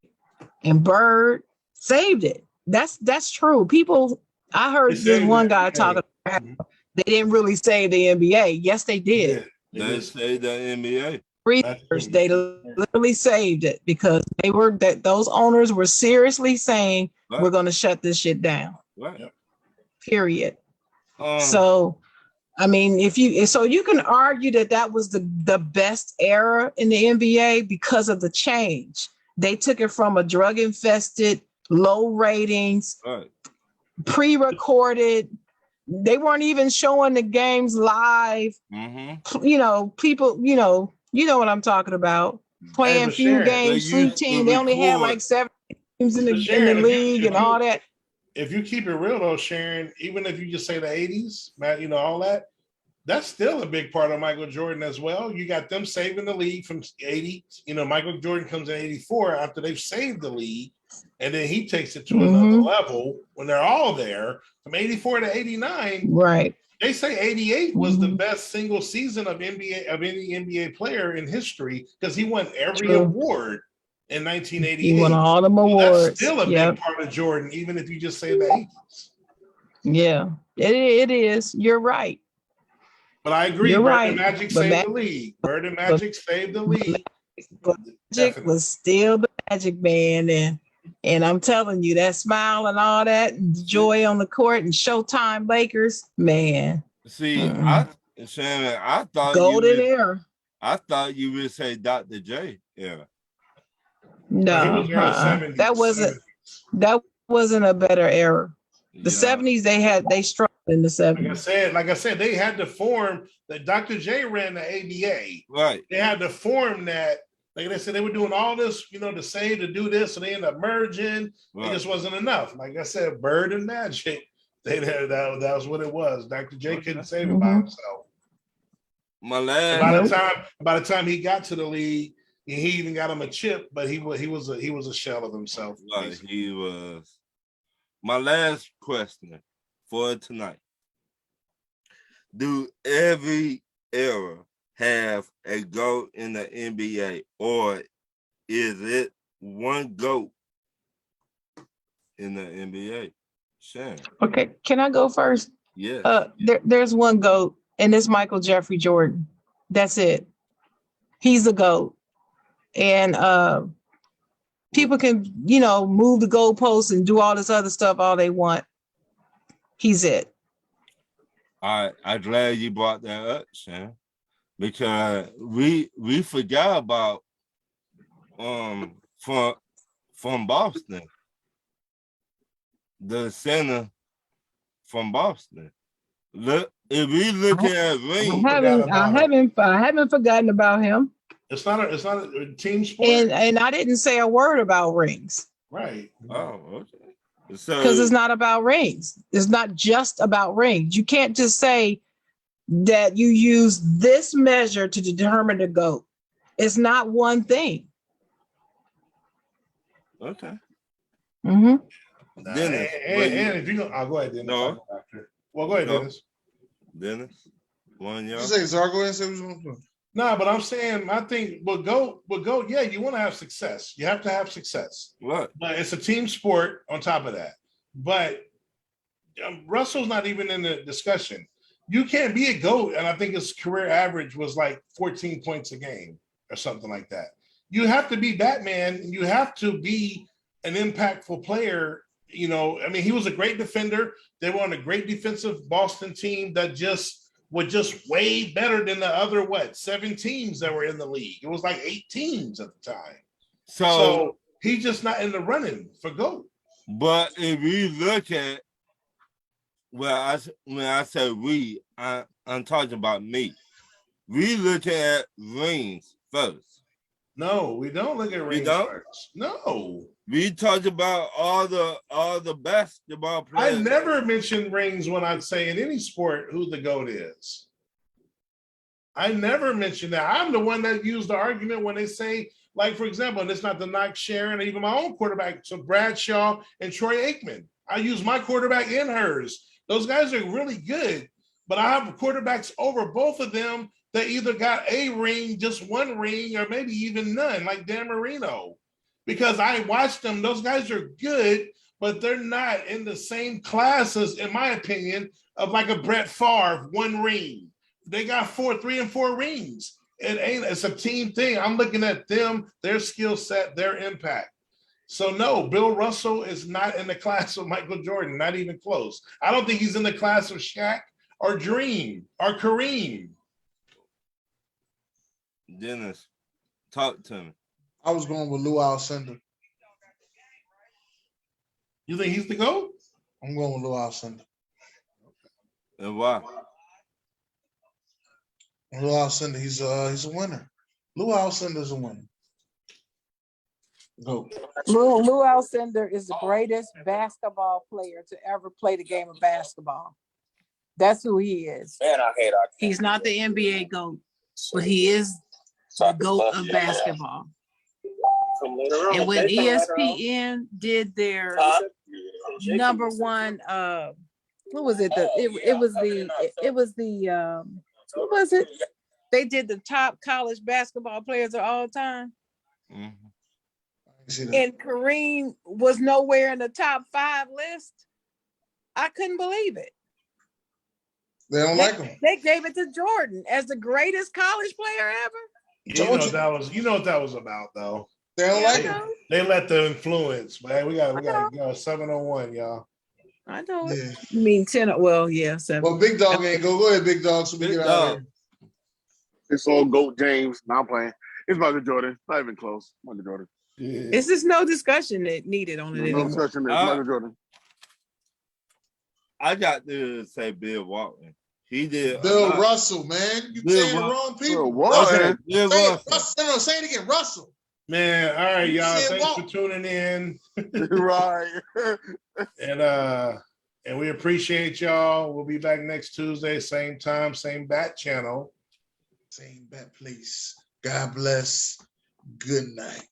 and Bird saved it. That's true. People, I heard They this saved one the guy NBA. talking about they didn't really save the NBA. Yes, they did. They say the NBA. Years, they literally saved it because those owners were seriously saying Right. we're going to shut this shit down. Right. Period. Um, So, I mean, you can argue that was the best era in the NBA because of the change. They took it from a drug infested, low ratings, right. pre-recorded. They weren't even showing the games live. Mm-hmm. People, you know what I'm talking about. Playing but few Sharon, games, they few used to teams. They only had record. like 7 teams in But the Sharon, league and all that. If you keep it real though, Sharon, even if you just say the 80s, Matt, all that, that's still a big part of Michael Jordan as well. You got them saving the league from 80. Michael Jordan comes in 84 after they've saved the league, and then he takes it to another level when they're all there from 84 to 89. Right. They say 88 was the best single season of any NBA player in history because he won every award in 1988. He won all them So awards. that's still a big part of Jordan, even if you just say the 80s. Yeah, it is. You're right. But I agree. You're Bird right. and Magic But saved the league. Bird and Magic saved the league. Magic Definitely. was still the Magic Man, and I'm telling you, that smile and all that, and the joy on the court and Showtime Lakers, man. See, Shannon, I thought golden era. I thought you would say Dr. J era. No, that wasn't a better era. The 70s, they struggled in the 70s. Like I said, they had to form that. Dr. J ran the ABA. Right. They had to form that. Like they said, they were doing all this, to save, to do this, and they ended up merging. Right. It just wasn't enough. Like I said, Bird and Magic, that was what it was. Dr. J couldn't save it by himself. By the time he got to the league, he even got him a chip, but he was a shell of himself. Right, basically. He was. My last question for tonight: do every era have a GOAT in the NBA, or is it one GOAT in the NBA? Sure. Okay, can I go first? Yeah. There's one GOAT, and it's Michael Jeffrey Jordan. That's it. He's a GOAT. And people can, move the goalposts and do all this other stuff all they want. He's it. I'm glad you brought that up, Sam, because we forgot about from Boston. the center from Boston. Look, if we looking at rings, I haven't forgotten about him. It's not a team sport, And I didn't say a word about rings right? oh, okay. because So it's not about rings. It's not just about rings. You can't just say that you use this measure to determine the GOAT. It's not one thing. okay. Mm-hmm. Nah, Dennis, and if you go, I'll go ahead, Dennis. No. I'll go after. Well, go ahead, No. Dennis. One You y'all. say Zargo and say what you want to do. No, but I'm saying I think we'll go. Yeah, you want to have success. You have to have success. What? But it's a team sport on top of that. But Russell's not even in the discussion. You can't be a GOAT, and I think his career average was like 14 points a game or something like that. You have to be Batman, and you have to be an impactful player. You know, I mean, he was a great defender. They were on a great defensive Boston team that was just way better than the other 7 teams that were in the league. It was like 8 teams at the time. So he's just not in the running for GOAT. But if we look at, when I say we, I'm talking about me. We look at rings first. No, we don't look at rings don't? first. No. We talk about all the basketball I players. never mention rings when I'd say in any sport who the GOAT is. I never mention that. I'm the one that used the argument when they say, like, for example, and it's not to knock Sharon, even my own quarterback, so Bradshaw and Troy Aikman. I use my quarterback in hers. Those guys are really good, but I have quarterbacks over both of them that either got a ring, just one ring, or maybe even none, like Dan Marino. Because I watched them, those guys are good, but they're not in the same classes, in my opinion, of like a Brett Favre, one ring. They got 3 and 4 rings. It's a team thing. I'm looking at them, their skill set, their impact. So no, Bill Russell is not in the class of Michael Jordan, not even close. I don't think he's in the class of Shaq or Dream or Kareem. Dennis, talk to me. I was going with Lou Alcindor. You think he's the GOAT? I'm going with Lou Alcindor. And why? Lou Alcindor, he's a winner. Lou Alcindor's a winner. Go. Lou Alcindor is the greatest basketball player to ever play the game of basketball. That's who he is. Man, I hate our He's not the NBA GOAT, but he is the GOAT of basketball. And when ESPN did their number one, what was it? It was the what was it? They did the top college basketball players of all time. Mhm. And Kareem was nowhere in the top 5 list. I couldn't believe it. They don't like him. They gave it to Jordan as the greatest college player ever. You know what that was about, though. They don't like him. They let the influence, man. We got 701, y'all. I know it. Yeah. I mean 10. Well, yeah, 7. Well, Big Dog ain't go. Go ahead, Big Dog. So we Big get out of Dog. here. It's all GOAT James. Now I'm playing. It's Michael Jordan. Not even close. Michael Jordan. Yeah. It's just no discussion that needed on it No anymore. discussion. It's Michael Jordan. I got to say Bill Walton. He did. Bill Russell, man. You Bill saying the Russell. wrong people. Bill Walton. Okay, Bill Say it, Russell. Russell. No, say it again, Russell. Man, all right, You y'all. said Thanks Walt. for tuning in. Right. And we appreciate y'all. We'll be back next Tuesday, same time, same bat channel. Same bat place. God bless. Good night.